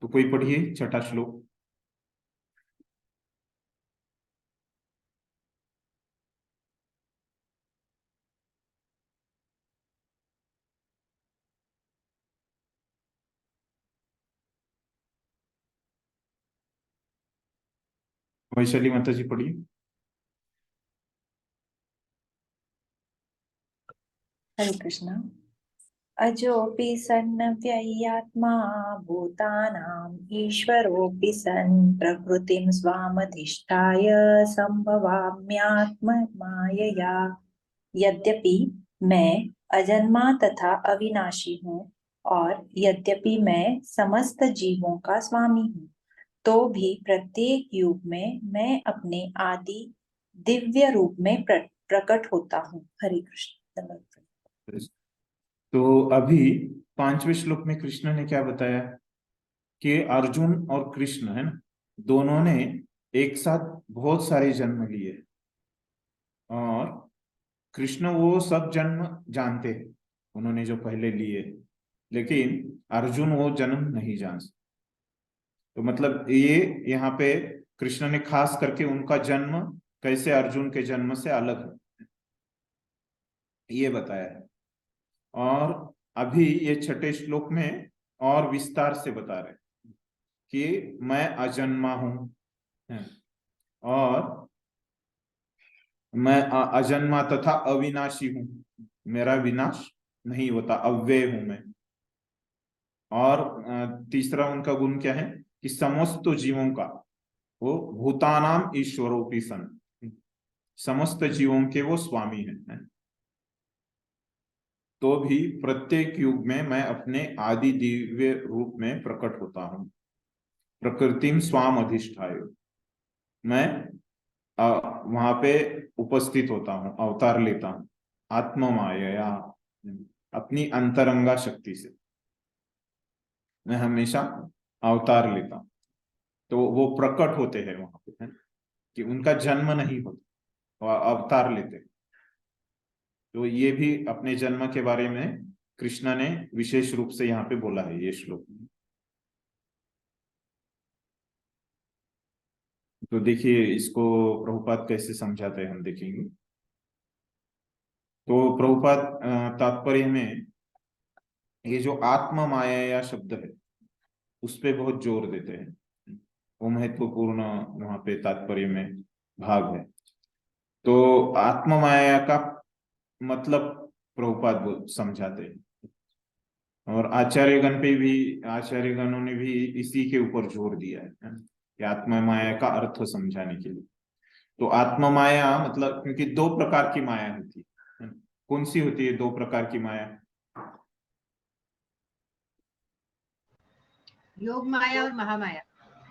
तो कोई पढ़िए छठा श्लोक। वैशाली माता जी पढ़िए। हरे कृष्णा। अजोऽपि सन्नव्ययात्मा भूतानाम् ईश्वरोऽपि सन् प्रकृतिं स्वामधिष्ठाय सम्भवाम्यात्म मायया। यद्यपि मैं अजन्मा तथा अविनाशी हूँ और यद्यपि मैं समस्त जीवों का स्वामी हूँ, तो भी प्रत्येक युग में मैं अपने आदि दिव्य रूप में प्रकट होता हूँ। हरे कृष्ण। तो अभी पांचवें श्लोक में कृष्ण ने क्या बताया कि अर्जुन और कृष्ण है ना, दोनों ने एक साथ बहुत सारे जन्म लिए और कृष्ण वो सब जन्म जानते हैं उन्होंने जो पहले लिए, लेकिन अर्जुन वो जन्म नहीं जान सकते। तो मतलब ये यहाँ पे कृष्ण ने खास करके उनका जन्म कैसे अर्जुन के जन्म से अलग है ये बताया है। और अभी ये छठे श्लोक में और विस्तार से बता रहे कि मैं अजन्मा हूं और मैं अजन्मा तथा अविनाशी हूं, मेरा विनाश नहीं होता, अव्यय हूं मैं। और तीसरा उनका गुण क्या है कि समस्त जीवों का वो भूतानाम ईश्वरोपि सन, समस्त जीवों के वो स्वामी है। तो भी प्रत्येक युग में मैं अपने आदि दिव्य रूप में प्रकट होता हूँ। प्रकृतिम स्वाम अधिष्ठाय, मैं वहां पे उपस्थित होता हूँ, अवतार लेता हूँ। आत्म माया, अपनी अंतरंगा शक्ति से मैं हमेशा अवतार लेता हूँ। तो वो प्रकट होते हैं वहां पे है? कि उनका जन्म नहीं होता, वो अवतार लेते हैं। तो ये भी अपने जन्म के बारे में कृष्ण ने विशेष रूप से यहाँ पे बोला है ये श्लोक में। तो देखिए इसको प्रभुपाद कैसे समझाते हैं हम देखेंगे। तो प्रभुपाद तात्पर्य में ये जो आत्म माया या शब्द है उस पे बहुत जोर देते हैं, वो महत्वपूर्ण वहां पे तात्पर्य में भाग है। तो आत्म माया का मतलब प्रभुपाद समझाते हैं और आचार्यगण पे भी, आचार्यगणों ने भी इसी के ऊपर जोर दिया है कि आत्म माया का अर्थ समझाने के लिए। तो आत्म माया मतलब, क्योंकि दो प्रकार की माया होती है, कौन सी होती है दो प्रकार की माया? योग माया और महामाया।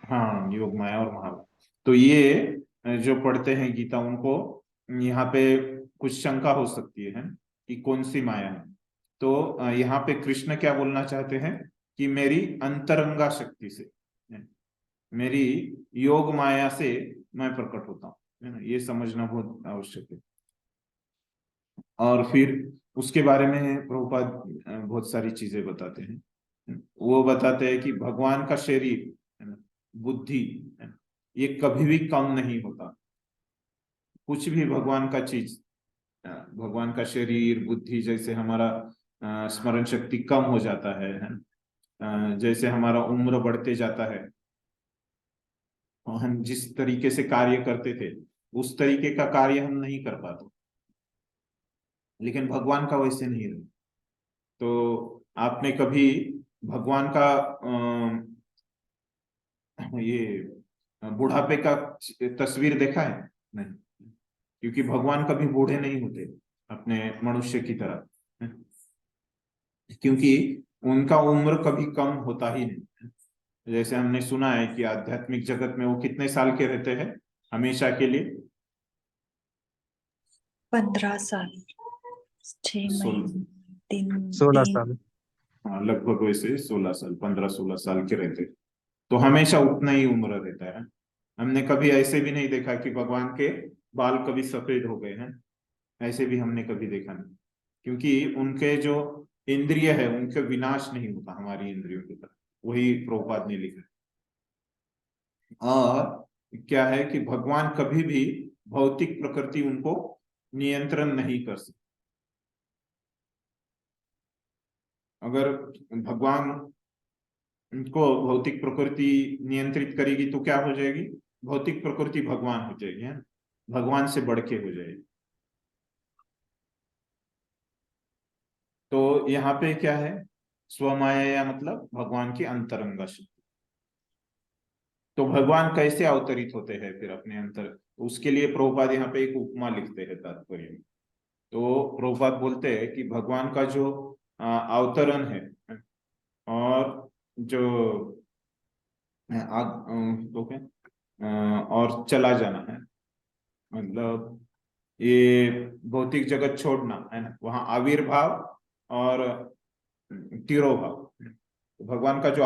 हाँ, योग माया और महामाया। तो ये जो पढ़ते हैं गीता उनको यहाँ पे कुछ शंका हो सकती है कि कौन सी माया है। तो यहाँ पे कृष्ण क्या बोलना चाहते हैं कि मेरी अंतरंगा शक्ति से, मेरी योग माया से मैं प्रकट होता हूँ, है ना। ये समझना बहुत आवश्यक है। और फिर उसके बारे में प्रभुपाद बहुत सारी चीजें बताते हैं। वो बताते हैं कि भगवान का शरीर, है ना, बुद्धि, है ना, ये कभी भी कम नहीं होता। कुछ भी भगवान का चीज, भगवान का शरीर बुद्धि, जैसे हमारा स्मरण शक्ति कम हो जाता है ना, जैसे हमारा उम्र बढ़ते जाता है और हम जिस तरीके से कार्य करते थे उस तरीके का कार्य हम नहीं कर पाते, लेकिन भगवान का वैसे नहीं रहे। तो आपने कभी भगवान का ये बुढ़ापे का तस्वीर देखा है? नहीं, क्योंकि भगवान कभी बूढ़े नहीं होते अपने मनुष्य की तरह, क्योंकि उनका उम्र कभी कम होता ही नहीं। जैसे हमने सुना है कि आध्यात्मिक जगत में वो कितने साल के रहते हैं हमेशा के लिए? 15 साल, 6 16। महीने, 3 16 दिन। साल। हाँ, लगभग वैसे 16 साल, 15-16 साल के रहते। तो हमेशा उतना ही उम्र रहता है। हमने कभी ऐसे भी नहीं देखा कि भगवान के बाल कभी सफेद हो गए हैं, ऐसे भी हमने कभी देखा नहीं। क्योंकि उनके जो इंद्रिय है उनके विनाश नहीं होता हमारी इंद्रियों की तरह, वही प्रभुपाद ने लिखा है। और क्या है कि भगवान कभी भी भौतिक प्रकृति उनको नियंत्रण नहीं कर सकती। अगर भगवान को भौतिक प्रकृति नियंत्रित करेगी तो क्या हो जाएगी? भौतिक प्रकृति भगवान हो जाएगी, है ना? भगवान से बढ़ के हो जाएगी। तो यहाँ पे क्या है? स्वमाया मतलब भगवान की अंतरंगा शक्ति। तो भगवान कैसे अवतरित होते हैं फिर अपने अंतर? तो उसके लिए प्रभुपाद यहाँ पे एक उपमा लिखते हैं तात्पर्य में। तो प्रभुपाद बोलते हैं कि भगवान का जो अवतरण है और जो तो क्या और चला जाना है, मतलब ये भौतिक जगत छोड़ना है ना, वहां आविर्भाव और तिरोभाव। तो भगवान का जो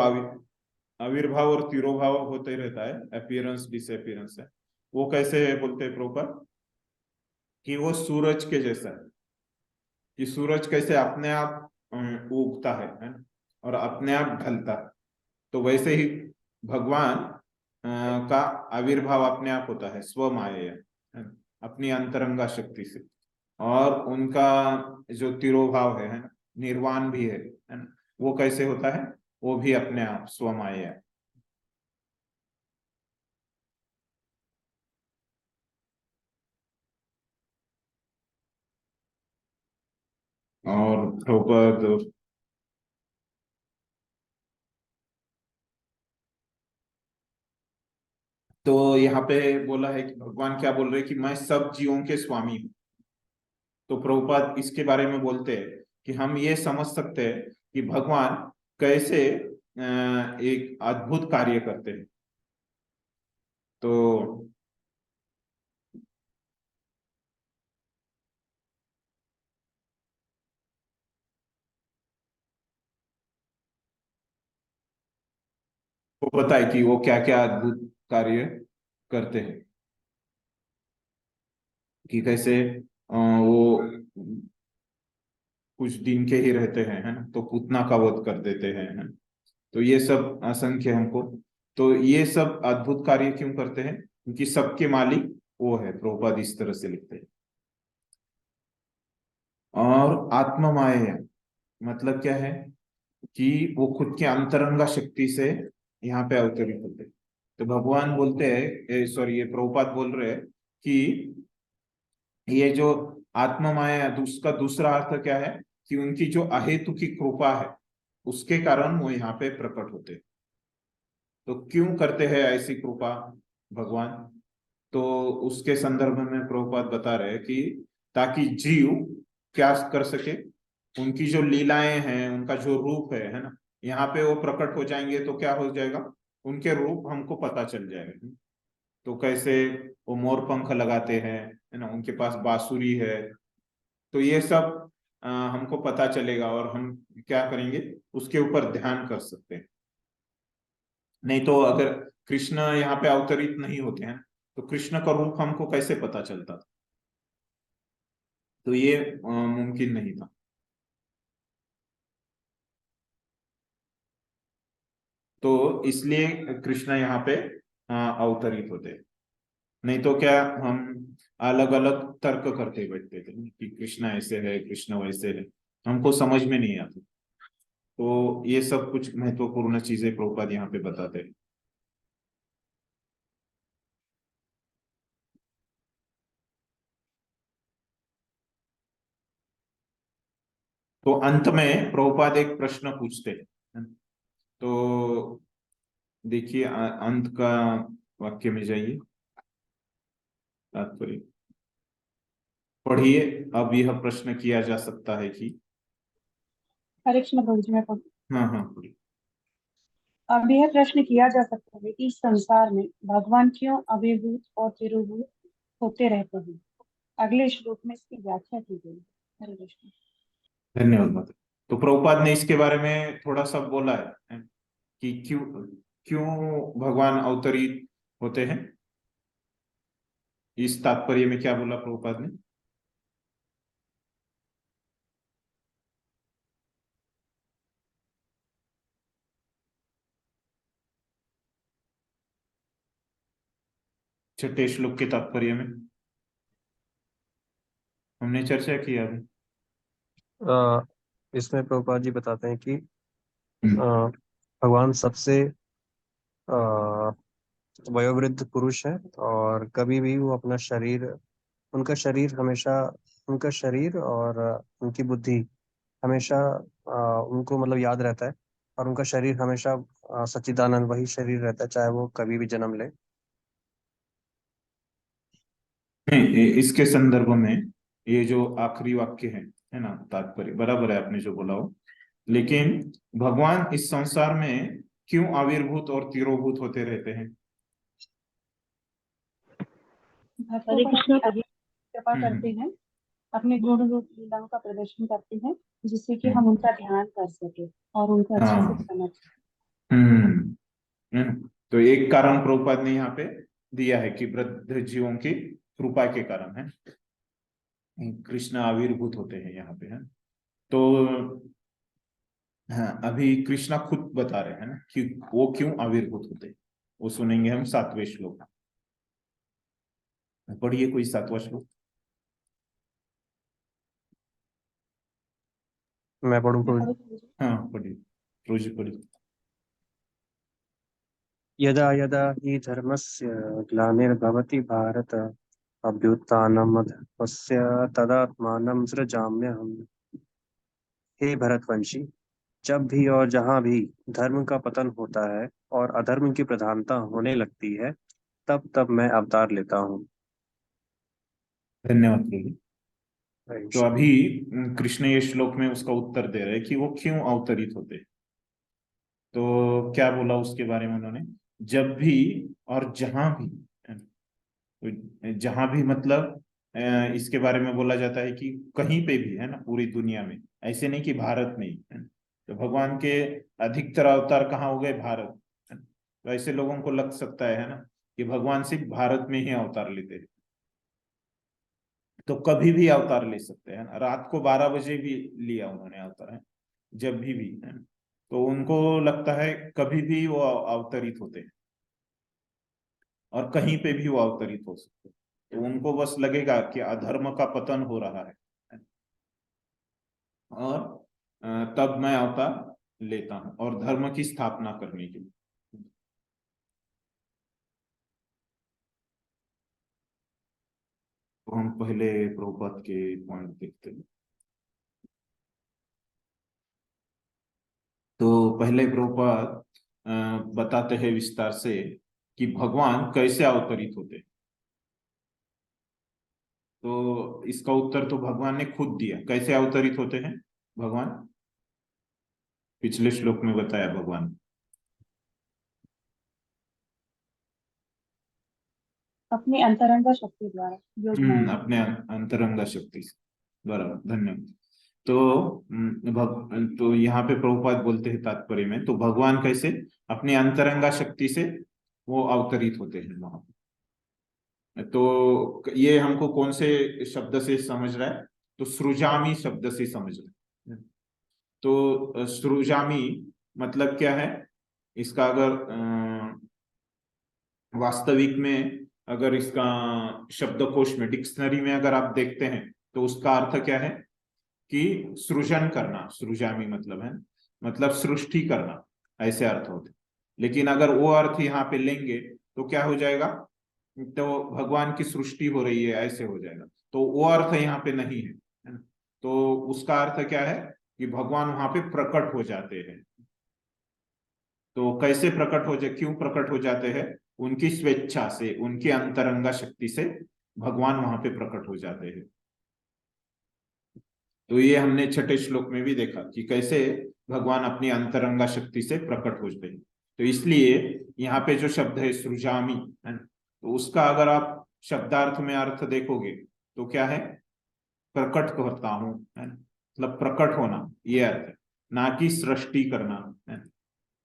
आविर्भाव और तिरोभाव होते रहता है, अपीयरेंस डिसअपीयरेंस है, वो कैसे है बोलते हैं प्रभुपाद कि वो सूरज के जैसा है। कि सूरज कैसे अपने आप उगता है ना, और अपने आप ढलता है। तो वैसे ही भगवान का आविर्भाव अपने आप होता है स्वमाया, है ना, अपनी अंतरंगा शक्ति से। और उनका जो तिरोभाव है ना, निर्वाण भी है ना, वो कैसे होता है? वो भी अपने आप स्वमाया। और प्रभुपाद तो यहाँ पे बोला है कि भगवान क्या बोल रहे हैं कि मैं सब जीवों के स्वामी हूँ। तो प्रभुपाद इसके बारे में बोलते हैं कि हम ये समझ सकते हैं कि भगवान कैसे एक अद्भुत कार्य करते हैं। तो वो पता है कि वो क्या क्या अद्भुत कार्य करते हैं। कि कैसे वो कुछ दिन के ही रहते हैं, है ना, तो पूतना का वध कर देते हैं, है ना। तो ये सब असंख्य हमको। तो ये सब अद्भुत कार्य क्यों करते हैं? क्योंकि सबके मालिक वो है, प्रभुपाद इस तरह से लिखते हैं। और आत्म माया मतलब क्या है? कि वो खुद के अंतरंगा शक्ति से यहाँ पे अवतरित होते हैं। तो भगवान बोलते हैं, सॉरी, ये प्रभुपाद बोल रहे हैं कि ये जो आत्म माया है, उसका दूसरा अर्थ क्या है? कि उनकी जो अहेतु की कृपा है, उसके कारण वो यहाँ पे प्रकट होते हैं। तो क्यों करते हैं ऐसी कृपा भगवान? तो उसके संदर्भ में प्रभुपाद बता रहे हैं कि ताकि जीव क्या कर सके, उनकी जो लीलाएं हैं, उनका जो रूप है ना, यहाँ पे वो प्रकट हो जाएंगे तो क्या हो जाएगा? उनके रूप हमको पता चल जाएगा। तो कैसे वो मोर पंख लगाते हैं, है ना, उनके पास बांसुरी है। तो ये सब हमको पता चलेगा और हम क्या करेंगे? उसके ऊपर ध्यान कर सकते हैं। नहीं तो अगर कृष्ण यहाँ पे अवतरित नहीं होते हैं तो कृष्ण का रूप हमको कैसे पता चलता? तो ये मुमकिन नहीं था। तो इसलिए कृष्ण यहाँ पे अवतरित होते हैं। नहीं तो क्या हम अलग अलग तर्क करते बैठते थे कि कृष्ण ऐसे है, कृष्ण वैसे है, हमको समझ में नहीं आती। तो ये सब कुछ महत्वपूर्ण चीजें प्रभुपाद यहाँ पे बताते हैं। तो अंत में प्रभुपाद एक प्रश्न पूछते हैं। तो देखिए, अंत का वाक्य में जाइए, तात्पर्य पढ़िए। अब यह प्रश्न किया जा सकता है कि, हरे कृष्ण प्रभु जी, मैं पढ़ूं? हाँ हाँ पढ़िए। अब यह प्रश्न किया जा सकता है कि इस संसार में भगवान क्यों अभिभूत और तिरोभूत होते रहते हैं। अगले श्लोक में इसकी व्याख्या की गई है। हरे कृष्ण। धन्यवाद माता। तो प्रभुपाद ने इसके बारे में थोड़ा सा बोला है कि क्यों क्यों भगवान अवतरित होते हैं। इस तात्पर्य में क्या बोला प्रभुपाद ने? छठे श्लोक के तात्पर्य में हमने चर्चा किया अभी। इसमें प्रभुपाद जी बताते हैं कि हम्म, भगवान सबसे वयोवृद्ध पुरुष है, और कभी भी वो अपना शरीर, उनका शरीर हमेशा, उनका शरीर और उनकी बुद्धि हमेशा उनको मतलब याद रहता है, और उनका शरीर हमेशा सच्चिदानंद वही शरीर रहता है, चाहे वो कभी भी जन्म ले। नहीं, इसके संदर्भ में ये जो आखिरी वाक्य है ना, तात्पर्य बराबर है आपने जो बोला हो, लेकिन भगवान इस संसार में क्यों आविर्भूत और तिरोभूत होते रहते हैं? भक्तों पर अधिक कृपा हम्म, करते हैं, अपने गुण रूप लीलाओं का प्रदर्शन करते हैं, जिससे कि हम हम्म, उनका ध्यान कर सके और उनको अच्छे से हाँ, समझ सके। हम्म, तो एक कारण प्रभुपाद ने यहाँ पे दिया है कि वृद्ध जीवों की कृपा के कारण है कृष्ण आविर्भूत होते हैं यहाँ पे, है। तो हाँ, अभी कृष्णा खुद बता रहे हैं ना कि वो क्यों आविर्भूत होते हैं, वो सुनेंगे हम 7वें श्लोक में। पढ़िए कोई 7वां श्लोक। मैं पढ़ूँ मैं तो? पढ़ी थी मुझे। हाँ पढ़िए, रोज पढ़िए। यदा यदा हि धर्मस्य ग्लानिर्भवति भारत, अभ्युत्थानमधर्मस्य तदात्मानं सृजाम्यहम्। हे भरतवंशी, जब भी और जहाँ भी धर्म का पतन होता है और अधर्म की प्रधानता होने लगती है, तब तब मैं अवतार लेता हूँ। धन्यवाद प्रभु। तो कृष्ण। अभी कृष्ण ये श्लोक में उसका उत्तर दे रहे हैं कि वो क्यों अवतरित होते हैं। तो क्या बोला उसके बारे में उन्होंने, जब भी और जहां भी, तो जहां भी मतलब इसके बारे में बोला जाता है कि कहीं पे भी, है ना, पूरी दुनिया में, ऐसे नहीं कि भारत में ही, है ना? तो भगवान के अधिकतर अवतार कहाँ हो गए, भारत, है ना? तो ऐसे लोगों को लग सकता है ना, कि भगवान सिर्फ भारत में ही अवतार लेते हैं। तो कभी भी अवतार ले सकते हैं ना, रात को 12 बजे भी लिया उन्होंने अवतार, है, जब भी, है ना? तो उनको लगता है कभी भी वो अवतरित होते हैं, और कहीं पे भी वो अवतरित हो सकते हैं। तो उनको बस लगेगा कि अधर्म का पतन हो रहा है, और तब मैं अवतार लेता हूं और धर्म की स्थापना करने के लिए। तो हम पहले प्रभुपाद के पॉइंट देखते हैं। तो पहले प्रभुपाद बताते हैं विस्तार से कि भगवान कैसे अवतरित होते हैं। तो इसका उत्तर तो भगवान ने खुद दिया, कैसे अवतरित होते हैं भगवान, पिछले श्लोक में बताया भगवान। अपनी अंतरंगा शक्ति द्वारा, योग माया। अपने अंतरंगा शक्ति से, बराबर, धन्यवाद। तो तो यहाँ पे प्रभुपाद बोलते हैं तात्पर्य में, तो भगवान कैसे अपनी अंतरंगा शक्ति से वो अवतरित होते हैं वहां पे। तो ये हमको कौन से शब्द से समझ रहा है, तो सृजामी शब्द से समझ रहा है। तो सृजामी मतलब क्या है, इसका अगर वास्तविक में अगर इसका शब्दकोश में, डिक्शनरी में अगर आप देखते हैं, तो उसका अर्थ क्या है कि सृजन करना, सृजामी मतलब है, मतलब सृष्टि करना, ऐसे अर्थ होते। लेकिन अगर वो अर्थ यहाँ पे लेंगे तो क्या हो जाएगा, तो भगवान की सृष्टि हो रही है ऐसे हो जाएगा, तो वो अर्थ यहाँ पे नहीं है ना? तो उसका अर्थ क्या है कि भगवान वहां पे प्रकट हो जाते हैं। तो कैसे प्रकट हो जाए, क्यों प्रकट हो जाते हैं, उनकी स्वेच्छा से, उनकी अंतरंगा शक्ति से भगवान वहां पे प्रकट हो जाते हैं। तो ये हमने छठे श्लोक में भी देखा कि कैसे भगवान अपनी अंतरंगा शक्ति से प्रकट होते हैं। तो इसलिए यहाँ पे जो शब्द है सृजामी, है ना, तो उसका अगर आप शब्दार्थ में अर्थ देखोगे तो क्या है, प्रकट करता हूं, है ना, मतलब प्रकट होना, ये अर्थ है, ना कि सृष्टि करना, है।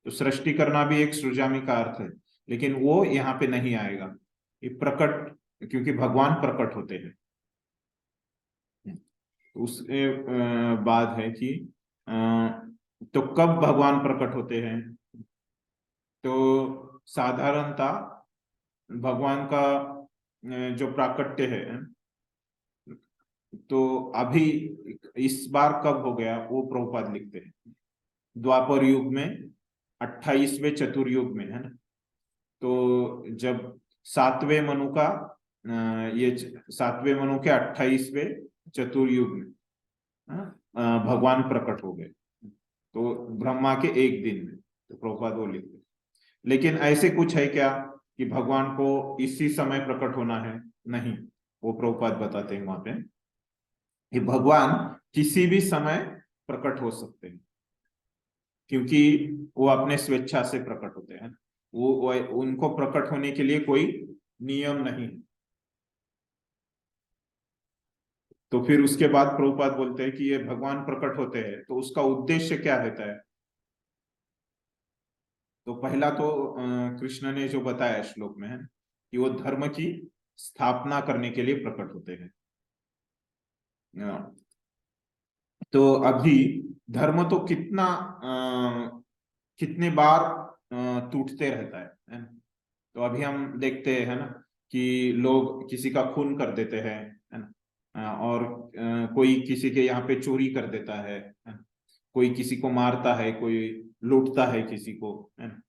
तो सृष्टि करना भी एक सृजामी का अर्थ है, लेकिन वो यहाँ पे नहीं आएगा, ये प्रकट, क्योंकि भगवान प्रकट होते हैं। उसके बाद है कि तो कब भगवान प्रकट होते हैं, तो साधारणता भगवान का जो प्राकट्य है, तो अभी इस बार कब हो गया वो प्रभुपाद लिखते हैं, द्वापर युग में 28वें चतुर्युग में, है ना। तो जब सातवें मनु का ये सातवें मनु के 28वें चतुर्युग में भगवान प्रकट हो गए, तो ब्रह्मा के एक दिन में, तो प्रभुपाद वो लिखते। लेकिन ऐसे कुछ है क्या कि भगवान को इसी समय प्रकट होना है? नहीं, वो प्रभुपाद बताते हैं वहां पे कि भगवान किसी भी समय प्रकट हो सकते हैं, क्योंकि वो अपने स्वेच्छा से प्रकट होते हैं। वो उनको प्रकट होने के लिए कोई नियम नहीं। तो फिर उसके बाद प्रभुपाद बोलते हैं कि ये भगवान प्रकट होते हैं तो उसका उद्देश्य क्या रहता है। तो पहला तो कृष्ण ने जो बताया श्लोक में है कि वो धर्म की स्थापना करने के लिए प्रकट होते हैं। तो अभी धर्म तो कितने बार टूटते रहता है ना? तो अभी हम देखते हैं ना कि लोग किसी का खून कर देते हैं, है ना, और कोई किसी के यहाँ पे चोरी कर देता है ना? कोई किसी को मारता है, कोई लूटता है किसी को, है ना।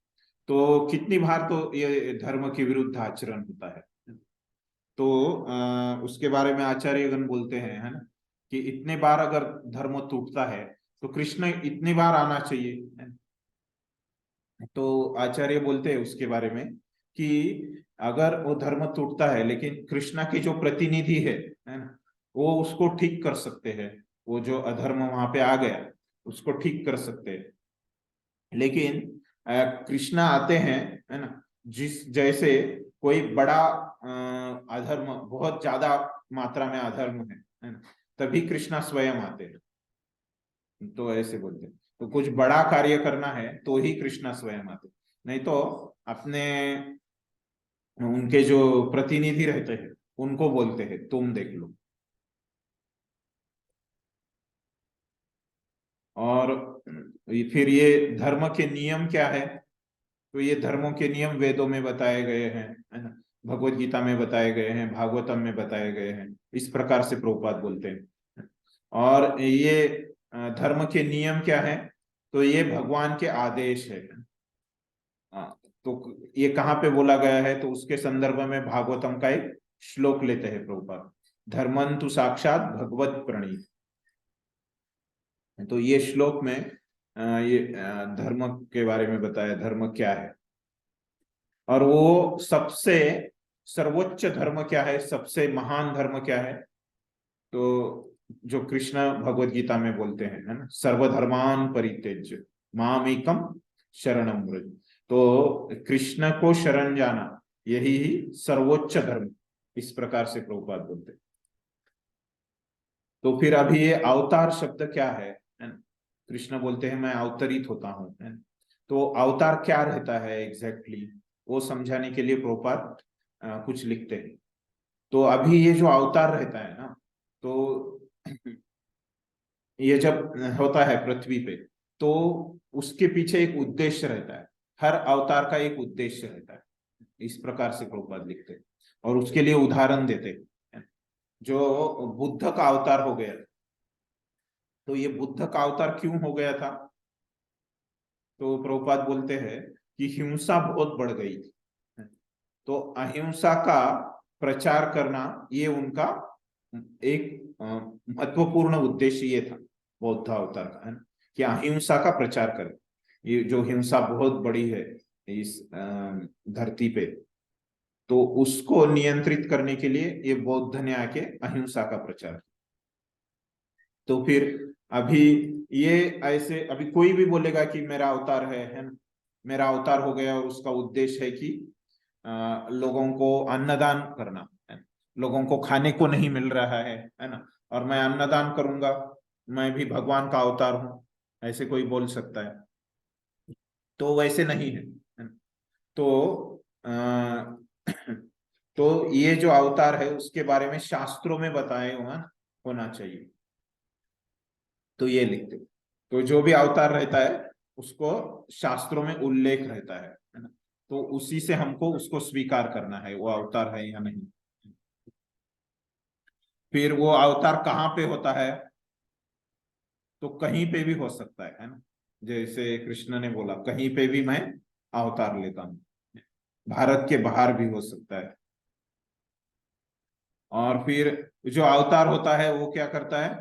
तो कितनी बार तो ये धर्म के विरुद्ध आचरण होता है। तो उसके बारे में आचार्यगण बोलते हैं, है ना, कि इतने बार अगर धर्म टूटता है तो कृष्ण इतने बार आना चाहिए, है ना? तो आचार्य बोलते हैं उसके बारे में कि अगर वो धर्म टूटता है लेकिन कृष्णा के जो प्रतिनिधि है ना, वो उसको ठीक कर सकते हैं। वो जो अधर्म वहां पे आ गया उसको ठीक कर सकते हैं। लेकिन कृष्णा आते हैं, है ना, जिस जैसे कोई बड़ा अधर्म, बहुत ज्यादा मात्रा में अधर्म है ना, तभी कृष्णा स्वयं आते हैं। तो ऐसे बोलते हैं, तो कुछ बड़ा कार्य करना है तो ही कृष्णा स्वयं आते, नहीं तो अपने उनके जो प्रतिनिधि रहते हैं उनको बोलते हैं तुम देख लो। और फिर ये धर्म के नियम क्या है, तो ये धर्मों के नियम वेदों में बताए गए हैं, है ना, भगवत गीता में बताए गए हैं, भागवतम में बताए गए हैं। इस प्रकार से प्रभुपाद बोलते हैं। और ये धर्म के नियम क्या है, तो ये भगवान के आदेश है। तो ये कहाँ पे बोला गया है, तो उसके संदर्भ में भागवतम का एक श्लोक लेते हैं प्रभुपाद, धर्मंतु साक्षात भगवत प्रणीत। तो ये श्लोक में ये धर्म के बारे में बताया, धर्म क्या है, और वो सबसे सर्वोच्च धर्म क्या है, सबसे महान धर्म क्या है, तो जो कृष्ण भगवत गीता में बोलते हैं, है ना, सर्वधर्मान परित्यज्य मामेकम शरणम व्रज। तो कृष्ण को शरण जाना यही ही सर्वोच्च धर्म, इस प्रकार से प्रभुपाद बोलते हैं। तो फिर अभी ये अवतार शब्द क्या है ना? कृष्ण बोलते हैं मैं अवतरित होता हूँ, है ना? तो अवतार क्या रहता है एग्जैक्टली, वो समझाने के लिए प्रभुपाद कुछ लिखते हैं। तो अभी ये जो अवतार रहता है ना, तो ये जब होता है पृथ्वी पे तो उसके पीछे एक उद्देश्य रहता है, हर अवतार का एक उद्देश्य रहता है। इस प्रकार से प्रभुपाद लिखते हैं और उसके लिए उदाहरण देते हैं। जो बुद्ध का अवतार हो गया, तो ये बुद्ध का अवतार क्यों हो गया था, तो प्रभुपाद बोलते हैं कि हिंसा बहुत बढ़ गई थी, तो अहिंसा का प्रचार करना ये उनका एक महत्वपूर्ण उद्देश्य ये था बौद्ध अवतार का, है ना, कि अहिंसा का प्रचार करें। ये जो हिंसा बहुत बड़ी है इस धरती पे, तो उसको नियंत्रित करने के लिए ये बौद्ध ने आके अहिंसा का प्रचार। तो फिर अभी ये ऐसे अभी कोई भी बोलेगा कि मेरा अवतार है ना, मेरा अवतार हो गया और उसका उद्देश्य है कि लोगों को अन्नदान करना है, लोगों को खाने को नहीं मिल रहा है ना, और मैं अन्नदान करूंगा, मैं भी भगवान का अवतार हूं, ऐसे कोई बोल सकता है। तो वैसे नहीं है ना? तो तो ये जो अवतार है उसके बारे में शास्त्रों में बताए हुआ होना चाहिए, तो ये लिखते। तो जो भी अवतार रहता है उसको शास्त्रों में उल्लेख रहता है ना, तो उसी से हमको उसको स्वीकार करना है वो अवतार है या नहीं। फिर वो अवतार कहाँ पे होता है, तो कहीं पे भी हो सकता है ना। जैसे कृष्ण ने बोला कहीं पे भी मैं अवतार लेता हूँ, भारत के बाहर भी हो सकता है। और फिर जो अवतार होता है वो क्या करता है,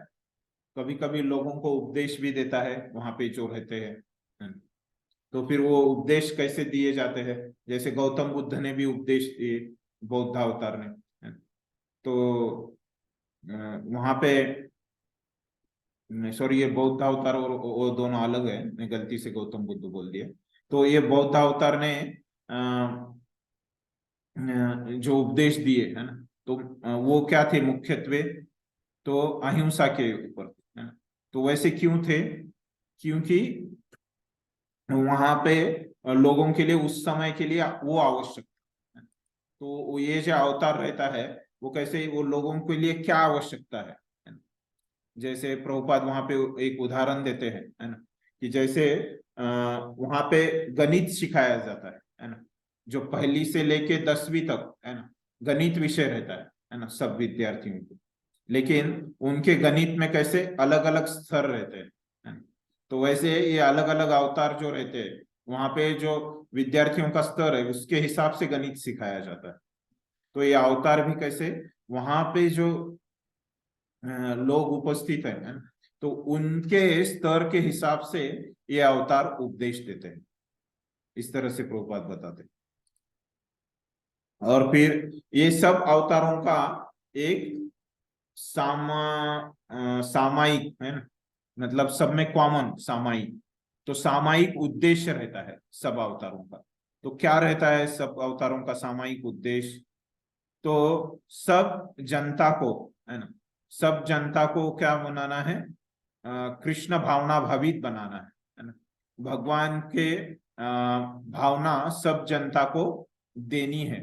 कभी कभी लोगों को उपदेश भी देता है वहां पे जो रहते हैं। तो फिर वो उपदेश कैसे दिए जाते हैं, जैसे गौतम बुद्ध ने भी उपदेश दिए बौद्ध अवतार ने। तो वहां पे, सॉरी, ये बौद्ध अवतार और वो दोनों अलग है, मैं गलती से गौतम बुद्ध बोल दिया। तो ये बौद्ध अवतार ने जो उपदेश दिए है ना, तो वो क्या थे मुख्यत्वे, तो अहिंसा के ऊपर, है ना। तो वैसे क्यों थे, क्योंकि वहां पे लोगों के लिए उस समय के लिए वो आवश्यक था। तो ये जो अवतार रहता है वो कैसे, वो लोगों के लिए क्या आवश्यकता है ना? जैसे प्रभुपाद वहां पे एक उदाहरण देते हैं, है ना, कि जैसे वहां पे गणित सिखाया जाता है ना, जो पहली से लेके 10वीं तक, है ना, गणित विषय रहता है ना, सब विद्यार्थियों को। लेकिन उनके गणित में कैसे अलग अलग स्तर रहते हैं, है ना। तो वैसे ये अलग अलग अवतार जो रहते हैं, वहां पे जो विद्यार्थियों का स्तर है उसके हिसाब से गणित सिखाया जाता है। तो ये अवतार भी कैसे, वहां पे जो लोग उपस्थित है ना, तो उनके स्तर के हिसाब से ये अवतार उपदेश देते हैं। इस तरह से प्रभुपाद बताते हैं। और फिर ये सब अवतारों का एक सामायिक है ना, मतलब सब में कॉमन सामायिक, तो सामायिक उद्देश्य रहता है सब अवतारों का। तो क्या रहता है सब अवतारों का सामायिक उद्देश्य, तो सब जनता को, है ना, सब जनता को क्या बनाना है, कृष्ण भावना भावित बनाना है ना, भगवान के भावना सब जनता को देनी है।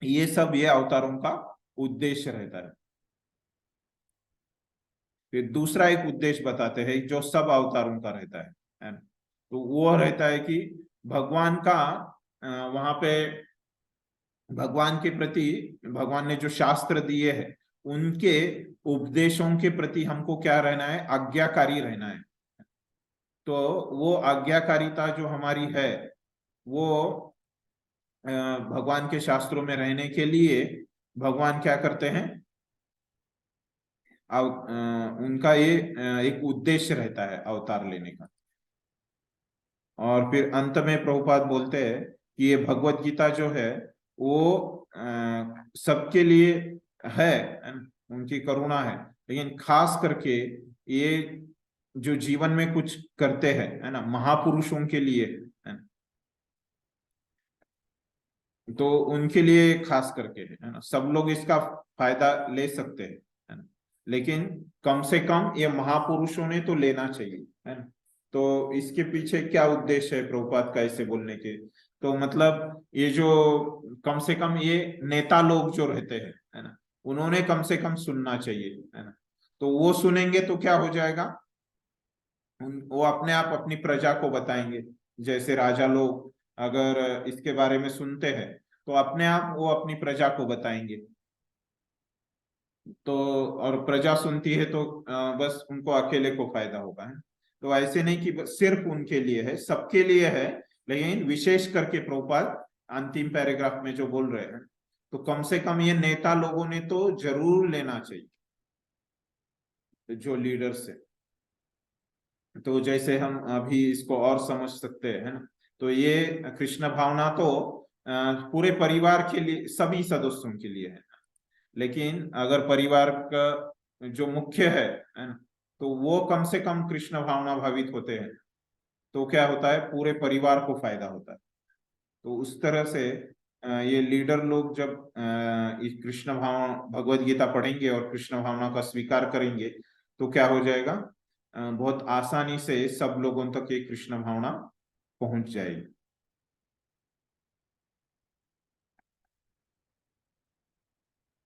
ये सब ये अवतारों का उद्देश्य रहता है। फिर दूसरा एक उद्देश्य बताते हैं जो सब अवतारों का रहता है ना। तो वो रहता है कि भगवान का वहां पे भगवान के प्रति, भगवान ने जो शास्त्र दिए हैं उनके उपदेशों के प्रति हमको क्या रहना है, आज्ञाकारी रहना है। तो वो आज्ञाकारिता जो हमारी है वो भगवान के शास्त्रों में रहने के लिए भगवान क्या करते हैं, उनका ये एक उद्देश्य रहता है अवतार लेने का। और फिर अंत में प्रभुपाद बोलते हैं कि ये भगवत गीता जो है वो सबके लिए है, उनकी करुणा है, लेकिन खास करके ये जो जीवन में कुछ करते हैं, है ना, महापुरुषों के लिए, है ना, तो उनके लिए खास करके है ना, सब लोग इसका फायदा ले सकते हैं, है ना, लेकिन कम से कम ये महापुरुषों ने तो लेना चाहिए, है ना। तो इसके पीछे क्या उद्देश्य है प्रभुपाद का ऐसे बोलने के, तो मतलब ये जो कम से कम ये नेता लोग जो रहते हैं, है ना, उन्होंने कम से कम सुनना चाहिए, है ना। तो वो सुनेंगे तो क्या हो जाएगा, वो अपने आप अपनी प्रजा को बताएंगे। जैसे राजा लोग अगर इसके बारे में सुनते हैं तो अपने आप वो अपनी प्रजा को बताएंगे। तो और प्रजा सुनती है तो बस उनको अकेले को फायदा होगा, है। तो ऐसे नहीं कि बस सिर्फ उनके लिए है, सबके लिए है, लेकिन विशेष करके प्रभुपाद अंतिम पैराग्राफ में जो बोल रहे हैं, तो कम से कम ये नेता लोगों ने तो जरूर लेना चाहिए, जो लीडर्स है। तो जैसे हम अभी इसको और समझ सकते हैं, है ना, तो ये कृष्ण भावना तो पूरे परिवार के लिए, सभी सदस्यों के लिए है। लेकिन अगर परिवार का जो मुख्य है ना, तो वो कम से कम कृष्ण भावना भावित होते हैं, तो क्या होता है, पूरे परिवार को फायदा होता है। तो उस तरह से ये लीडर लोग जब इस कृष्ण भावना भगवत गीता पढ़ेंगे और कृष्ण भावना का स्वीकार करेंगे तो क्या हो जाएगा, बहुत आसानी से सब लोगों तक ये कृष्ण भावना पहुंच जाएगी।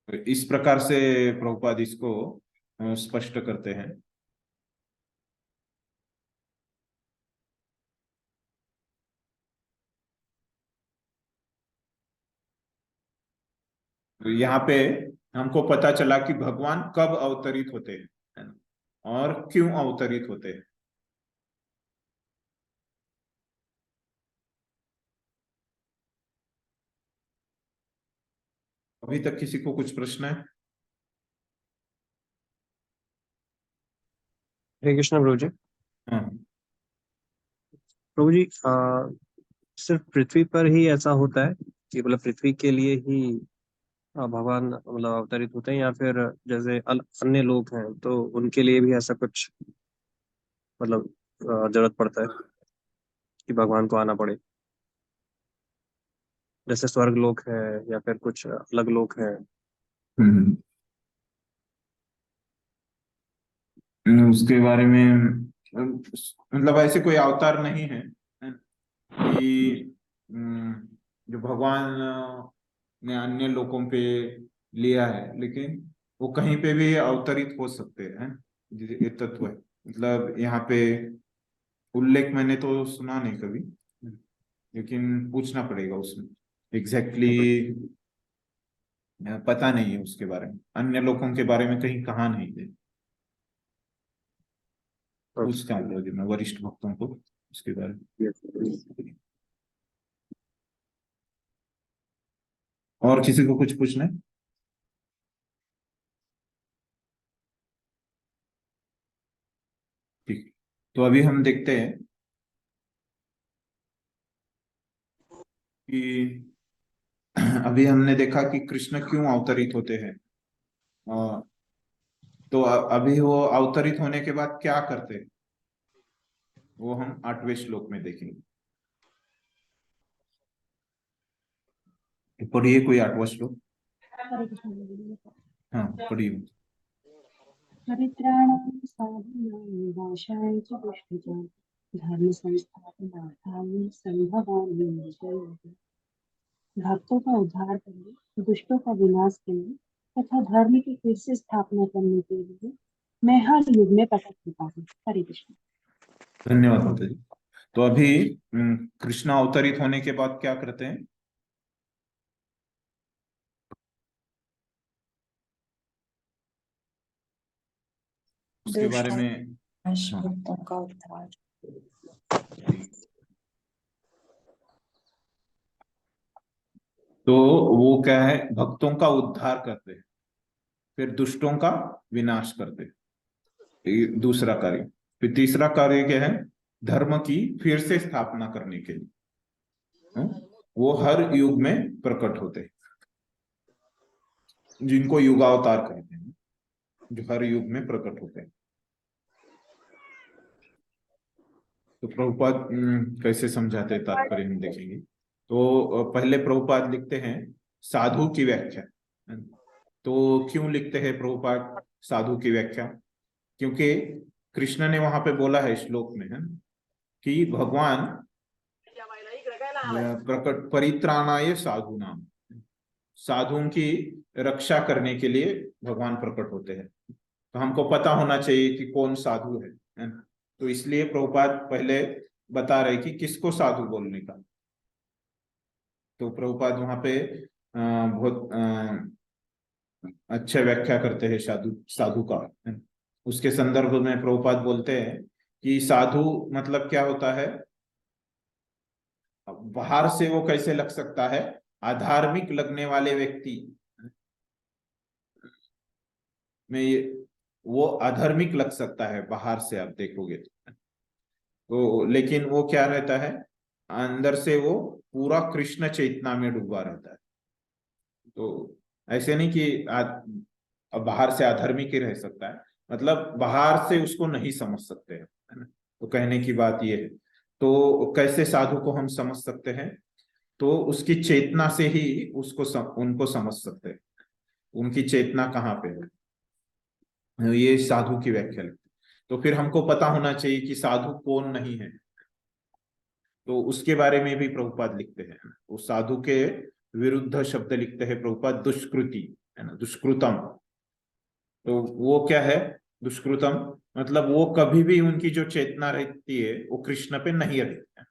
तो इस प्रकार से प्रभुपाद इसको स्पष्ट करते हैं। तो यहाँ पे हमको पता चला कि भगवान कब अवतरित होते हैं, है ना, और क्यों अवतरित होते हैं। अभी तक किसी को कुछ प्रश्न है? हरे कृष्ण प्रभु जी। हाँ। प्रभु जी, सिर्फ पृथ्वी पर ही ऐसा होता है कि मतलब पृथ्वी के लिए ही भगवान मतलब अवतरित होते हैं, या फिर जैसे अन्य लोग हैं तो उनके लिए भी ऐसा कुछ मतलब जरूरत पड़ता है कि भगवान को आना पड़े, जैसे स्वर्ग लोक है या फिर कुछ अलग लोक है? हम्म। उसके बारे में मतलब ऐसे कोई अवतार नहीं है, है ना, कि जो भगवान ने अन्य लोकों पे लिया है, लेकिन वो कहीं पे भी अवतरित हो सकते हैं। ये तत्व है, मतलब यहाँ पे उल्लेख मैंने तो सुना नहीं कभी, लेकिन पूछना पड़ेगा उसमें एग्जैक्टली exactly, पता नहीं है उसके बारे में, अन्य लोगों के बारे में कहीं कहा नहीं है। पूछता हूँ मैं वरिष्ठ भक्तों को उसके बारे में। और किसी को कुछ पूछना है? ठीक, तो अभी हम देखते हैं कि अभी हमने देखा कि कृष्ण क्यों अवतरित होते हैं। अ, तो अभी वो अवतरित होने के बाद क्या करते हैं, वो हम 8वें श्लोक में देखेंगे। पढ़िए कोई 8वां श्लोक। हरे कृष्ण प्रभु जी। हाँ पढ़िए। परित्राणाय साधूनां विनाशाय च दुष्कृतां धर्म संस्थापनार्थाय संभवामि युगे। भक्तों का उद्धार करने, दुष्टों का विनाश करने तथा धर्म की फिर से स्थापना करने के लिए मैं हर युग में प्रकट होता हूँ। हरे कृष्ण। धन्यवाद माता जी। तो अभी कृष्ण अवतरित होने के बाद क्या करते हैं? उसके बारे दुष्ट में। हाँ भक्तों का उद्धार। ठीक। तो वो क्या है, भक्तों का उद्धार करते हैं, फिर दुष्टों का विनाश करते हैं, ये दूसरा कार्य। फिर तीसरा कार्य क्या है, धर्म की फिर से स्थापना करने के लिए वो हर युग में प्रकट होते हैं, जिनको युगावतार कहते हैं, जो हर युग में प्रकट होते हैं। तो प्रभुपाद कैसे समझाते हैं तात्पर्य हम देखेंगे। तो पहले प्रभुपाद लिखते हैं साधु की व्याख्या। तो क्यों लिखते हैं प्रभुपाद साधु की व्याख्या? क्योंकि कृष्ण ने वहां पे बोला है श्लोक में, है कि भगवान प्रकट परित्राणाय साधु नाम, साधुओं की रक्षा करने के लिए भगवान प्रकट होते हैं। तो हमको पता होना चाहिए कि कौन साधु है ना? तो इसलिए प्रभुपाद पहले बता रहे कि किसको साधु बोलने का। तो प्रभुपाद वहां पे बहुत अच्छा व्याख्या करते हैं साधु साधु का, है ना? उसके संदर्भ में प्रभुपाद बोलते हैं कि साधु मतलब क्या होता है, बाहर से वो कैसे लग सकता है, अधार्मिक लगने वाले व्यक्ति में ये वो अधार्मिक लग सकता है बाहर से, आप देखोगे तो, लेकिन वो क्या रहता है, अंदर से वो पूरा कृष्ण चेतना में डूबा रहता है। तो ऐसे नहीं कि बाहर से अधर्मिक ही रह सकता है, मतलब बाहर से उसको नहीं समझ सकते हैं, है ना। तो कहने की बात ये है। तो कैसे साधु को हम समझ सकते हैं, तो उसकी चेतना से ही उसको उनको समझ सकते हैं, उनकी चेतना कहाँ पे है, ये साधु की व्याख्या लगती है। तो फिर हमको पता होना चाहिए कि साधु कौन नहीं है, तो उसके बारे में भी प्रभुपाद लिखते हैं। वो साधु के विरुद्ध शब्द लिखते हैं प्रभुपाद, दुष्कृति, है ना, दुष्कृतम। तो वो क्या है, दुष्कृतम मतलब वो कभी भी उनकी जो चेतना रहती है वो कृष्ण पे नहीं रहती है,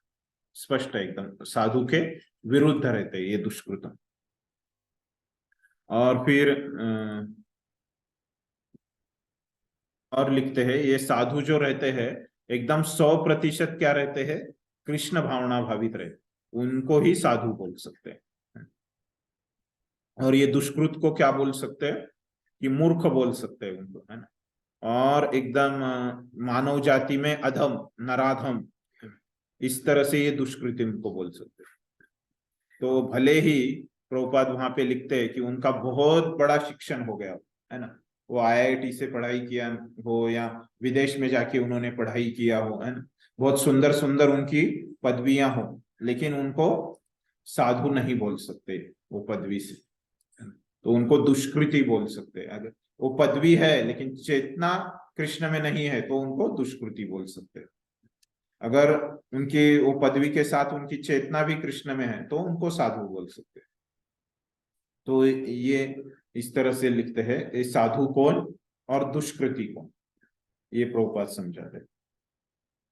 स्पष्ट है एकदम, साधु के विरुद्ध रहते हैं ये दुष्कृतम। और फिर और लिखते हैं ये साधु जो रहते हैं एकदम 100% क्या रहते हैं, कृष्ण भावना भावित रहते, उनको ही साधु बोल सकते हैं। और ये दुष्कृत को क्या बोल सकते हैं, कि मूर्ख बोल सकते हैं उनको, है ना। और एकदम मानव जाति में अधम, नराधम, इस तरह से ये दुष्कृति उनको बोल सकते हैं। तो भले ही प्रभुपाद वहां पे लिखते हैं कि उनका बहुत बड़ा शिक्षण हो गया, है ना, वो आईआईटी से पढ़ाई किया हो या विदेश में जाके उन्होंने पढ़ाई किया हो, है ना, बहुत सुंदर सुंदर उनकी पदवियां हो, लेकिन उनको साधु नहीं बोल सकते वो पदवी से, है ना? तो उनको दुष्कृति बोल सकते हैं। अगर वो पदवी है लेकिन चेतना कृष्ण में नहीं है तो उनको दुष्कृति बोल सकते हैं। अगर उनकी वो पदवी के साथ उनकी चेतना भी कृष्ण में है तो उनको साधु बोल सकते हैं। तो ये इस तरह से लिखते हैं, ये साधु कौन और दुष्कृति कौन, ये प्रभुपाद समझाते हैं।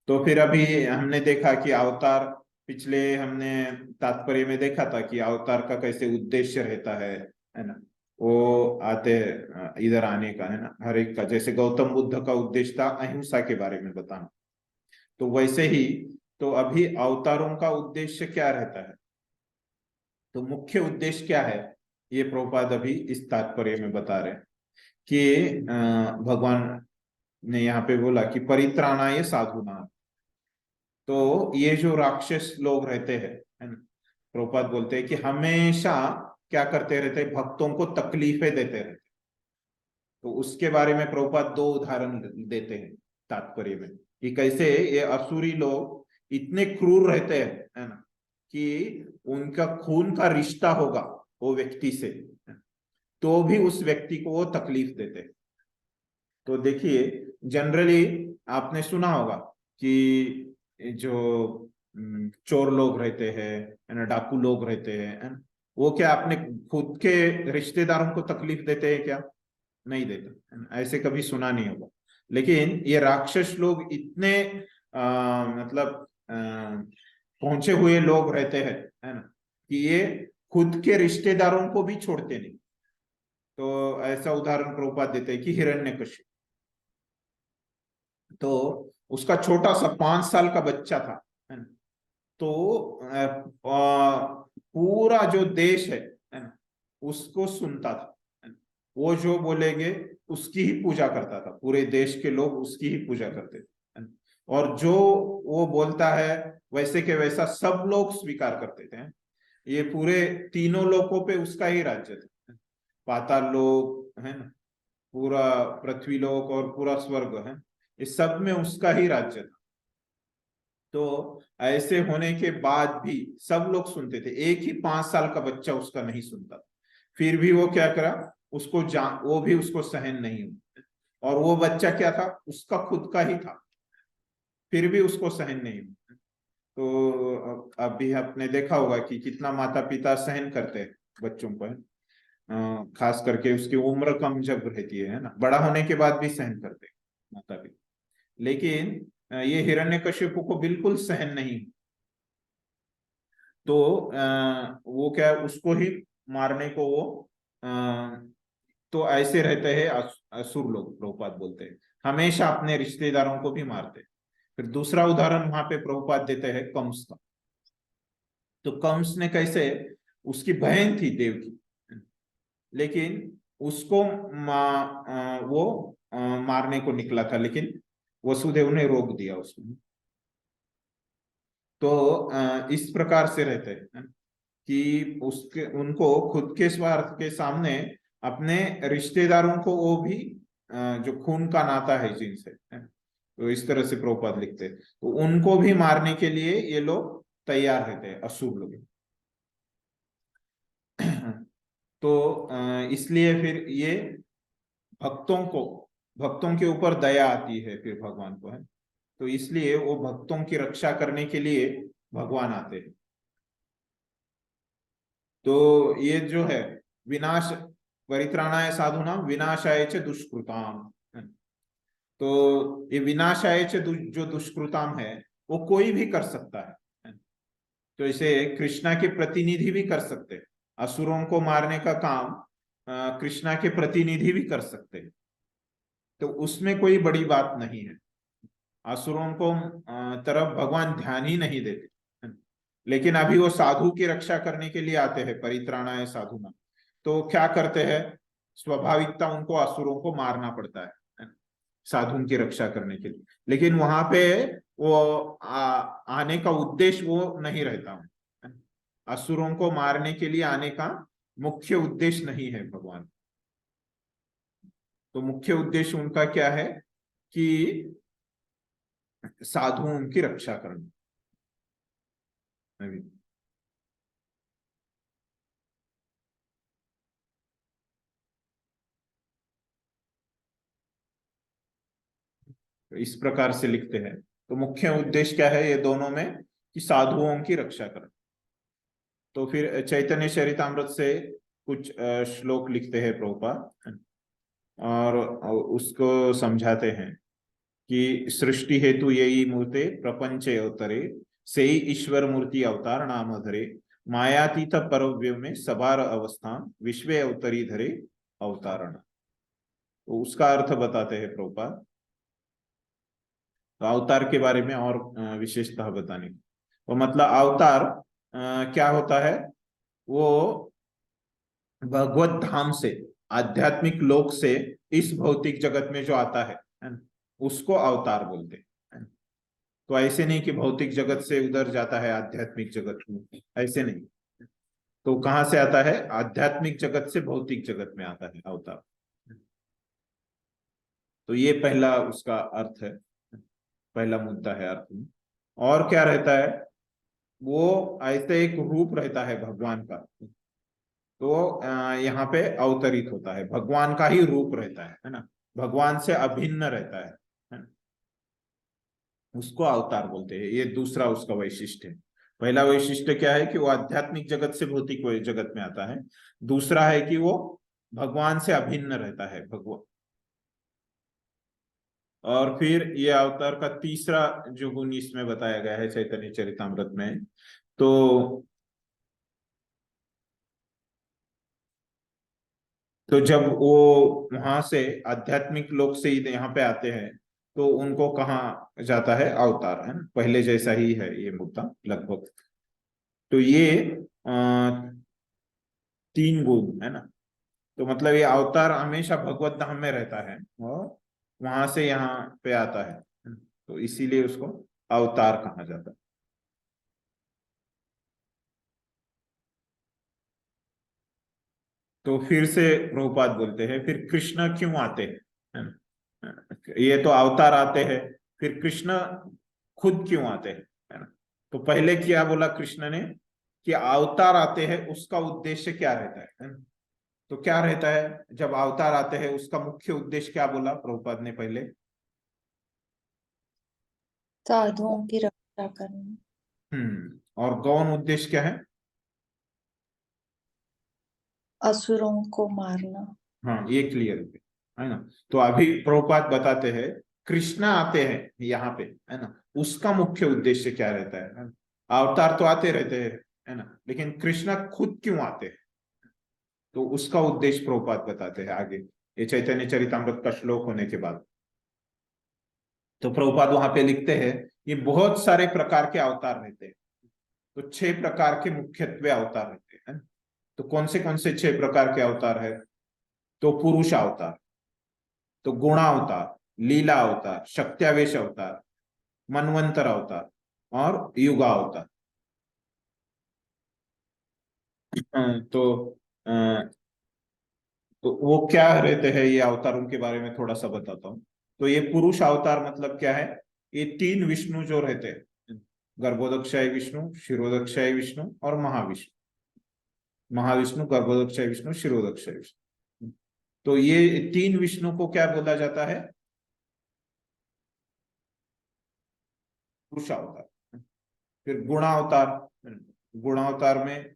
तो फिर अभी हमने देखा कि अवतार, पिछले हमने तात्पर्य में देखा था कि अवतार का कैसे उद्देश्य रहता है ना, वो आते इधर आने का, है ना, हर एक का। जैसे गौतम बुद्ध का उद्देश्य था अहिंसा के बारे में बताना, तो वैसे ही तो अभी अवतारों का उद्देश्य क्या रहता है, तो मुख्य उद्देश्य क्या है, ये प्रभुपाद अभी इस तात्पर्य में बता रहे हैं कि भगवान ने यहाँ पे बोला कि परित्राणाय साधुना। तो ये जो राक्षस लोग रहते हैं, है ना, प्रभुपाद बोलते हैं कि हमेशा क्या करते रहते हैं, भक्तों को तकलीफें देते रहते। तो उसके बारे में प्रभुपाद 2 उदाहरण देते हैं तात्पर्य में, कि कैसे ये असुरी लोग इतने क्रूर रहते हैं, है ना, कि उनका खून का रिश्ता होगा वो व्यक्ति से, तो भी उस व्यक्ति को वो तकलीफ देते हैं। तो देखिए जनरली आपने सुना होगा कि जो चोर लोग रहते हैं, है ना, डाकू लोग रहते हैं, है ना, वो क्या अपने खुद के रिश्तेदारों को तकलीफ देते हैं क्या? नहीं देते, ऐसे कभी सुना नहीं होगा। लेकिन ये राक्षस लोग इतने मतलब पहुंचे हुए लोग रहते हैं, है ना, कि ये खुद के रिश्तेदारों को भी छोड़ते नहीं। तो ऐसा उदाहरण प्रभुपाद देते हैं कि हिरण्यकशिपु, तो उसका छोटा सा 5 साल का बच्चा था, है ना, तो पूरा जो देश है ना, उसको सुनता था, है ना? वो जो बोलेंगे उसकी ही पूजा करता था, पूरे देश के लोग उसकी ही पूजा करते थे, है ना? और जो वो बोलता है वैसे के वैसा सब लोग स्वीकार करते थे। ये पूरे तीनों लोकों पे उसका ही राज्य था, पाताल लोक, है ना, पूरा पृथ्वी लोक और पूरा स्वर्ग, है, इस सब में उसका ही राज्य था। तो ऐसे होने के बाद भी सब लोग सुनते थे, एक ही 5 साल का बच्चा उसका नहीं सुनता। फिर भी वो क्या करा, उसको वो भी उसको सहन नहीं हुआ, और वो बच्चा क्या था, उसका खुद का ही था, फिर भी उसको सहन नहीं हुआ। तो अभी आपने देखा होगा कि कितना माता पिता सहन करते हैं बच्चों को, है, खास करके उसकी उम्र कम जब रहती है ना, बड़ा होने के बाद भी सहन करते हैं माता पिता। लेकिन ये हिरण्यकशिपु को बिल्कुल सहन नहीं, तो वो क्या, उसको ही मारने को वो तो ऐसे रहते हैं असुर लोग, प्रभुपाद बोलते हैं, हमेशा अपने रिश्तेदारों को भी मारते हैं। फिर दूसरा उदाहरण वहां पे प्रभुपाद देते हैं कंस का। तो कंस ने कैसे, उसकी बहन थी देवकी, लेकिन उसको वो मारने को निकला था, लेकिन वसुदेव ने रोक दिया उसको। तो इस प्रकार से रहते हैं कि उसके उनको खुद के स्वार्थ के सामने अपने रिश्तेदारों को वो भी जो खून का नाता है जिनसे, तो इस तरह से प्रभुपाद लिखते हैं, तो उनको भी मारने के लिए ये लोग तैयार रहते हैं, असुर लोग। तो इसलिए फिर ये भक्तों के ऊपर दया आती है फिर भगवान को, है, तो इसलिए वो भक्तों की रक्षा करने के लिए भगवान आते हैं। तो ये जो है विनाश, परित्राणाय साधुनाम विनाशाय च दुष्कृताम, तो ये विनाशाय च जो दुष्कृताम है वो कोई भी कर सकता है। तो इसे कृष्णा के प्रतिनिधि भी कर सकते हैं, असुरों को मारने का काम कृष्णा के प्रतिनिधि भी कर सकते हैं, तो उसमें कोई बड़ी बात नहीं है। असुरों को तरफ भगवान ध्यान ही नहीं देते। लेकिन अभी वो साधु की रक्षा करने के लिए आते हैं, परित्राणाय साधुना, तो क्या करते हैं, स्वाभाविकता उनको असुरों को मारना पड़ता है साधुओं की रक्षा करने के लिए। लेकिन वहां पे वो आने का उद्देश्य वो नहीं रहता, असुरों को मारने के लिए आने का मुख्य उद्देश्य नहीं है भगवान। तो मुख्य उद्देश्य उनका क्या है कि साधुओं की रक्षा करना। तो इस प्रकार से लिखते हैं। तो मुख्य उद्देश्य क्या है ये दोनों में, कि साधुओं की रक्षा करना। तो फिर चैतन्य चरितामृत से कुछ श्लोक लिखते हैं प्रभुपाद, और उसको समझाते हैं कि सृष्टि हेतु यही मूर्ते प्रपंच अवतरे, से ही ईश्वर मूर्ति अवतार नाम धरे, मायातीत परव्य में सबार अवस्थान, विश्व अवतरी धरे अवतारण। तो उसका अर्थ बताते हैं प्रभुपाद। तो अवतार के बारे में और विशेषतः बताने की, तो मतलब अवतार क्या होता है, वो भगवत धाम से, आध्यात्मिक लोक से इस भौतिक जगत में जो आता है ना, उसको अवतार बोलते हैं। तो ऐसे नहीं कि भौतिक जगत से उधर जाता है आध्यात्मिक जगत में, ऐसे नहीं। तो कहाँ से आता है, आध्यात्मिक जगत से भौतिक जगत में आता है अवतार। तो ये पहला उसका अर्थ है, पहला मुद्दा है अर्थ में। और क्या रहता है, वो ऐसे एक रूप रहता है भगवान का, तो यहाँ पे अवतरित होता है, भगवान का ही रूप रहता है ना, भगवान से अभिन्न रहता है ना? उसको अवतार बोलते हैं। ये दूसरा उसका वैशिष्ट्य है। पहला वैशिष्ट्य क्या है कि वो आध्यात्मिक जगत से भौतिक जगत में आता है। दूसरा है कि वो भगवान से अभिन्न रहता है, भगवान। और फिर ये अवतार का तीसरा जो गुण इसमें बताया गया है चैतन्य चरितामृत में, तो जब वो वहां से आध्यात्मिक लोक से यहाँ पे आते हैं, तो उनको कहाँ जाता है, अवतार, है ना, पहले जैसा ही है ये मुद्दा लगभग। तो ये तीन गुण है ना। तो मतलब ये अवतार हमेशा भगवत धाम में रहता है और वहां से यहाँ पे आता है, तो इसीलिए उसको अवतार कहा जाता है। तो फिर से प्रभुपाद बोलते हैं, फिर कृष्ण क्यों आते हैं, है ना? ये तो अवतार आते हैं, फिर कृष्ण खुद क्यों आते हैं, है ना? तो पहले क्या बोला कृष्ण ने, कि अवतार आते हैं उसका उद्देश्य क्या रहता है ना? तो क्या रहता है जब अवतार आते हैं, उसका मुख्य उद्देश्य क्या बोला प्रभुपाद ने पहले, साधुओं की रक्षा करना। और गौण उद्देश्य क्या है, असुरों को मारना। हाँ ये क्लियर है ना। तो अभी प्रभुपाद बताते हैं, कृष्णा आते हैं यहाँ पे, है ना, उसका मुख्य उद्देश्य क्या रहता है ना? अवतार तो आते रहते हैं, है ना, लेकिन कृष्णा खुद क्यों आते हैं, तो उसका उद्देश्य प्रभुपाद बताते हैं आगे, ये चैतन्य चरितामृत का श्लोक होने के बाद। तो प्रभुपाद वहां पे लिखते हैं, ये बहुत सारे प्रकार के अवतार रहते हैं, तो 6 प्रकार के मुख्यत्वे अवतार रहते हैं। तो कौन से 6 प्रकार के अवतार है, तो पुरुष अवतार, तो गुणावतार, लीला अवतार, शक्त्यावेश अवतार, मनवंतर अवतार और युगा अवतार। तो तो वो क्या रहते हैं ये अवतारों के बारे में थोड़ा सा बताता हूँ। तो ये पुरुष अवतार मतलब क्या है, ये 3 विष्णु जो रहते हैं, गर्भोदक्षाय विष्णु, क्षीरोदक्षाय विष्णु और महाविष्णु। महाविष्णु, गर्भोदक्षाय विष्णु, क्षीरोदक्षाय विष्णु। तो ये 3 विष्णु को क्या बोला जाता है, पुरुष अवतार। फिर गुणावतार, गुणावतार में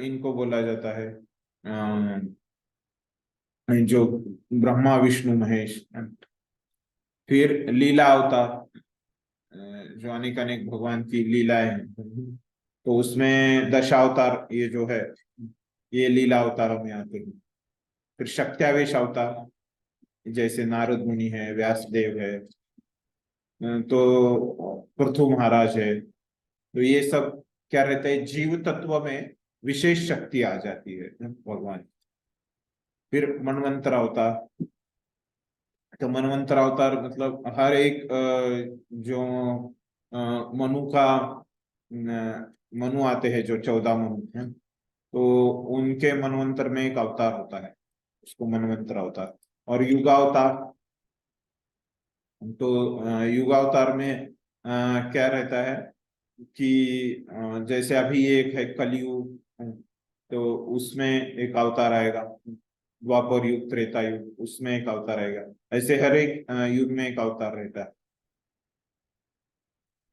इनको बोला जाता है जो ब्रह्मा विष्णु महेश। फिर लीला अवतार, जो अनेक अनेक भगवान की लीलाएं हैं, तो उसमें दशावतार ये जो है, ये लीला अवतारों में आते हैं। फिर शक्त्यावेश अवतार, जैसे नारद मुनि है, व्यासदेव है, तो पृथु महाराज है। तो ये सब क्या रहता है, जीव तत्व में विशेष शक्ति आ जाती है भगवान। फिर मनवंतर अवतार, तो मनवंतर अवतार मतलब हर एक जो मनु का मनु आते हैं, जो 14 मनु हैं, तो उनके मनवंतर में एक अवतार होता है, उसको मनवंतर अवतार। और युगावतार, तो युगावतार में क्या रहता है कि जैसे अभी एक है कलयुग, तो उसमें एक अवतार आएगा, द्वापर युग, त्रेता युग, उसमें एक अवतार आएगा। ऐसे हर एक युग में एक अवतार रहता है।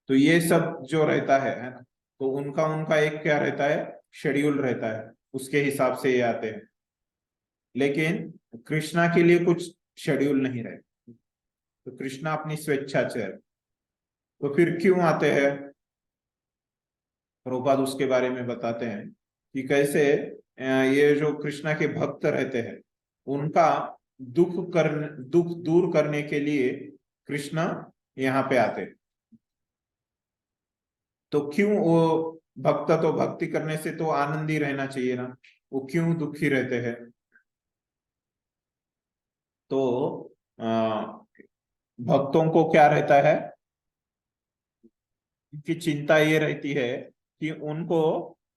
तो ये सब जो रहता है ना, तो उनका उनका एक क्या रहता है, शेड्यूल रहता है, उसके हिसाब से ये आते हैं। लेकिन कृष्णा के लिए कुछ शेड्यूल नहीं रहता, तो कृष्णा अपनी स्वेच्छा से है। तो फिर क्यों आते हैं, प्रभुपाद उसके बारे में बताते हैं कि कैसे ये जो कृष्णा के भक्त रहते हैं, उनका दुख दूर करने के लिए कृष्णा यहाँ पे आते हैं। तो क्यों वो भक्त, तो भक्ति करने से तो आनंदी रहना चाहिए ना, वो क्यों दुखी रहते हैं? तो भक्तों को क्या रहता है, उनकी चिंता ये रहती है कि उनको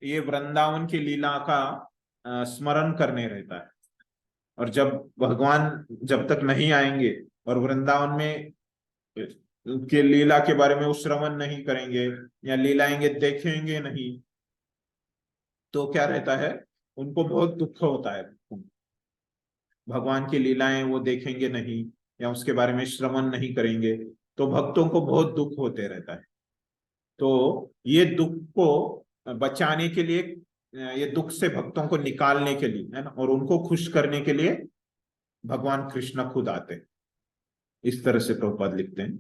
ये वृंदावन की लीला का स्मरण करने रहता है। और जब भगवान जब तक नहीं आएंगे और वृंदावन में के लीला के बारे में वो श्रवण नहीं करेंगे या लीलाएंगे देखेंगे नहीं, तो क्या रहता है, उनको बहुत दुख होता है। भगवान की लीलाएं वो देखेंगे नहीं या उसके बारे में श्रवण नहीं करेंगे, तो भक्तों को बहुत दुख होते रहता है। तो ये दुख को बचाने के लिए, ये दुख से भक्तों को निकालने के लिए, है ना, और उनको खुश करने के लिए भगवान कृष्ण खुद आते हैं। इस तरह से प्रभुपाद लिखते हैं।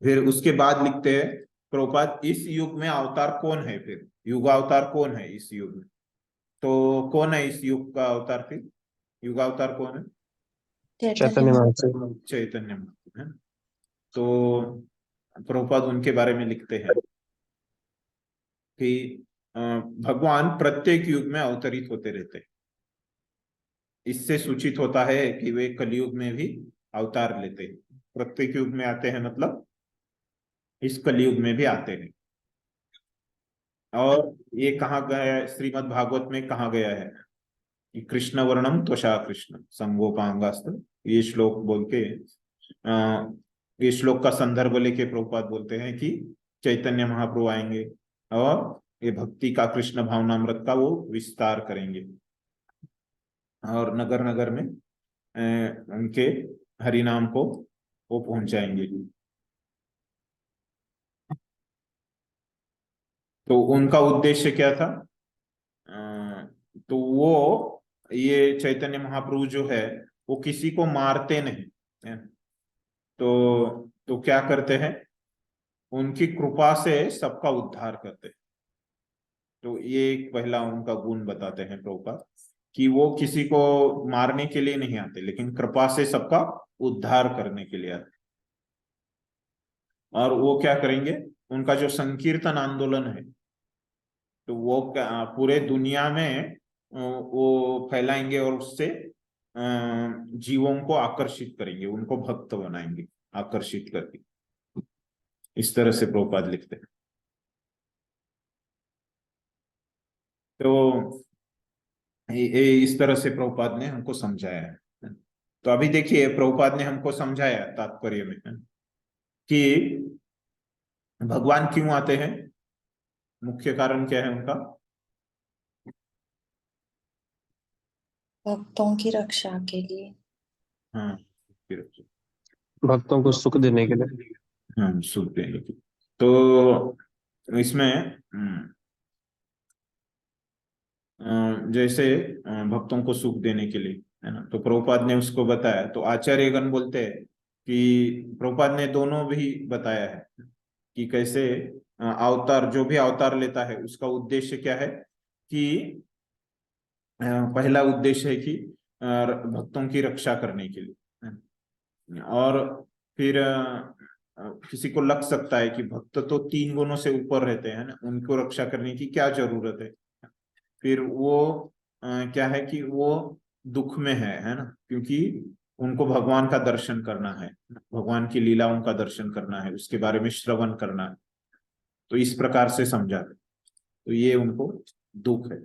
फिर उसके बाद लिखते हैं प्रभुपाद, इस युग में अवतार कौन है, फिर युगावतार कौन है इस युग में? तो कौन है इस युग का अवतार, फिर युगावतार कौन है? चैतन्य महाप्रभु। चैतन्य महाप्रभु है। तो प्रभुपाद उनके बारे में लिखते हैं कि भगवान प्रत्येक युग में अवतरित होते रहते हैं। इससे सूचित होता है कि वे कलयुग में भी अवतार लेते हैं। प्रत्येक युग में आते हैं मतलब इस कलयुग में भी आते हैं। और ये कहाँ गया है, श्रीमद् भागवत में कहा गया है कि कृष्ण वर्णम त्वषा कृष्ण संगोपांगास्त, ये श्लोक बोल के ये श्लोक का संदर्भ लेके प्रभुपाद बोलते हैं कि चैतन्य महाप्रभु आएंगे और ये भक्ति का, कृष्ण भावनामृत का वो विस्तार करेंगे और नगर नगर में उनके हरि नाम को वो पहुंचाएंगे। तो उनका उद्देश्य क्या था? तो वो ये चैतन्य महाप्रभु जो है वो किसी को मारते नहीं है। तो क्या करते हैं, उनकी कृपा से सबका उद्धार करते हैं। तो ये एक पहला उनका गुण बताते हैं प्रभुपाद कि वो किसी को मारने के लिए नहीं आते, लेकिन कृपा से सबका उद्धार करने के लिए आते। और वो क्या करेंगे, उनका जो संकीर्तन आंदोलन है, तो वो पूरे दुनिया में वो फैलाएंगे और उससे जीवों को आकर्षित करेंगे, उनको भक्त बनाएंगे आकर्षित करके। इस तरह से प्रभुपाद लिखते हैं। तो इस तरह से प्रभुपाद ने हमको समझाया है। तो अभी देखिए प्रभुपाद ने हमको समझाया तात्पर्य में कि भगवान क्यों आते हैं, मुख्य कारण क्या है उनका? भक्तों की रक्षा के लिए। हाँ, भक्तों को सुख देने के लिए। हाँ, सुख देने की। तो इसमें जैसे भक्तों को सुख देने के लिए, है ना, तो प्रभुपाद ने उसको बताया। तो आचार्यगण बोलते हैं कि प्रभुपाद ने दोनों भी बताया है कि कैसे अवतार, जो भी अवतार लेता है उसका उद्देश्य क्या है कि पहला उद्देश्य है कि भक्तों की रक्षा करने के लिए। और फिर किसी को लग सकता है कि भक्त तो 3 गुणों से ऊपर रहते हैं ना, उनको रक्षा करने की क्या जरूरत है। फिर वो क्या है कि वो दुख में है ना, क्योंकि उनको भगवान का दर्शन करना है, भगवान की लीलाओं का दर्शन करना है, उसके बारे में श्रवण करना है। तो इस प्रकार से समझा, तो ये उनको दुख है।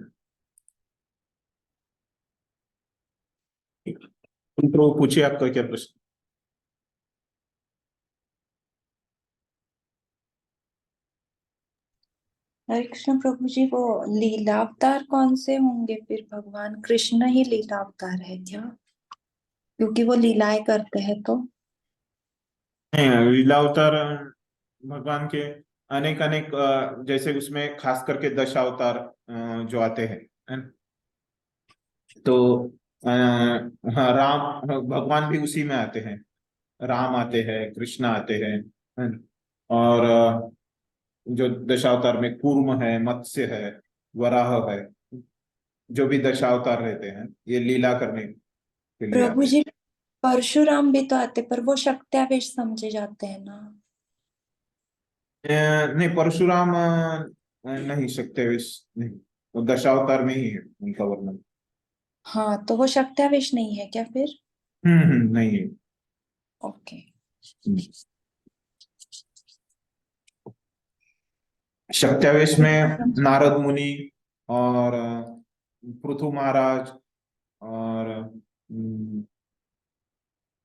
तो पूछिए आपका क्या प्रश्न। हरे कृष्ण प्रभु जी, वो लीलावतार कौन से होंगे फिर? भगवान कृष्ण ही लीलावतार है क्या? क्योंकि वो लीलाएं करते हैं तो। नहीं, लीला अवतार भगवान के अनेक अनेक, जैसे उसमें खास करके 10 अवतार जो आते हैं, है ना? तो हाँ, राम भगवान भी उसी में आते हैं। राम आते हैं, कृष्ण आते हैं, है ना? और जो 10 अवतार में कूर्म है, मत्स्य है, वराह है, जो भी 10 अवतार रहते हैं, ये लीला करने के लिए प्रभु आते हैं। जी, परशुराम भी तो आते, पर वो शक्त्यावेश समझे जाते हैं ना। नहीं, परशुराम नहीं सकते, नहीं, वो 10 अवतार में ही है उनका वर्णन। हाँ, तो वो शक्त्यावेश नहीं है क्या फिर? नहीं है। ओके। शक्त्यावेश में नारद मुनि और पृथु महाराज और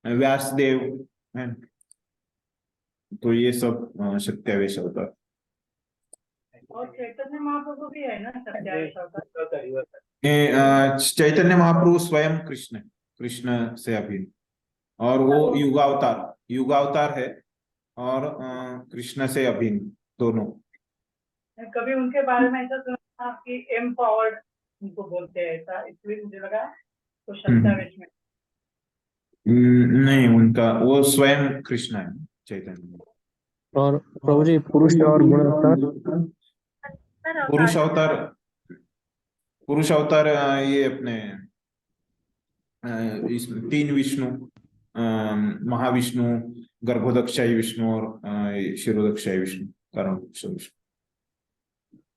व्यासदेव है, तो ये सब शक्त्यावेश होता है। और चैतन्य महाप्रभु भी है ना सत्याग्रह का? चैतन्य महाप्रभु स्वयं कृष्ण, कृष्ण से अभिन्न, और वो युगावतार, युगावतार है, और कृष्ण से अभिन्न दोनों। कभी उनके बारे में ऐसा सुना था कि एम्पावर्ड उनको बोलते हैं, ऐसा इसलिए मुझे लगा तो सत्यावेश में। नहीं, उनका वो स्वयं कृष्ण है, चैतन्य। और प्रभु जी पुरुष और गुण अवतार। पुरुष अवतार, पुरुष अवतार ये अपने इसमें 3 विष्णु, महाविष्णु, गर्भोदक्षाई विष्णु, और ये क्षीरोदक्षाई विष्णु, कारण विष्णु।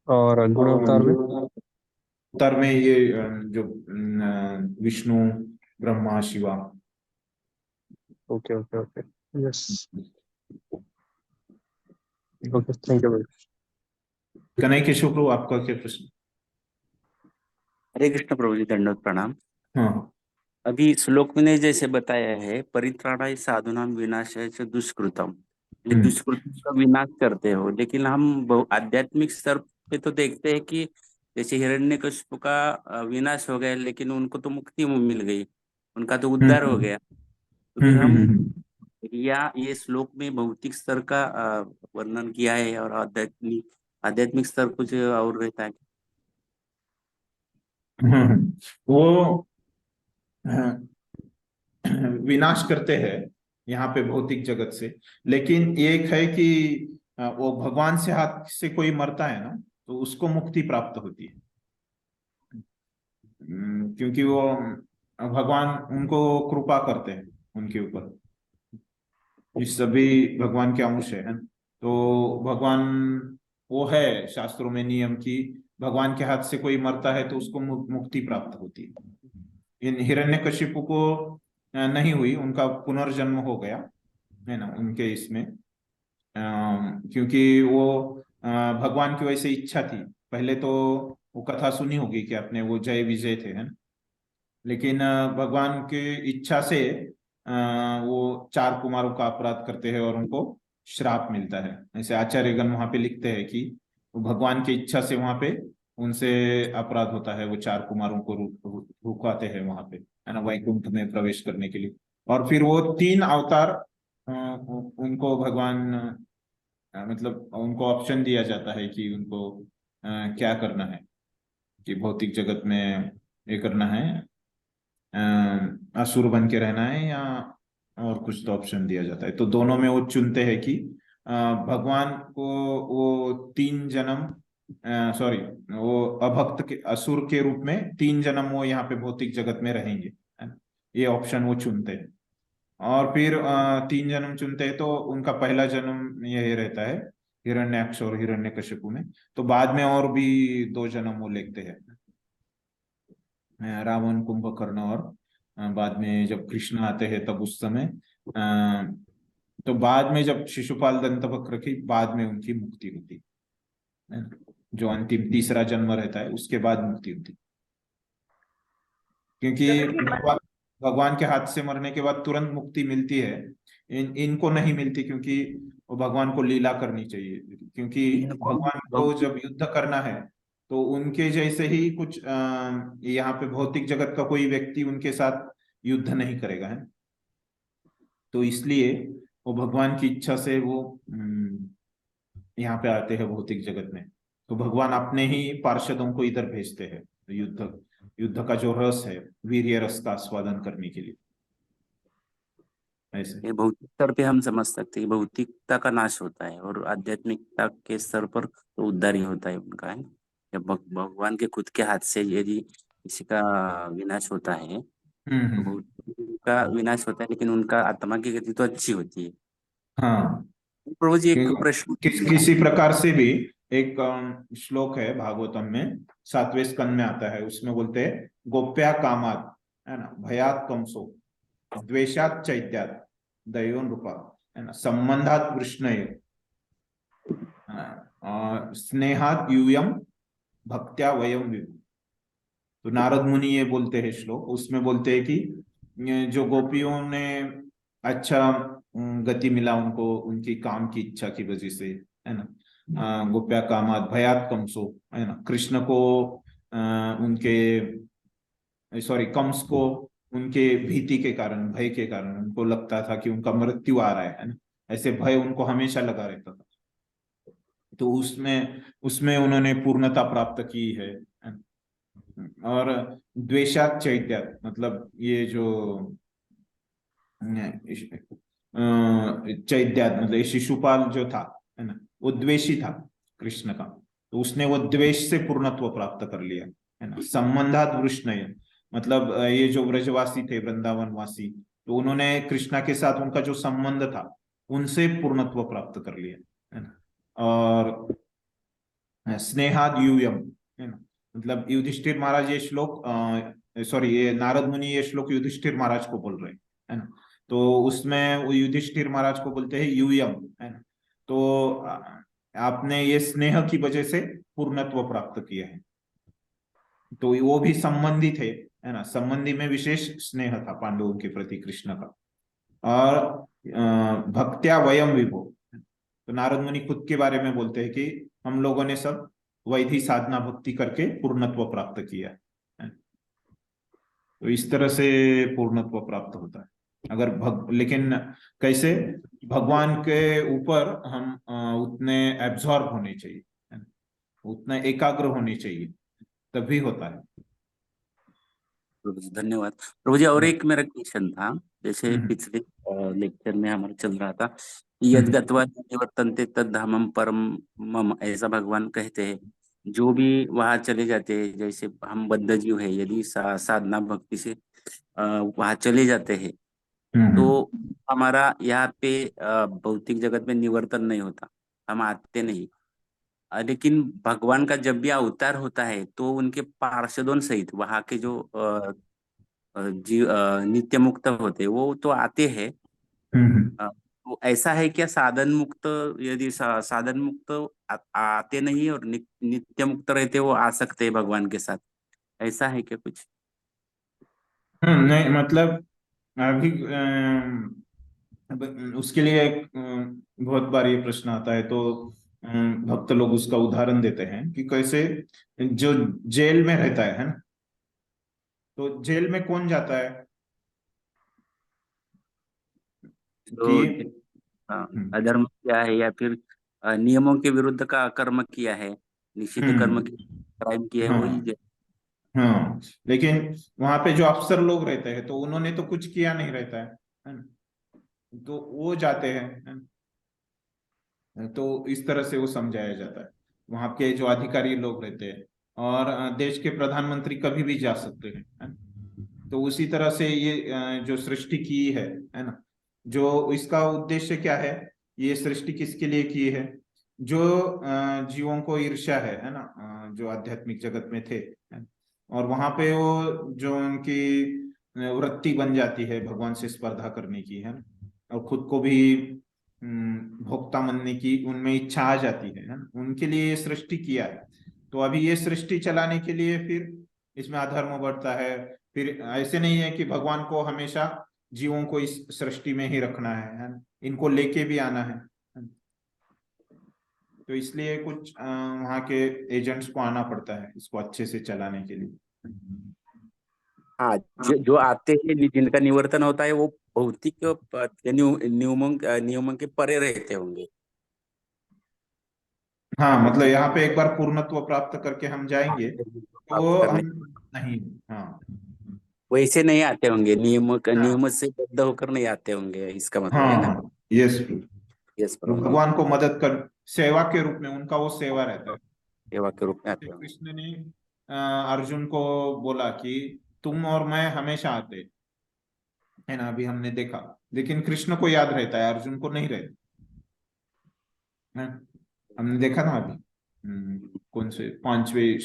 और गुण अवतार में अवतार में ये जो Vishnu, Brahma, Shiva. Okay okay okay, yes, okay, thank you. Kanhaiya Keshav Prabhu, आपका क्या प्रश्न। हरे कृष्ण प्रभु जी, दंडवत प्रणाम। हाँ। अभी श्लोक में ने जैसे बताया है, परित्राणाय साधूनां विनाशाय च दुष्कृतम, ये दुष्कृतम का विनाश करते हो, लेकिन हम आध्यात्मिक स्तर पे तो देखते हैं कि जैसे हिरण्यकशिपु का विनाश हो गया, लेकिन उनको तो मुक्ति मिल गई, उनका तो उद्धार हो गया। तो फिर हम, या ये श्लोक में भौतिक स्तर का वर्णन किया है और आध्यात्मिक स्तर कुछ और रहता है? वो विनाश करते हैं यहाँ पे भौतिक जगत से, लेकिन एक है कि वो भगवान से हाथ से कोई मरता है ना, तो उसको मुक्ति प्राप्त होती है। क्योंकि वो भगवान उनको कृपा करते हैं उनके ऊपर, इस सभी भगवान के अंश है ना? तो भगवान, वो है शास्त्रों में नियम कि भगवान के हाथ से कोई मरता है तो उसको मुक्ति प्राप्त होती है। इन हिरण्यकशिपु को नहीं हुई, उनका पुनर्जन्म हो गया है ना उनके इसमें, क्योंकि वो भगवान की वैसे इच्छा थी। पहले तो वो कथा सुनी होगी कि अपने वो जय विजय थे, है ना? लेकिन भगवान की इच्छा से वो 4 कुमारों का अपराध करते हैं और उनको श्राप मिलता है। ऐसे आचार्यगण वहां पे लिखते हैं कि वो भगवान की इच्छा से वहां पे उनसे अपराध होता है, वो 4 कुमारों को रुकाते हैं वहां पे, है ना, वैकुंठ में प्रवेश करने के लिए। और फिर वो 3 अवतार उनको भगवान मतलब उनको ऑप्शन दिया जाता है कि उनको क्या करना है, कि भौतिक जगत में ये करना है, असुर बन के रहना है, या और कुछ तो ऑप्शन दिया जाता है। तो दोनों में वो चुनते हैं कि भगवान को वो 3 जन्म सॉरी, वो अभक्त के असुर के रूप में 3 जन्म वो यहाँ पे भौतिक जगत में रहेंगे, है ना? ये ऑप्शन वो चुनते हैं। और फिर 3 जन्म चुनते हैं तो उनका पहला जन्म ये रहता है हिरण्याक्ष और हिरण्यकशिपु में। तो बाद में और भी 2 जन्म वो लेते हैं, रावण, कुंभकर्ण, और बाद में जब कृष्ण आते हैं तब उस समय तो बाद में जब शिशुपाल दंतवक्र की बाद में उनकी मुक्ति होती है ना? जो अंतिम तीसरा जन्म रहता है उसके बाद मुक्ति होती, क्योंकि भगवान के हाथ से मरने के बाद तुरंत मुक्ति मिलती है। इनको नहीं मिलती, क्योंकि वो भगवान को लीला करनी चाहिए, क्योंकि इनको भगवान को जब युद्ध करना है तो उनके जैसे ही कुछ यहाँ पे भौतिक जगत का कोई व्यक्ति उनके साथ युद्ध नहीं करेगा, है। तो इसलिए वो भगवान की इच्छा से वो यहाँ पे आते हैं भौतिक जगत में। तो भगवान अपने ही पार्षदों को इधर भेजते हैं युद्ध युद्ध का जो रस है, वीर्य रस का आस्वादन करने के लिए, ऐसे। ये भौतिक स्तर पे हम समझ सकते हैं, भौतिकता का नाश होता है और आध्यात्मिकता के स्तर पर तो उद्धार ही होता है उनका, है। जब भगवान के खुद के हाथ से यदि किसी का विनाश होता है तो हम्म। भौतिक का विनाश होता है, लेकिन उनका आत्मा की गति तो अच्छी होती है। हाँ, प्रभु जी एक प्रश्न किसी प्रकार से भी एक श्लोक है भागवतम में, 7वें स्कंद में आता है, उसमें बोलते हैं गोप्या कामात, है ना, भयात कंसो, द्वेषात चैत्यात, दैव नृपा, है ना, संबंधात वृष्णय, स्नेहात यूयम, भक्त्या वयम विभु। तो नारद मुनि ये बोलते हैं श्लोक, उसमें बोलते हैं कि ये जो गोपियों ने अच्छा गति मिला उनको उनकी काम की इच्छा की वजह से, है ना, गोप्या कामात भयात कंसो, है ना, कृष्ण को उनके सॉरी कंस को उनके भीति के कारण, भय के कारण, उनको लगता था कि उनका मृत्यु आ रहा है ना, ऐसे भय उनको हमेशा लगा रहता था। तो उसमें उसमें उन्होंने पूर्णता प्राप्त की है ना? और द्वेषात चैत्यात, मतलब ये जो चैत्यात मतलब ये शिशुपाल जो था, है ना, वो द्वेषी था कृष्ण का, तो उसने वो द्वेष से पूर्णत्व प्राप्त कर लिया, है ना। संबंधात वृष्णय, मतलब ये जो ब्रजवासी थे, वृंदावन वासी, तो उन्होंने कृष्णा के साथ उनका जो संबंध था उनसे पूर्णत्व प्राप्त कर लिया, है ना। और स्नेहाद यूयम, है ना, मतलब युधिष्ठिर महाराज ये श्लोक सॉरी ये नारद मुनि ये श्लोक युधिष्ठिर महाराज को बोल रहे हैं, है ना। तो उसमें वो युधिष्ठिर महाराज को बोलते हैं यूयम, है ना। तो आपने ये स्नेह की वजह से पूर्णत्व प्राप्त किया है। तो वो भी संबंधी थे, है ना, संबंधी में विशेष स्नेह था पांडवों के प्रति कृष्ण का। और भक्त्या वयम विभो, तो नारद मुनि खुद के बारे में बोलते हैं कि हम लोगों ने सब वैधि साधना भक्ति करके पूर्णत्व प्राप्त किया है। तो इस तरह से पूर्णत्व प्राप्त होता है। अगर लेकिन कैसे, भगवान के ऊपर हम उतने एब्जॉर्ब होने चाहिए, है ना? उतने एकाग्र होने चाहिए, तभी होता है। प्रभु जी धन्यवाद। प्रभु जी और एक मेरा क्वेश्चन था, जैसे हम्म पिछले लेक्चर में हमारा चल रहा था, यद गत्वा निवर्तन्ते तद धामम परम मम, ऐसा भगवान कहते हैं। जो भी वहां चले जाते हैं, जैसे हम बद्ध जीव है, यदि साधना भक्ति से वहां चले जाते हैं हम्म तो हमारा यहाँ पे भौतिक जगत में निवर्तन नहीं होता, हम आते नहीं। लेकिन भगवान का जब भी अवतार होता है तो उनके पार्षदों सहित वहां के जो जीव नित्य मुक्त होते हैं वो तो आते हैं। हम्म तो ऐसा है क्या साधन मुक्त, यदि साधन मुक्त आते नहीं और नित्य मुक्त रहते वो आ सकते हैं भगवान के साथ, ऐसा है क्या कुछ? नहीं, मतलब अभी उसके लिए एक बहुत बार ये प्रश्न आता है, तो भक्त लोग उसका उदाहरण देते हैं कि कैसे जो जेल में रहता है ना, तो जेल में कौन जाता है कि तो अधर्म किया है या फिर नियमों के विरुद्ध का कर्म किया है, निषिद्ध कर्म हम्म किया, क्राइम किया है, वही हाँ हाँ, लेकिन वहां पे जो अफसर लोग रहते हैं तो उन्होंने तो कुछ किया नहीं रहता है ना? तो वो जाते हैं, है ना? तो इस तरह से वो समझाया जाता है। वहाँ के जो अधिकारी लोग रहते हैं, और देश के प्रधानमंत्री कभी भी जा सकते हैं, है ना? तो उसी तरह से ये जो सृष्टि की है ना, जो इसका उद्देश्य क्या है, ये सृष्टि किसके लिए की है? जो जीवों को ईर्ष्या है ना, जो आध्यात्मिक जगत में थे, है ना? और वहां पे वो जो उनकी वृत्ति बन जाती है भगवान से स्पर्धा करने की, है ना, और खुद को भी भोक्ता मानने की उनमें इच्छा आ जाती है ना, उनके लिए ये सृष्टि किया है। तो अभी ये सृष्टि चलाने के लिए फिर इसमें अधर्म बढ़ता है। फिर ऐसे नहीं है कि भगवान को हमेशा जीवों को इस सृष्टि में ही रखना है ना? इनको लेके भी आना है। तो इसलिए कुछ वहाँ के एजेंट्स को आना पड़ता है इसको अच्छे से चलाने के लिए। हाँ, जो आते हैं जिनका निवर्तन होता है वो भौतिक नियमों के परे रहते होंगे। हाँ, मतलब यहाँ पे एक बार पूर्णत्व प्राप्त करके हम जाएंगे प्राप्त तो करने हम नहीं। हाँ वैसे नहीं आते होंगे, हाँ नियम से बद्ध होकर नहीं आते होंगे, इसका मतलब है ना। हाँ, यस। यस वो प्रभु जी, भगवान को मदद कर, सेवा के रूप में, उनका वो सेवा रहता है। सेवा के रूप में श्री आते होंगे। कृष्ण ने अर्जुन को बोला कि तुम और मैं हमेशा आते, है ना, अभी हमने देखा। लेकिन कृष्ण को याद रहता है, अर्जुन को नहीं रहता है। हमने देखा ना अभी, कौन से पांचवें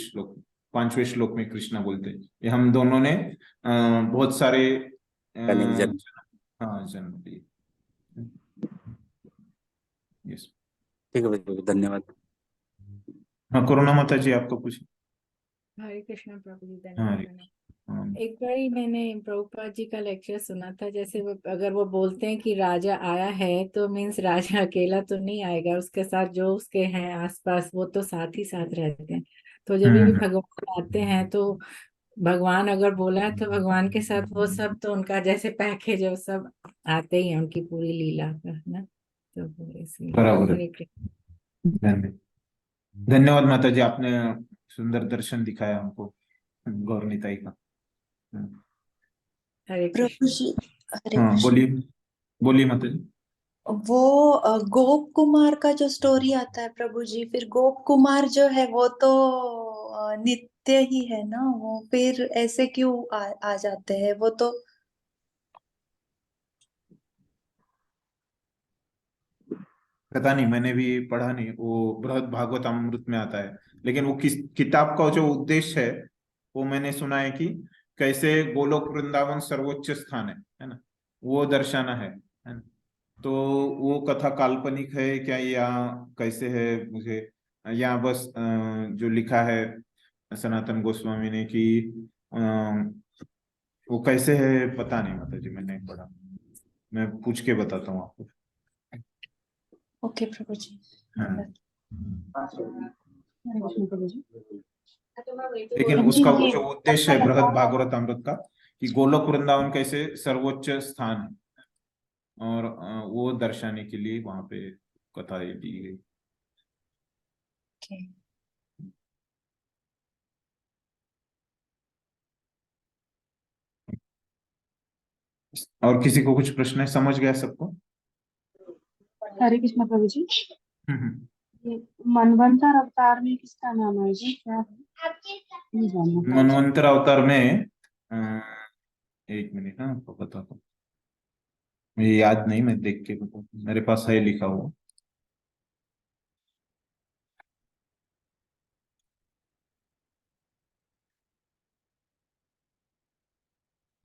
श्लोक में कृष्ण बोलते हैं, ये हम दोनों ने बहुत सारे अनेक जन। हाँ जन्म लिए। यस। ठीक है प्रभु, धन्यवाद। हाँ, करुणा माता जी आपको कुछ? हरे कृष्ण प्रभु जी, हाँ धन्यवाद हरे। धन्यवाद। हाँ एक बार ही मैंने प्रभुपाद जी का लेक्चर सुना था, जैसे वो अगर वो बोलते हैं कि राजा आया है तो मीन्स राजा अकेला तो नहीं आएगा, उसके साथ जो उसके हैं आसपास वो तो साथ ही साथ रहते हैं। तो जब भी हम्म भगवान आते हैं तो भगवान अगर बोला है तो भगवान के साथ वो सब तो उनका जैसे पैकेज है वो सब आते ही है, उनकी पूरी लीला का है ना। तो वो इसलिए बराबर है। हरे कृष्ण। धन्यवाद। धन्यवाद माता जी, आपने सुंदर दर्शन दिखाया हमको गौरनीताई का। हरे प्रभु कृष्ण। जी, हरे हाँ कृष्ण। बोलिए, बोलिए माता जी। वो गोप कुमार का जो स्टोरी आता है प्रभु जी, फिर गोप कुमार जो है वो तो नित्य ही है ना, वो फिर ऐसे क्यों आ जाते हैं वो तो? पता नहीं, मैंने भी पढ़ा नहीं, वो बृहद भागवत अमृत में आता है। लेकिन वो किस किताब का जो उद्देश्य है, वो मैंने सुना है कि कैसे गोलोक वृंदावन सर्वोच्च स्थान है ना, वो दर्शाना है ना। तो वो कथा काल्पनिक है क्या, या कैसे है मुझे, या बस जो लिखा है सनातन गोस्वामी ने कि अ, वो कैसे है पता नहीं माता जी, मैंने नहीं पढ़ा। मैं पूछ के बताता हूँ आपको। ओके प्रभु जी, हाँ, हरे कृष्ण प्रभु जी। लेकिन प्रभु जी उसका वो ये जो उद्देश्य आपका है बृहद लखनऊ भागवत अमृत का, कि गोलोक वृंदावन कैसे सर्वोच्च स्थान है, और वो दर्शाने के लिए वहां पे कथाएं दी गई। ओके। और किसी को कुछ प्रश्न है? समझ गया सबको? हरे कृष्ण प्रभु जी। हम्म। ये मनवंतर अवतार में किसका नाम है जी, क्या है ये जानना था मुझे। मनवंतर अवतार में अ, एक मिनट, हाँ आपको बताता हूँ, मुझे याद नहीं, मैं देख के बताता हूँ, मेरे पास है लिखा हुआ।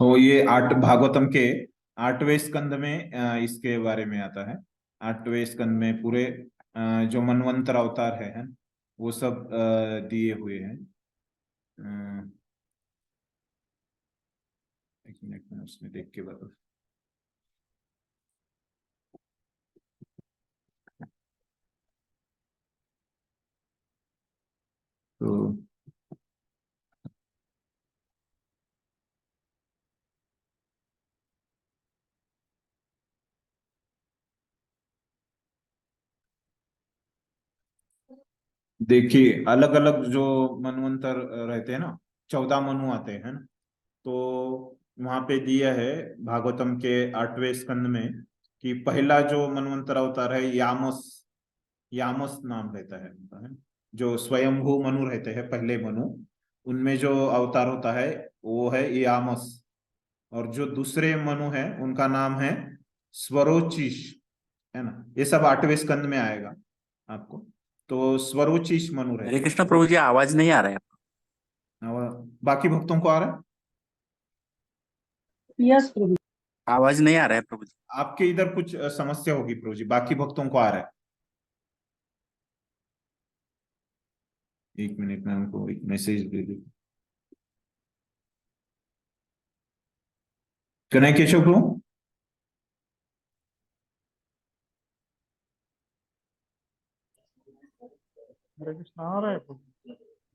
तो ये आठ भागवतम के 8वें स्कंद में इसके बारे में आता है। 8वें स्कंद में पूरे जो मनवंतर अवतार है, वो सब दिए हुए हैं। अ, एक मिनट में उसमें देख के बता। तो देखिए, अलग अलग जो मनवंतर रहते हैं ना, 14 मनु आते हैं ना, तो वहां पे दिया है भागवतम के 8वें स्कंद में कि पहला जो मनवंतर अवतार है यामस, यामस नाम रहता है उनका, है ना। जो स्वयंभू मनु रहते हैं, पहले मनु, उनमें जो अवतार होता है वो है यामस। और जो दूसरे मनु है उनका नाम है स्वरोचिष, है ना। ये सब 8वें स्कंद में आएगा आपको। तो स्वरोचिष मनु हरे रहते कृष्ण हैं। प्रभु जी, आवाज नहीं आ रहा है। और बाकी भक्तों को आ रहा है? यस प्रभु। आवाज नहीं आ रहा है प्रभु जी। आपके इधर कुछ समस्या होगी प्रभु जी, बाकी भक्तों को आ रहा है। एक मिनट में उनको एक मैसेज दे दे। कनेक्ट केशव प्रभु।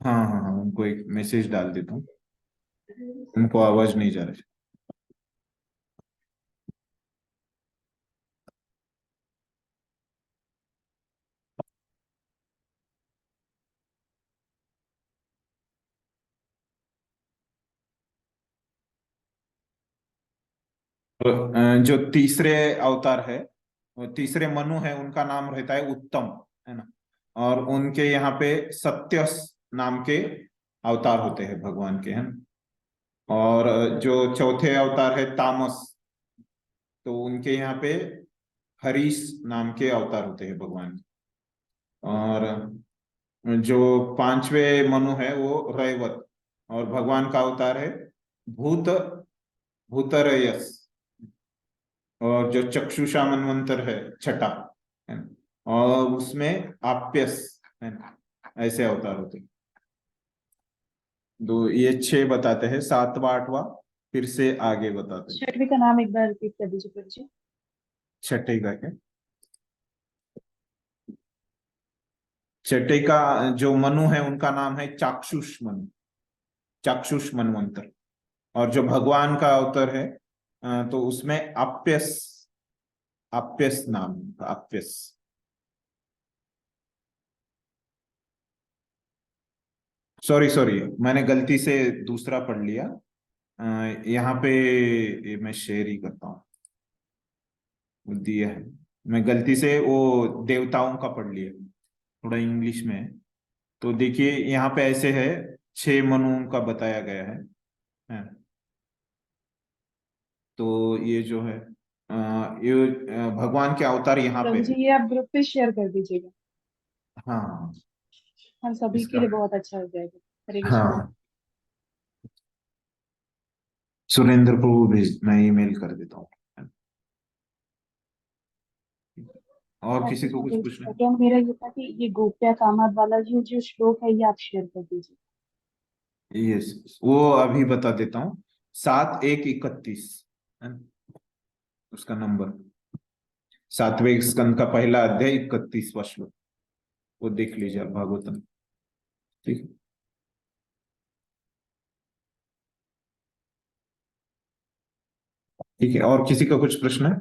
हाँ हाँ हाँ, उनको एक मैसेज डाल देता हूँ, उनको आवाज नहीं जा रही। तो, जो तीसरे अवतार है, वो तीसरे मनु है, उनका नाम रहता है उत्तम, है ना। और उनके यहाँ पे सत्य नाम के अवतार होते हैं भगवान के, है ना। और जो चौथे अवतार है तामस, तो उनके यहाँ पे हरीश नाम के अवतार होते हैं भगवान के। और जो पांचवे मनु है वो रैवत, और भगवान का अवतार है भूत भूतरयस। और जो चक्षुषा मनवंतर है छठा, है ना, और उसमें आप्यस, है ना। ऐसे अवतार होते हैं। दो ये 6 बताते हैं, 7वां 8वां फिर से आगे बताते हैं। छठवीं का नाम एक बार रिपीट कर दीजिए प्रभु जी। छठे का क्या? छठे का जो मनु है उनका नाम है चाक्षुष मनु, चाक्षुष मनवंतर। और जो भगवान का अवतार है तो उसमें आप्यस, आप्यस नाम है, आप्यस। सॉरी सॉरी, मैंने गलती से दूसरा पढ़ लिया। यहाँ पे ये मैं शेयर ही करता हूँ, वो दिया है। मैं गलती से वो देवताओं का पढ़ लिया, थोड़ा इंग्लिश में है। तो देखिए यहाँ पे ऐसे है, 6 मनुओं का बताया गया है। तो ये जो है ये भगवान के अवतार यहाँ पे प्रभु जी है। ये आप ग्रुप पे शेयर कर दीजिएगा, हाँ, हम सभी के इसका, लिए बहुत अच्छा हो जाएगा। हरे कृष्ण। हाँ, सुरेंद्र प्रभु भेज, मैं ईमेल कर देता हूँ। और हरे किसी को कृष्ण कुछ प्रभु पूछना जी, है? तो मेरा ये था कि ये गोप्या कामाद वाला जो श्लोक है ये आप शेयर कर दीजिए। यस, वो अभी बता देता हूँ। 7:1:31 है ना, उसका नंबर। 7वें स्कंद का पहला अध्याय 31वां श्लोक, वो देख लीजिए आप, भागवतम। ठीक है। ठीक है, और किसी का कुछ प्रश्न है?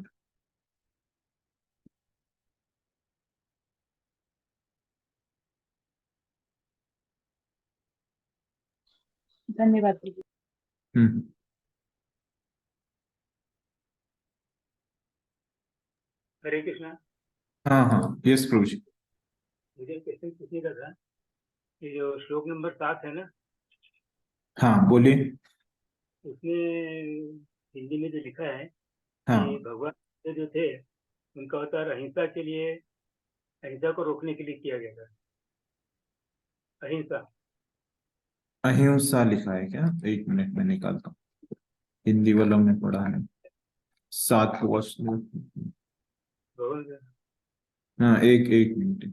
धन्यवाद प्रभु। हम्म। हरे कृष्णा। हाँ हाँ, यस प्रभु जी। मुझे क्वेश्चन पूछने का था कि जो श्लोक नंबर 7 है ना, हाँ बोलिए। उसमें हिंदी में जो लिखा है कि हाँ, भगवान जो थे उनका अवतार अहिंसा के लिए, अहिंसा को रोकने के लिए किया गया था। अहिंसा। अहिंसा लिखा है क्या? एक मिनट में निकालता हूँ, हिंदी वालों ने पढ़ा है। 7वां श्लोक। भगवान हाँ, एक एक मिनट।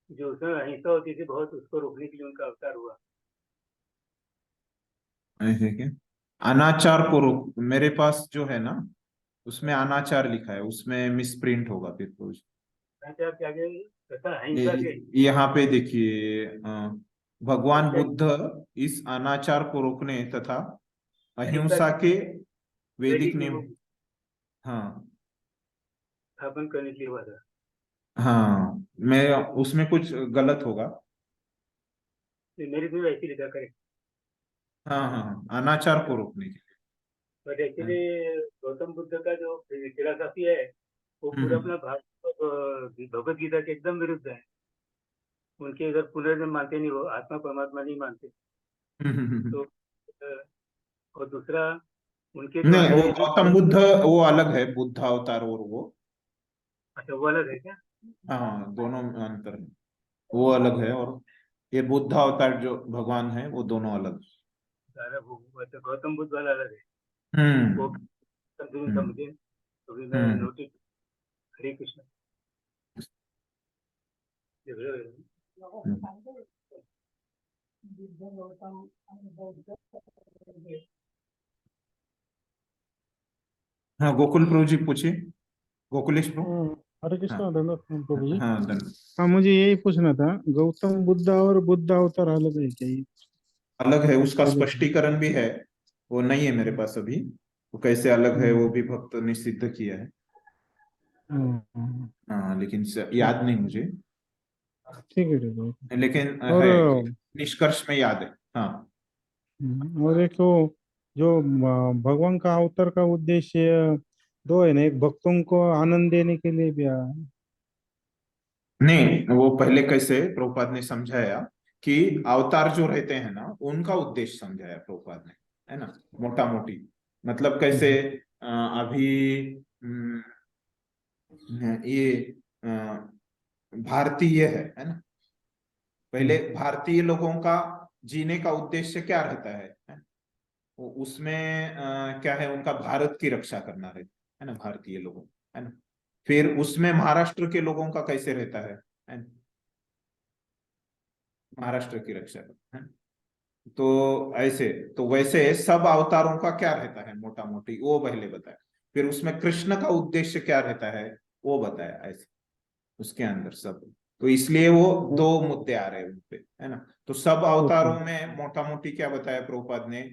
जो उसमें अहिंसा होती थी बहुत, उसको रोकने के लिए उनका अवतार हुआ। ऐसे क्या? अनाचार को रोक, मेरे पास जो है ना उसमें अनाचार लिखा है, उसमें मिसप्रिंट होगा फिर तो। अनाचार के आगे तथा अहिंसा के। यहाँ पे देखिए भगवान अहिंसा बुद्ध इस अनाचार को रोकने तथा अहिंसा अहिंसा के वैदिक वैदिक नियम। नियमों की हाँ स्थापन करने के लिए हुआ था। हाँ, मैं उसमें कुछ गलत होगा। तो मेरे में वैसे लिखा करे, हाँ हाँ हाँ, अनाचार को रोकने के बट लिए। एक्चुअली गौतम बुद्ध का जो फिलोसफी है वो पूरा हम्म। अपना भारत भगवत गीता के एकदम विरुद्ध है। उनके इधर पुनर्जन्म मानते नहीं, वो आत्मा परमात्मा नहीं मानते। तो और दूसरा उनके जो नहीं, है वो ये जो गौतम बुद्ध वो अलग है, बुद्ध अवतार और वो, अच्छा वो अलग है क्या? हाँ दोनों में अंतर है। वो अलग है और ये बुद्ध अवतार जो भगवान है वो दोनों अलग। सारा वो तो गौतम बुद्ध वाला अलग है। वो हम्म कंफ्यूजन था हम्म मुझे, तो भी मैं हम्म नोटिस। हरे कृष्ण। देख रहे हो? हम्म। हाँ गोकुल प्रभु जी पूछिए, गोकुलेश प्रभु। हरे हाँ कृष्णा धन्यवाद प्रभु जी। हाँ धन्यवाद। हाँ, मुझे यही पूछना था, गौतम बुद्ध और बुद्ध अवतार अलग है क्या? ये अलग है, उसका पहले से। स्पष्टीकरण भी है, वो नहीं है मेरे पास अभी, वो कैसे अलग है वो हम्म, भी भक्त ने सिद्ध किया है। हम्म, हाँ लेकिन ठीक याद नहीं मुझे, ठीक है, ठीक है। लेकिन और है कि निष्कर्ष में याद है। हाँ और एक जो भगवान का अवतार का उद्देश्य दो है ना, एक भक्तों को आनंद देने के लिए भी नहीं, वो पहले कैसे प्रभुपाद ने समझाया कि अवतार जो रहते हैं ना उनका उद्देश्य समझाया प्रभुपाद ने, है ना, मोटा मोटी। मतलब कैसे अभी ये भारतीय है ना, पहले भारतीय लोगों का जीने का उद्देश्य क्या रहता है? वो उसमें क्या है, उनका भारत की रक्षा करना रहता है ना, भारतीय लोगों, है ना। फिर उसमें महाराष्ट्र के लोगों का कैसे रहता है ना? महाराष्ट्र की रक्षा करना है। तो ऐसे, तो वैसे सब अवतारों का क्या रहता है मोटा मोटी वो पहले बताया, फिर उसमें कृष्ण का उद्देश्य क्या रहता है वो बताया, ऐसे उसके अंदर सब। तो इसलिए वो दो मुद्दे आ रहे हैं उनपे, है ना। तो सब ओके। अवतारों में मोटा मोटी क्या बताया प्रभुपाद ने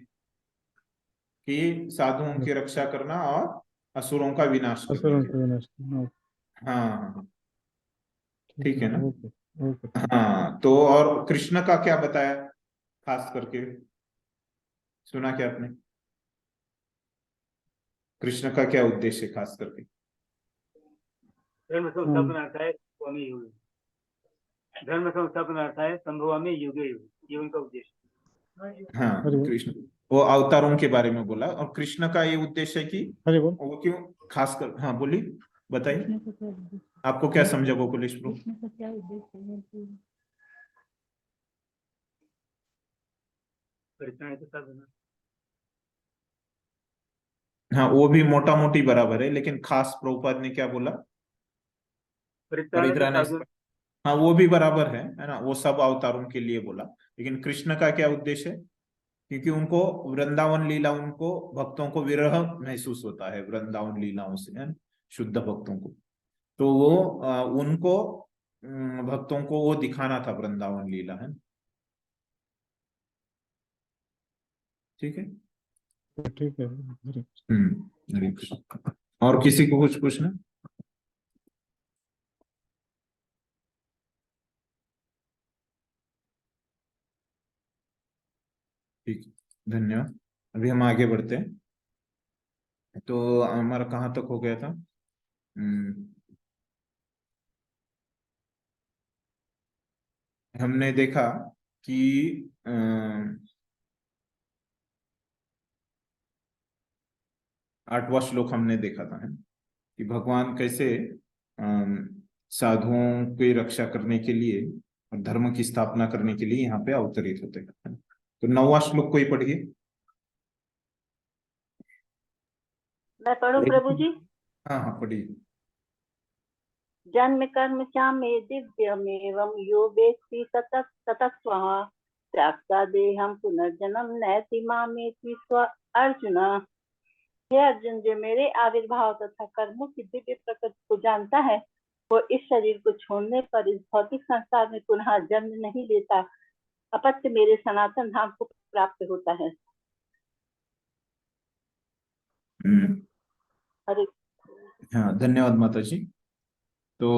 कि साधुओं की रक्षा करना और असुरों का विनाश करने असुरों के का लिए। विनाश। हाँ हाँ हाँ, ठीक ठीक है, है ना। ओके। ओके। हाँ तो और कृष्ण का क्या बताया खास करके, सुना क्या आपने, कृष्ण का क्या उद्देश्य है खास करके? धर्म संस्थापनार्थाय स्वामी युगे, धर्म संस्थापनार्थाय संभवामि युगे युगे, ये उनका उद्देश्य। हरि हाँ बोल। कृष्ण, वो अवतारों के बारे में बोला, और कृष्ण का ये उद्देश्य है कि हरि बोल। वो क्यों खास कर, हाँ बोलिए, बताइए कृष्ण का क्या उद्देश्य? आपको क्या समझा गोकुलेश प्रभु? कृष्ण का क्या उद्देश्य है परित्राण के साथ बना। हाँ वो भी मोटा मोटी बराबर है, लेकिन खास प्रभुपाद ने क्या बोला, परित्राण के परित्राण। साधु। हाँ वो भी बराबर है ना, वो सब अवतारों के लिए बोला, लेकिन कृष्ण का क्या उद्देश्य है? क्योंकि उनको वृंदावन लीला, उनको भक्तों को विरह महसूस होता है वृंदावन लीलाओं से, है ना? शुद्ध भक्तों को, तो वो उनको भक्तों को वो दिखाना था वृंदावन लीला, है ना? ठीक है। ठीक है, हरि। हरे कृष्ण। और किसी को कुछ पूछना? ठीक, धन्यवाद। अभी हम आगे बढ़ते हैं। तो हमारा कहाँ तक हो गया था? हमने देखा कि 8वां श्लोक हमने देखा था, है ना? कि भगवान कैसे साधुओं की रक्षा करने के लिए और धर्म की स्थापना करने के लिए यहाँ पे अवतरित होते हैं, है ना? तो 9वां श्लोक कोई पढ़िए। मैं पढ़ूं प्रभु जी? हाँ हाँ पढ़िए। जन्म कर्म च मे दिव्यमेवं यो वेत्ति ततस्त्वः त्याक्ता देहं पुनर्जन्म नैति मामेति स्व अर्जुन। हे अर्जुन, जो मेरे आविर्भाव तथा कर्मों की दिव्य प्रकृति को जानता है, वो इस शरीर को छोड़ने पर इस भौतिक संसार में पुनः जन्म नहीं लेता, अपितु मेरे सनातन धाम को प्राप्त होता है। अरे हाँ धन्यवाद माता जी। तो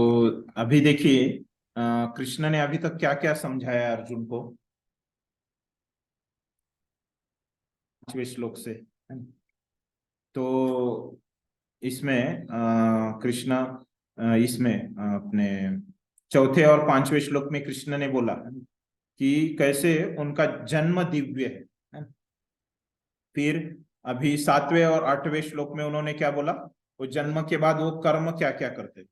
अभी देखिए कृष्ण ने अभी तक क्या क्या समझाया अर्जुन को 5वें श्लोक से, है ना? तो इसमें कृष्ण इसमें अपने चौथे और पांचवें श्लोक में कृष्ण ने बोला कि कैसे उनका जन्म दिव्य है। फिर अभी सातवें और आठवें श्लोक में उन्होंने क्या बोला, वो जन्म के बाद वो कर्म क्या क्या करते,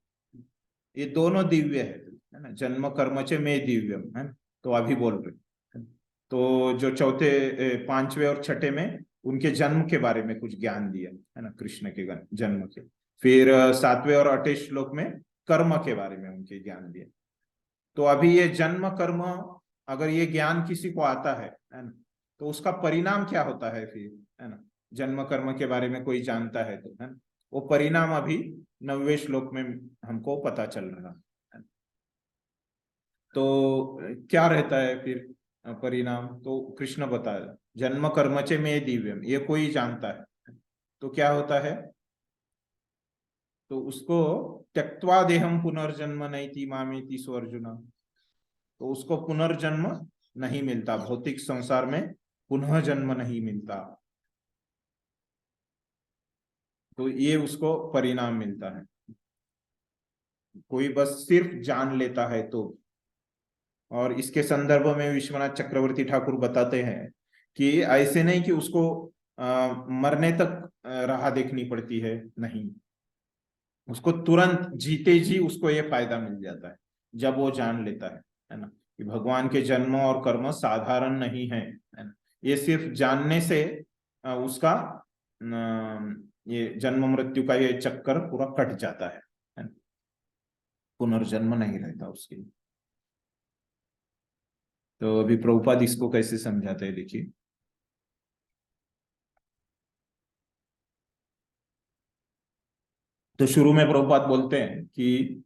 ये दोनों दिव्य है ना, जन्म कर्म चे में दिव्यम है ना, तो अभी बोल रहे। तो जो चौथे पांचवें और छठे में उनके जन्म के बारे में कुछ ज्ञान दिया है ना, कृष्ण के जन्म के। फिर सातवें और आठवें श्लोक में कर्म के बारे में उनके ज्ञान दिया। तो अभी ये जन्म कर्म, अगर ये ज्ञान किसी को आता है ना, तो उसका परिणाम क्या होता है फिर, है ना, जन्म कर्म के बारे में कोई जानता है तो, है ना, वो परिणाम अभी 9वें श्लोक में हमको पता चल रहा है। तो क्या रहता है फिर परिणाम, तो कृष्ण बताया जन्म कर्म चे में दिव्यम, ये कोई जानता है तो क्या होता है, तो उसको त्यक्त्वा देहम पुनर्जन्म नैति मामेति सो अर्जुन, तो उसको पुनर्जन्म नहीं मिलता, भौतिक संसार में पुनः जन्म नहीं मिलता, तो ये उसको परिणाम मिलता है। कोई बस सिर्फ जान लेता है तो। और इसके संदर्भ में विश्वनाथ चक्रवर्ती ठाकुर बताते हैं कि ऐसे नहीं कि उसको मरने तक राह देखनी पड़ती है, नहीं, उसको तुरंत जीते जी उसको ये फायदा मिल जाता है जब वो जान लेता है ना, कि भगवान के जन्म और कर्म साधारण नहीं है ना, ये सिर्फ जानने से उसका ये जन्म मृत्यु का ये चक्कर पूरा कट जाता है ना? पुनर्जन्म नहीं रहता उसके लिए। तो अभी प्रभुपाद इसको कैसे समझाते हैं, देखिए। तो शुरू में प्रभुपाद बोलते हैं कि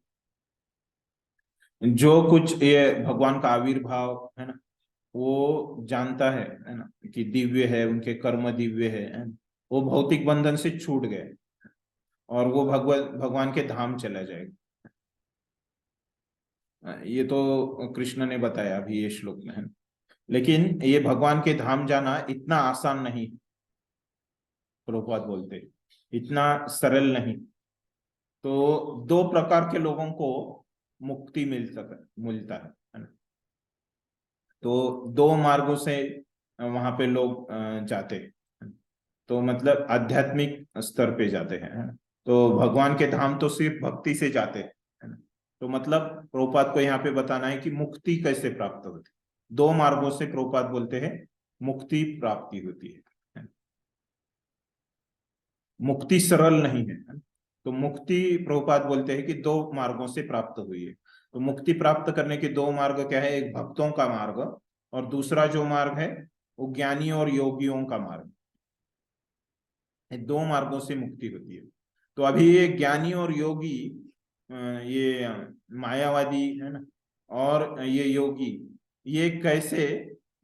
जो कुछ ये भगवान का आविर्भाव है ना, वो जानता है ना, कि दिव्य है, उनके कर्म दिव्य है ना? वो भौतिक बंधन से छूट गए और वो भगवान के धाम चला जाएगा। ये तो कृष्ण ने बताया अभी ये श्लोक में है, लेकिन ये भगवान के धाम जाना इतना आसान नहीं, प्रभुपाद बोलते इतना सरल नहीं। तो दो प्रकार के लोगों को मुक्ति मिलता है ना? तो दो मार्गों से वहां पे लोग जाते हैं, तो मतलब आध्यात्मिक स्तर पे जाते हैं, है ना? तो भगवान के धाम तो सिर्फ भक्ति से जाते हैं, है ना? तो मतलब प्रभुपाद को यहाँ पे बताना है कि मुक्ति कैसे प्राप्त होती है। दो मार्गों से प्रभुपाद बोलते हैं मुक्ति प्राप्ति होती है। मुक्ति सरल नहीं है, तो मुक्ति प्रभुपाद बोलते हैं कि दो मार्गों से प्राप्त हुई है। तो मुक्ति प्राप्त करने के दो मार्ग क्या है, एक भक्तों का मार्ग और दूसरा जो मार्ग है वो ज्ञानी और योगियों का मार्ग। दो मार्गों से मुक्ति होती है। तो अभी ये ज्ञानी और योगी, ये मायावादी है ना, और ये योगी, ये कैसे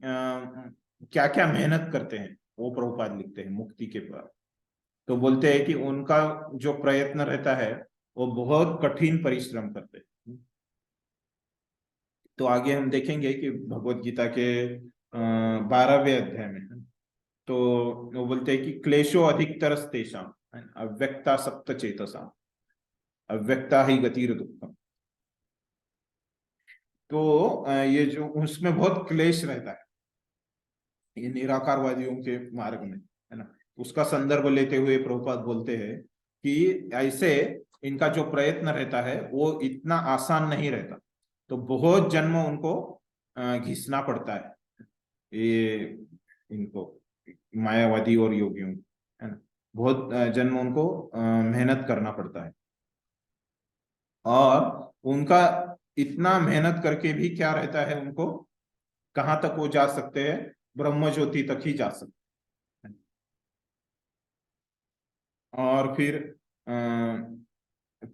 क्या क्या मेहनत करते हैं वो प्रभुपाद लिखते हैं मुक्ति के बाद। तो बोलते हैं कि उनका जो प्रयत्न रहता है वो बहुत कठिन परिश्रम करते हैं। तो आगे हम देखेंगे कि भगवत गीता के 12वें अध्याय में तो वो बोलते हैं कि क्लेशो अधिकतर तेषां अव्यक्ता सप्त चेतसा अव्यक्ता ही गतिर दुखम। तो ये जो उसमें बहुत क्लेश रहता है, ये निराकारवादियों के मार्ग में, है ना, उसका संदर्भ लेते हुए प्रभुपाद बोलते हैं कि ऐसे इनका जो प्रयत्न रहता है वो इतना आसान नहीं रहता, तो बहुत जन्म उनको घिसना पड़ता है, ये इनको मायावादी और योगियों, है ना, बहुत जन्म उनको मेहनत करना पड़ता है। और उनका इतना मेहनत करके भी क्या रहता है, उनको कहाँ तक वो जा सकते हैं, ब्रह्म ज्योति तक ही जा सकते हैं। और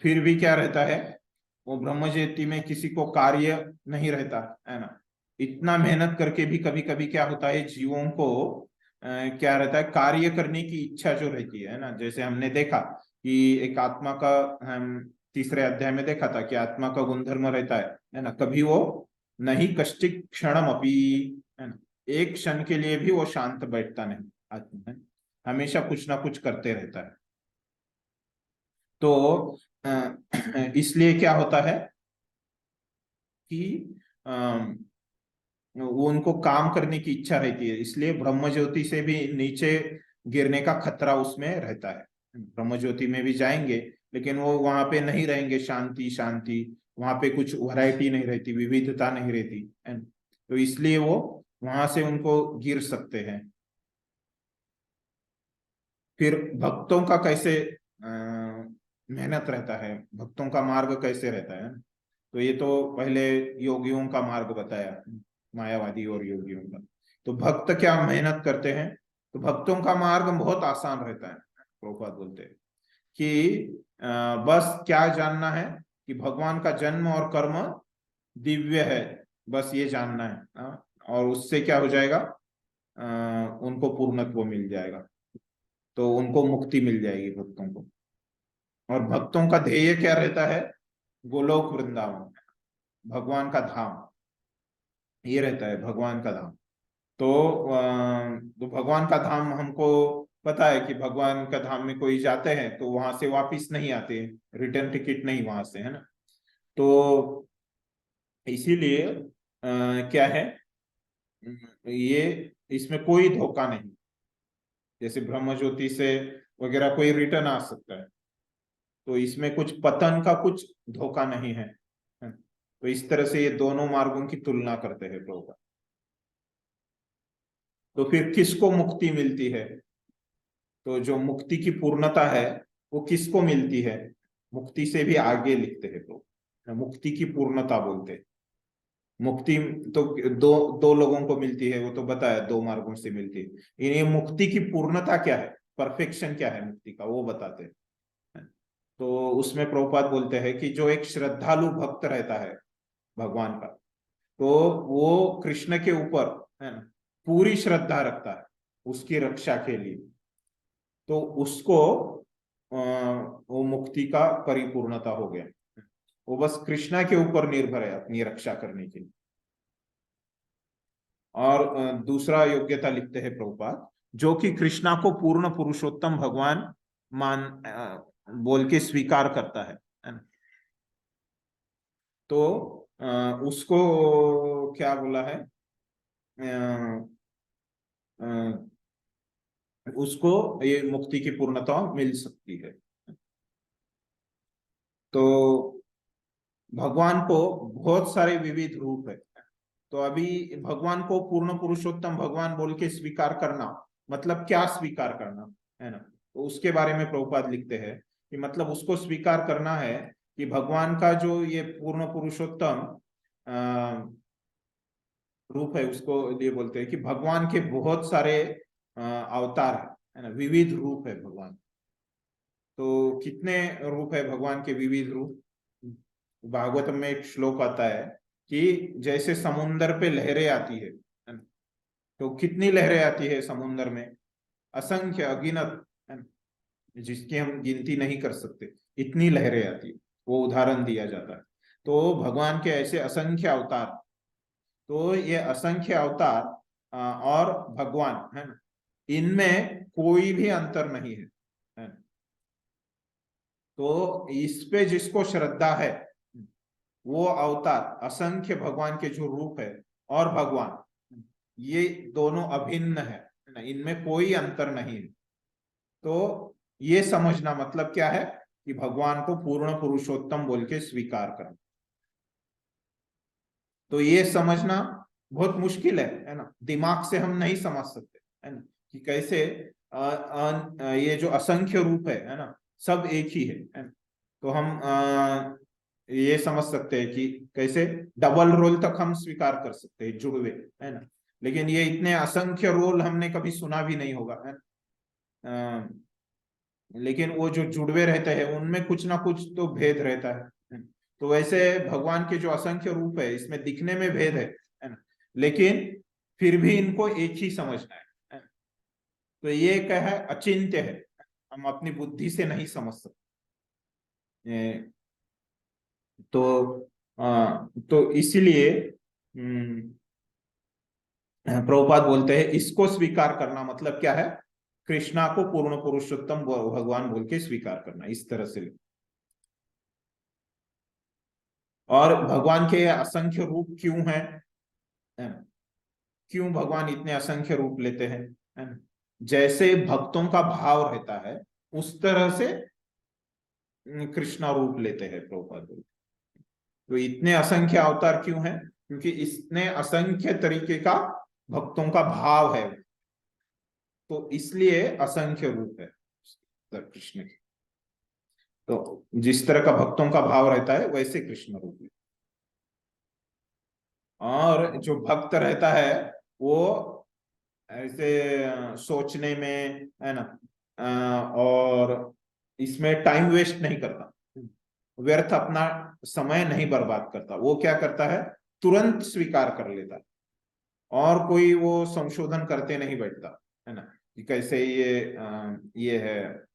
फिर भी क्या रहता है, वो ब्रह्म ज्योति में किसी को कार्य नहीं रहता, है ना। इतना मेहनत करके भी कभी कभी क्या होता है, जीवों को क्या रहता है, कार्य करने की इच्छा जो रहती है ना। जैसे हमने देखा कि एक आत्मा का, हम तीसरे अध्याय में देखा था कि आत्मा का गुणधर्म रहता है ना, कभी वो नहीं कश्चित क्षणम अपी, है ना, एक क्षण के लिए भी वो शांत बैठता नहीं आत्मा, है, हमेशा कुछ ना कुछ करते रहता है। तो इसलिए क्या होता है कि वो उनको काम करने की इच्छा रहती है, इसलिए ब्रह्म ज्योति से भी नीचे गिरने का खतरा उसमें रहता है। ब्रह्म ज्योति में भी जाएंगे लेकिन वो वहां पे नहीं रहेंगे शांति शांति, वहां पे कुछ वैरायटी नहीं रहती, विविधता नहीं रहती है, तो इसलिए वो वहां से उनको गिर सकते हैं। फिर भक्तों का कैसे मेहनत रहता है, भक्तों का मार्ग कैसे रहता है, तो ये तो पहले योगियों का मार्ग बताया, मायावादी और योगियों का। तो भक्त क्या मेहनत करते हैं, तो भक्तों का मार्ग बहुत आसान रहता है। प्रभुपाद बोलते हैं कि बस क्या जानना है कि भगवान का जन्म और कर्म दिव्य है, बस ये जानना है, और उससे क्या हो जाएगा, उनको पूर्णत्व मिल जाएगा, तो उनको मुक्ति मिल जाएगी भक्तों को। और भक्तों का ध्येय क्या रहता है, गोलोक वृंदावन, भगवान का धाम, ये रहता है भगवान का धाम। तो भगवान का धाम हमको पता है कि भगवान का धाम में कोई जाते हैं तो वहां से वापिस नहीं आते, रिटर्न टिकट नहीं वहां से, है ना। तो इसीलिए क्या है, ये इसमें कोई धोखा नहीं, जैसे ब्रह्म ज्योति से वगैरह कोई रिटर्न आ सकता है, तो इसमें कुछ पतन का कुछ धोखा नहीं है। तो इस तरह से ये दोनों मार्गों की तुलना करते हैं प्रभुपाद। तो फिर किसको मुक्ति मिलती है, तो जो मुक्ति की पूर्णता है वो किसको मिलती है, मुक्ति से भी आगे लिखते हैं तो मुक्ति की पूर्णता बोलते हैं। मुक्ति तो दो लोगों को मिलती है, वो तो बताया, दो मार्गों से मिलती है। ये मुक्ति की पूर्णता क्या है, परफेक्शन क्या है मुक्ति का, वो बताते हैं। तो उसमें प्रभुपाद बोलते हैं कि जो एक श्रद्धालु भक्त रहता है भगवान का, तो वो कृष्ण के ऊपर है ना पूरी श्रद्धा रखता है उसकी रक्षा के लिए, तो उसको वो मुक्ति का परिपूर्णता हो गया, वो बस कृष्णा के ऊपर निर्भर है अपनी रक्षा करने के लिए। और दूसरा योग्यता लिखते हैं प्रभुपाद, जो कि कृष्णा को पूर्ण पुरुषोत्तम भगवान बोल के स्वीकार करता है ना। तो उसको क्या बोला है, उसको ये मुक्ति की पूर्णता मिल सकती है। तो भगवान को बहुत सारे विविध रूप है, तो अभी भगवान को पूर्ण पुरुषोत्तम भगवान बोल के स्वीकार करना मतलब क्या स्वीकार करना है ना, तो उसके बारे में प्रभुपाद लिखते हैं कि मतलब उसको स्वीकार करना है कि भगवान का जो ये पूर्ण पुरुषोत्तम रूप है, उसको लिए बोलते हैं कि भगवान के बहुत सारे अवतार है ना, विविध रूप है भगवान। तो कितने रूप है भगवान के विविध रूप, भागवतम में एक श्लोक आता है कि जैसे समुन्द्र पे लहरें आती है, तो कितनी लहरें आती है समुन्द्र में, असंख्य अगिनत है, जिसकी हम गिनती नहीं कर सकते, इतनी लहरें आती है, वो उदाहरण दिया जाता है। तो भगवान के ऐसे असंख्य अवतार, तो ये असंख्य अवतार और भगवान है ना, इनमें कोई भी अंतर नहीं है। तो इस पे जिसको श्रद्धा है, वो अवतार असंख्य भगवान के जो रूप है और भगवान, ये दोनों अभिन्न है ना, इनमें कोई अंतर नहीं है। तो ये समझना मतलब क्या है कि भगवान को पूर्ण पुरुषोत्तम बोल के स्वीकार करना। तो ये समझना बहुत मुश्किल है ना, दिमाग से हम नहीं समझ सकते है ना, कि कैसे ये जो असंख्य रूप है ना, सब एक ही है ना? तो हम ये समझ सकते हैं कि कैसे डबल रोल तक हम स्वीकार कर सकते हैं, जुड़वे है ना, लेकिन ये इतने असंख्य रोल हमने कभी सुना भी नहीं होगा है ना? लेकिन वो जो जुड़वे रहते हैं उनमें कुछ ना कुछ तो भेद रहता है। तो वैसे भगवान के जो असंख्य रूप है, इसमें दिखने में भेद है ना, लेकिन फिर भी इनको एक ही समझना है। तो ये क्या है, अचिंत्य है, हम अपनी बुद्धि से नहीं समझ सकते। तो इसीलिए प्रभुपाद बोलते हैं इसको स्वीकार करना मतलब क्या है, कृष्णा को पूर्ण पुरुषोत्तम भगवान बोल के स्वीकार करना, इस तरह से। और भगवान के असंख्य रूप क्यों हैं, है ना? क्यों भगवान इतने असंख्य रूप लेते हैं, है ना? जैसे भक्तों का भाव रहता है उस तरह से कृष्णा रूप लेते हैं प्रभुपाद बोलते हैं। तो इतने असंख्य अवतार क्यों हैं, क्योंकि इसने असंख्य तरीके का भक्तों का भाव है, तो इसलिए असंख्य रूप है कृष्ण के। तो जिस तरह का भक्तों का भाव रहता है वैसे कृष्ण रूप है। और जो भक्त रहता है वो ऐसे सोचने में, है ना, और इसमें टाइम वेस्ट नहीं करता, व्यर्थ अपना समय नहीं बर्बाद करता। वो क्या करता है, तुरंत स्वीकार कर लेता है और कोई वो संशोधन करते नहीं बैठता, है ना, कि कैसे ये है,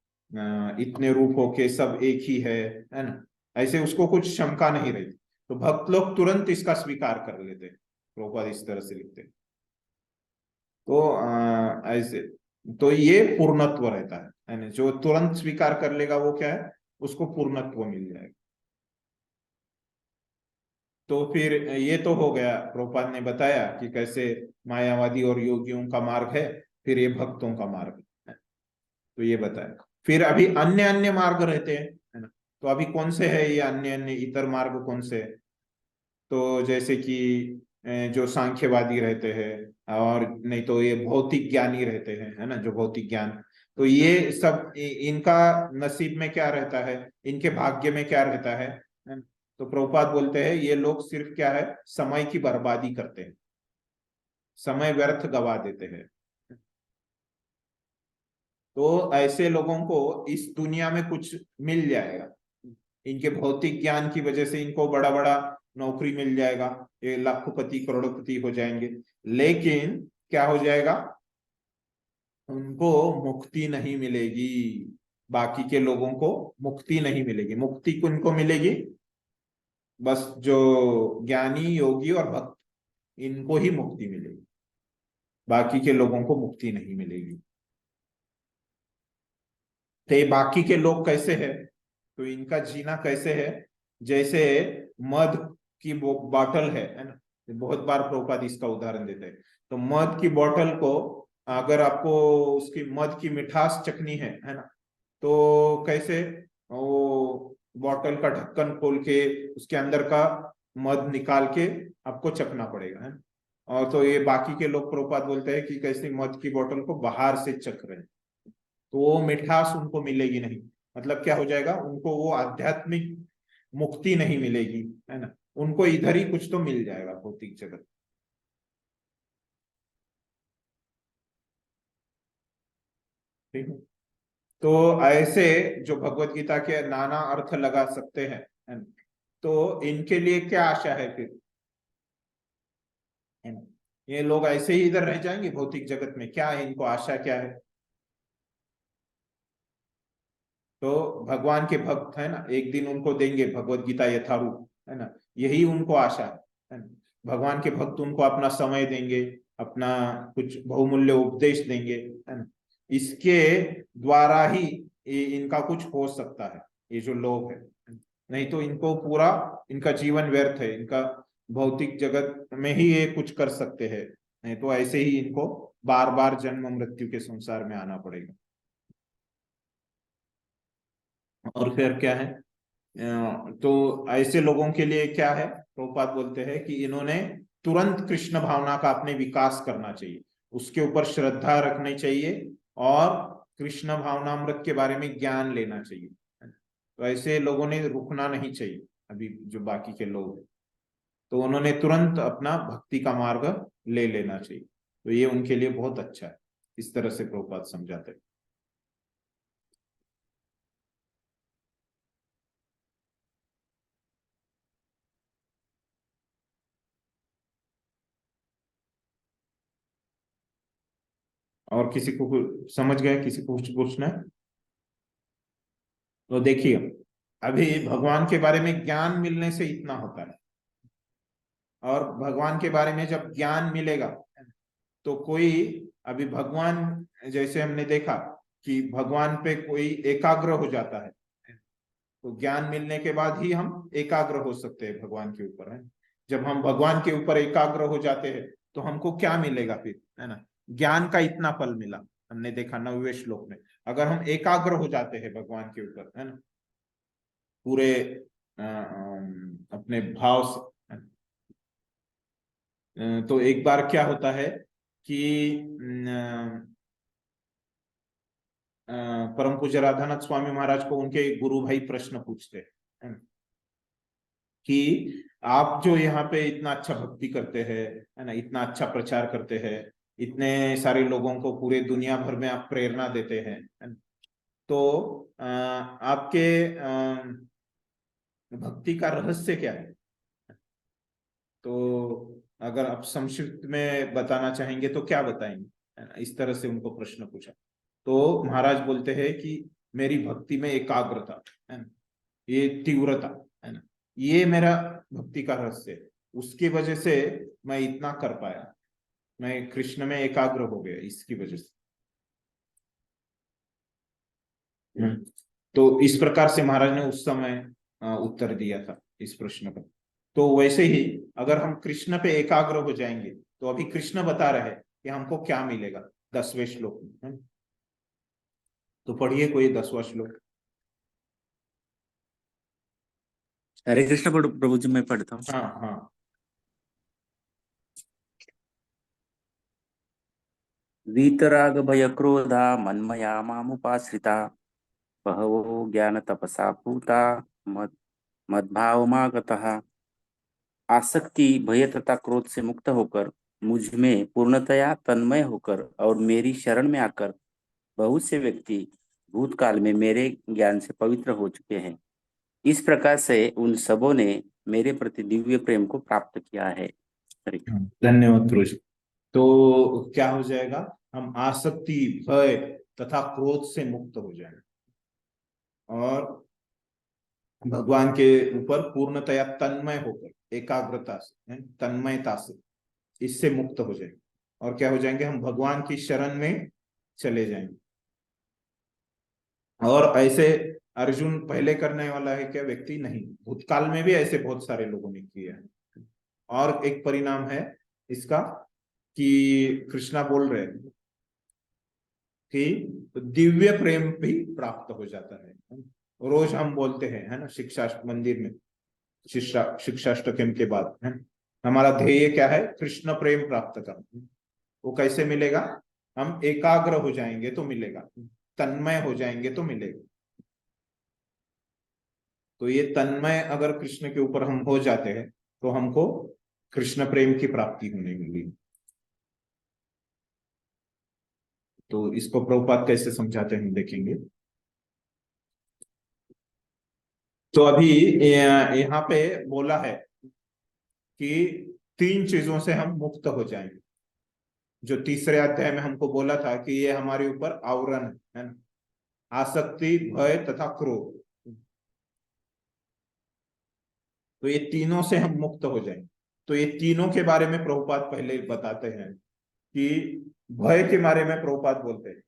इतने रूप होके सब एक ही है ना, ऐसे उसको कुछ शंका नहीं रहती। तो भक्त लोग तुरंत इसका स्वीकार कर लेते हैं, प्रभुपाद इस तरह से लिखते हैं। तो ऐसे तो ये पूर्णत्व रहता है ना, जो तुरंत स्वीकार कर लेगा वो क्या है, उसको पूर्णत्व मिल जाएगा। तो फिर ये तो हो गया, प्रभुपाद ने बताया कि कैसे मायावादी और योगियों का मार्ग है, फिर ये भक्तों का मार्ग है, तो ये बताया। फिर अभी अन्य अन्य मार्ग रहते हैं, है ना। तो अभी कौन से है ये अन्य अन्य इतर मार्ग कौन से है? तो जैसे कि जो सांख्यवादी रहते हैं, और नहीं तो ये भौतिक ज्ञानी रहते हैं, है ना, जो भौतिक ज्ञान, तो ये सब इनका नसीब में क्या रहता है, इनके भाग्य में क्या रहता है ना? तो प्रभुपाद बोलते हैं ये लोग सिर्फ क्या है, समय की बर्बादी करते हैं, समय व्यर्थ गवा देते हैं। तो ऐसे लोगों को इस दुनिया में कुछ मिल जाएगा, इनके भौतिक ज्ञान की वजह से इनको बड़ा बड़ा नौकरी मिल जाएगा, ये लाखोपति करोड़पति हो जाएंगे, लेकिन क्या हो जाएगा, उनको मुक्ति नहीं मिलेगी। बाकी के लोगों को मुक्ति नहीं मिलेगी। मुक्ति किनको मिलेगी, बस जो ज्ञानी योगी और भक्त, इनको ही मुक्ति मिलेगी, बाकी के लोगों को मुक्ति नहीं मिलेगी। तो ये बाकी के लोग कैसे है, तो इनका जीना कैसे है, जैसे मध की बॉटल है ना, बहुत बार प्रभुपाद इसका उदाहरण देते हैं। तो मध की बोतल को अगर आपको उसकी मध की मिठास चखनी है ना, तो कैसे, वो बॉटल का ढक्कन खोल के उसके अंदर का मध निकाल के आपको चखना पड़ेगा, है ना। और तो ये बाकी के लोग प्रभुपाद बोलते हैं कि कैसे मध की बोतल को बाहर से चख रहे हैं, तो वो मिठास उनको मिलेगी नहीं। मतलब क्या हो जाएगा, उनको वो आध्यात्मिक मुक्ति नहीं मिलेगी, है ना, उनको इधर ही कुछ तो मिल जाएगा भौतिक जगत। ठीक है। तो ऐसे जो भगवत गीता के नाना अर्थ लगा सकते हैं, है ना, तो इनके लिए क्या आशा है फिर, है ना, ये लोग ऐसे ही इधर रह जाएंगे भौतिक जगत में, क्या है इनको आशा क्या है? तो भगवान के भक्त है ना, एक दिन उनको देंगे भगवत गीता यथारूप, है ना, यही उनको आशा है ना। भगवान के भक्त उनको अपना समय देंगे, अपना कुछ बहुमूल्य उपदेश देंगे, है ना, इसके द्वारा ही इनका कुछ हो सकता है, ये जो लोग है। नहीं तो इनको पूरा, इनका जीवन व्यर्थ है, इनका भौतिक जगत में ही ये कुछ कर सकते हैं, नहीं तो ऐसे ही इनको बार बार जन्म मृत्यु के संसार में आना पड़ेगा। और फिर क्या है, तो ऐसे लोगों के लिए क्या है, प्रभुपाद बोलते हैं कि इन्होंने तुरंत कृष्ण भावना का अपने विकास करना चाहिए, उसके ऊपर श्रद्धा रखनी चाहिए और कृष्ण भावनामृत के बारे में ज्ञान लेना चाहिए। तो ऐसे लोगों ने रुकना नहीं चाहिए, अभी जो बाकी के लोग हैं, तो उन्होंने तुरंत अपना भक्ति का मार्ग ले लेना चाहिए। तो ये उनके लिए बहुत अच्छा है, इस तरह से प्रभुपाद समझाते हैं। और किसी को समझ गए, किसी को कुछ पूछना है? तो देखिए, अभी भगवान के बारे में ज्ञान मिलने से इतना होता है, और भगवान के बारे में जब ज्ञान मिलेगा तो कोई, अभी भगवान जैसे हमने देखा कि भगवान पे कोई एकाग्र हो जाता है, तो ज्ञान मिलने के बाद ही हम एकाग्र हो सकते हैं भगवान के ऊपर, है। जब हम भगवान के ऊपर एकाग्र हो जाते हैं तो हमको क्या मिलेगा फिर, है ना। ज्ञान का इतना फल मिला, हमने देखा 9वें श्लोक में। अगर हम एकाग्र हो जाते हैं भगवान के ऊपर, है ना, पूरे अपने भाव से, तो एक बार क्या होता है कि परम पूज्य राधानाथ स्वामी महाराज को उनके गुरु भाई प्रश्न पूछते हैं कि आप जो यहाँ पे इतना अच्छा भक्ति करते हैं, है ना, इतना अच्छा प्रचार करते हैं, इतने सारे लोगों को पूरे दुनिया भर में आप प्रेरणा देते हैं, है ना? तो आपके भक्ति का रहस्य क्या है? तो अगर आप संक्षिप्त में बताना चाहेंगे तो क्या बताएंगे, है ना? इस तरह से उनको प्रश्न पूछा तो महाराज बोलते हैं कि मेरी भक्ति में एकाग्रता, है ना, ये तीव्रता, है ना, ये मेरा भक्ति का रहस्य है। उसकी वजह से मैं इतना कर पाया, मैं कृष्ण में एकाग्र हो गया इसकी वजह से। तो इस प्रकार से महाराज ने उस समय उत्तर दिया था इस प्रश्न का। तो वैसे ही अगर हम कृष्ण पे एकाग्र हो जाएंगे तो अभी कृष्ण बता रहे हैं कि हमको क्या मिलेगा 10वें श्लोक में, है? तो पढ़िए कोई 10वां श्लोक। हरे कृष्ण प्रभु जी, मैं पढ़ता हूँ। हाँ हाँ। वीतराग भय क्रोधा मन्मया मामुपाश्रिता बहवो ज्ञान तपसा पूता मद्भावमागतः। आसक्ति भय तथा क्रोध से मुक्त होकर मुझ में पूर्णतया तन्मय होकर और मेरी शरण में आकर बहुत से व्यक्ति भूतकाल में मेरे ज्ञान से पवित्र हो चुके हैं। इस प्रकार से उन सबों ने मेरे प्रति दिव्य प्रेम को प्राप्त किया है। धन्यवाद प्रभु जी। तो क्या हो जाएगा, हम आसक्ति भय तथा क्रोध से मुक्त हो जाएंगे और भगवान के ऊपर पूर्णतया तन्मय होकर एकाग्रता से, तन्मयता से, इससे मुक्त हो जाएंगे। और क्या हो जाएंगे, हम भगवान की शरण में चले जाएंगे। और ऐसे अर्जुन पहले करने वाला है क्या व्यक्ति नहीं, भूतकाल में भी ऐसे बहुत सारे लोगों ने किया है। और एक परिणाम है इसका कि कृष्णा बोल रहे हैं कि दिव्य प्रेम भी प्राप्त हो जाता है। रोज हम बोलते हैं, है ना, शिक्षा मंदिर में शिक्षाष्टकम के बाद, है, हमारा ध्येय क्या है, कृष्ण प्रेम प्राप्त करना। वो कैसे मिलेगा, हम एकाग्र हो जाएंगे तो मिलेगा, तन्मय हो जाएंगे तो मिलेगा। तो ये तन्मय अगर कृष्ण के ऊपर हम हो जाते हैं तो हमको कृष्ण प्रेम की प्राप्ति होने मिली। तो इसको प्रभुपाद कैसे समझाते हैं देखेंगे। तो अभी यहाँ पे बोला है कि 3 चीजों से हम मुक्त हो जाएंगे। जो तीसरे अध्याय में हमको बोला था कि ये हमारे ऊपर आवरण है ना, आसक्ति भय तथा क्रोध। तो ये तीनों से हम मुक्त हो जाएंगे। तो ये तीनों के बारे में प्रभुपाद पहले बताते हैं कि भय के बारे में प्रभुपाद बोलते हैं।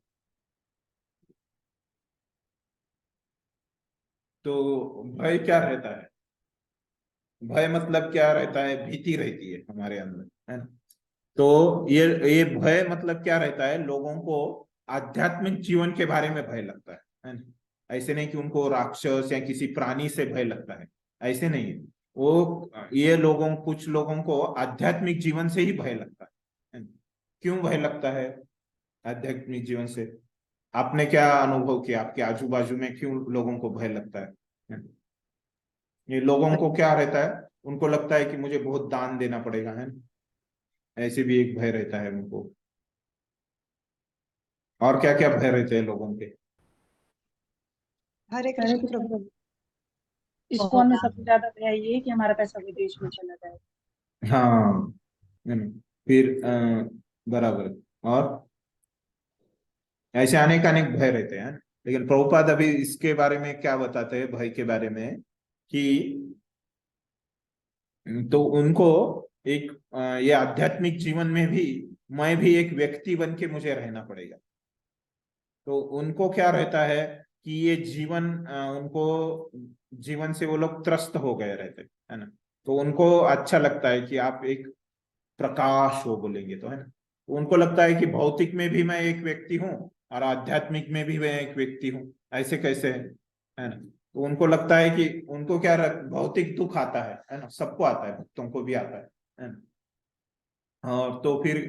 तो भय क्या रहता है, भय मतलब क्या रहता है, भीति रहती है हमारे अंदर, है ना। तो ये भय मतलब क्या रहता है, लोगों को आध्यात्मिक जीवन के बारे में भय लगता है ना। ऐसे नहीं कि उनको राक्षस या किसी प्राणी से भय लगता है, ऐसे नहीं है। वो ये कुछ लोगों को आध्यात्मिक जीवन से ही भय लगता है ना? क्यों भय लगता है आध्यात्मिक जीवन से? आपने क्या अनुभव किया, आपके आजू बाजू में क्यों लोगों को भय लगता है? ये लोगों को क्या रहता है, उनको लगता है कि मुझे बहुत दान देना पड़ेगा, है ना, ऐसे भी एक भय रहता है उनको। और क्या क्या भय रहते हैं लोगों के? हरे कृष्ण प्रभु। इस्कॉन में सबसे ज्यादा भय ये है कि हमारा पैसा विदेश में चला जाए। हाँ, है ना। फिर बराबर। और ऐसे अनेक अनेक भय रहते हैं। लेकिन प्रभुपाद अभी इसके बारे में क्या बताते हैं, भय के बारे में, कि तो उनको एक ये आध्यात्मिक जीवन में भी मैं भी एक व्यक्ति बन के मुझे रहना पड़ेगा। तो उनको क्या रहता है कि ये जीवन उनको जीवन से वो लोग त्रस्त हो गए रहते है ना। तो उनको अच्छा लगता है कि आप एक प्रकाश हो बोलेंगे तो, है ना। उनको लगता है कि भौतिक में भी मैं एक व्यक्ति हूँ और आध्यात्मिक में भी मैं एक व्यक्ति हूँ, ऐसे कैसे है ना। तो उनको लगता है कि उनको क्या भौतिक दुख आता है ना, सबको आता है, भक्तों को भी आता है ना। और तो फिर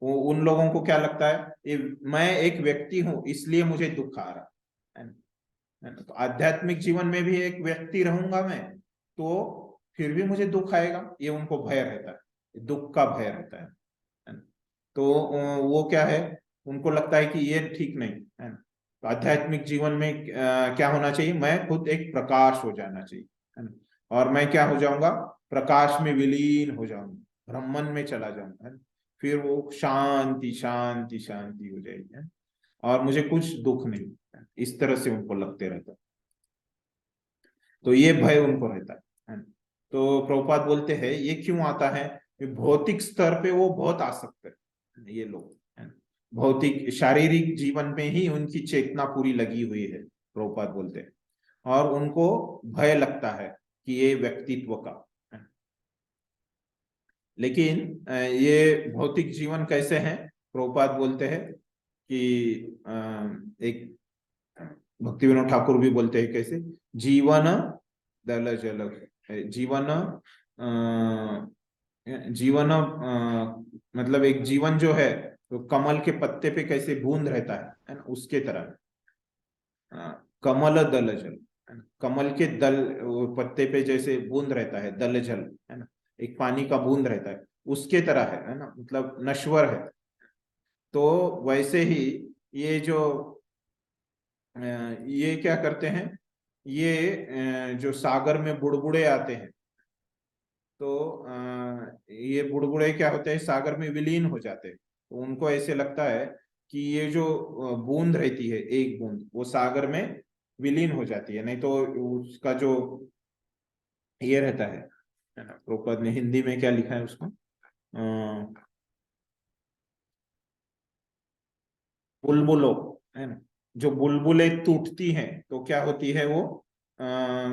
उन लोगों को क्या लगता है, ये मैं एक व्यक्ति हूँ इसलिए मुझे दुख आ रहा है ना। है ना? तो आध्यात्मिक जीवन में भी एक व्यक्ति रहूंगा मैं, तो फिर भी मुझे दुख आएगा, ये उनको भय रहता है, दुख का भय रहता है ना? तो वो क्या है, उनको लगता है कि ये ठीक नहीं है ना। तो आध्यात्मिक जीवन में क्या होना चाहिए, मैं खुद एक प्रकाश हो जाना चाहिए, है ना। और मैं क्या हो जाऊंगा, प्रकाश में विलीन हो जाऊंगा, ब्रह्मन में चला जाऊंगा, है ना। फिर वो शांति शांति शांति हो जाएगी, है ना? और मुझे कुछ दुख नहीं, इस तरह से उनको लगते रहता है। तो ये भय उनको रहता है ना। तो प्रभुपाद बोलते हैं ये क्यों आता है, भौतिक स्तर पे वो बहुत आसक्त है ये लोग, है ना। भौतिक शारीरिक जीवन में ही उनकी चेतना पूरी लगी हुई है, प्रभुपाद बोलते हैं। और उनको भय लगता है कि ये व्यक्तित्व का, है ना। लेकिन ये भौतिक जीवन कैसे है, प्रभुपाद बोलते हैं कि एक भक्ति विनोद ठाकुर भी बोलते हैं कैसे, जीवन दल जल, जीवन जीवन मतलब एक जीवन जो है तो कमल के पत्ते पे कैसे बूंद रहता है ना, उसके तरह कमल दल जल, है ना। कमल के दल पत्ते पे जैसे बूंद रहता है, दल जल, है ना, एक पानी का बूंद रहता है, उसके तरह है ना, मतलब नश्वर है। तो वैसे ही ये जो ये क्या करते हैं, ये जो सागर में बुड़बुड़े आते हैं, तो ये बुड़बुड़े क्या होते हैं, सागर में विलीन हो जाते हैं। तो उनको ऐसे लगता है कि ये जो बूंद रहती है, एक बूंद, वो सागर में विलीन हो जाती है, नहीं तो उसका जो ये रहता है ना। प्रभुपाद ने हिंदी में क्या लिखा है उसको, बुलबुलों, है ना, जो बुलबुलें टूटती हैं तो क्या होती है, वो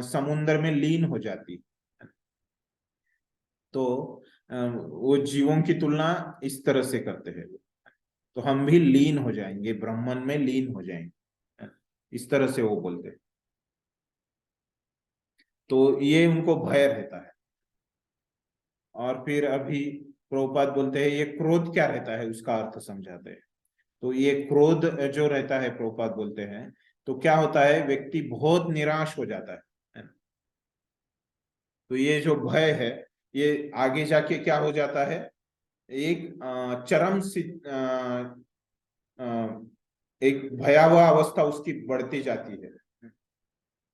समुद्र में लीन हो जाती है। तो वो जीवों की तुलना इस तरह से करते हैं, तो हम भी लीन हो जाएंगे, ब्रह्मन में लीन हो जाएंगे, इस तरह से वो बोलते हैं। तो ये उनको भय रहता है। और फिर अभी प्रभुपाद बोलते हैं ये क्रोध क्या रहता है, उसका अर्थ समझाते हैं। तो ये क्रोध जो रहता है, प्रभुपाद बोलते हैं, तो क्या होता है, व्यक्ति बहुत निराश हो जाता है ना। तो ये जो भय है, ये आगे जाके क्या हो जाता है, एक चरम एक भयावह अवस्था उसकी बढ़ती जाती है,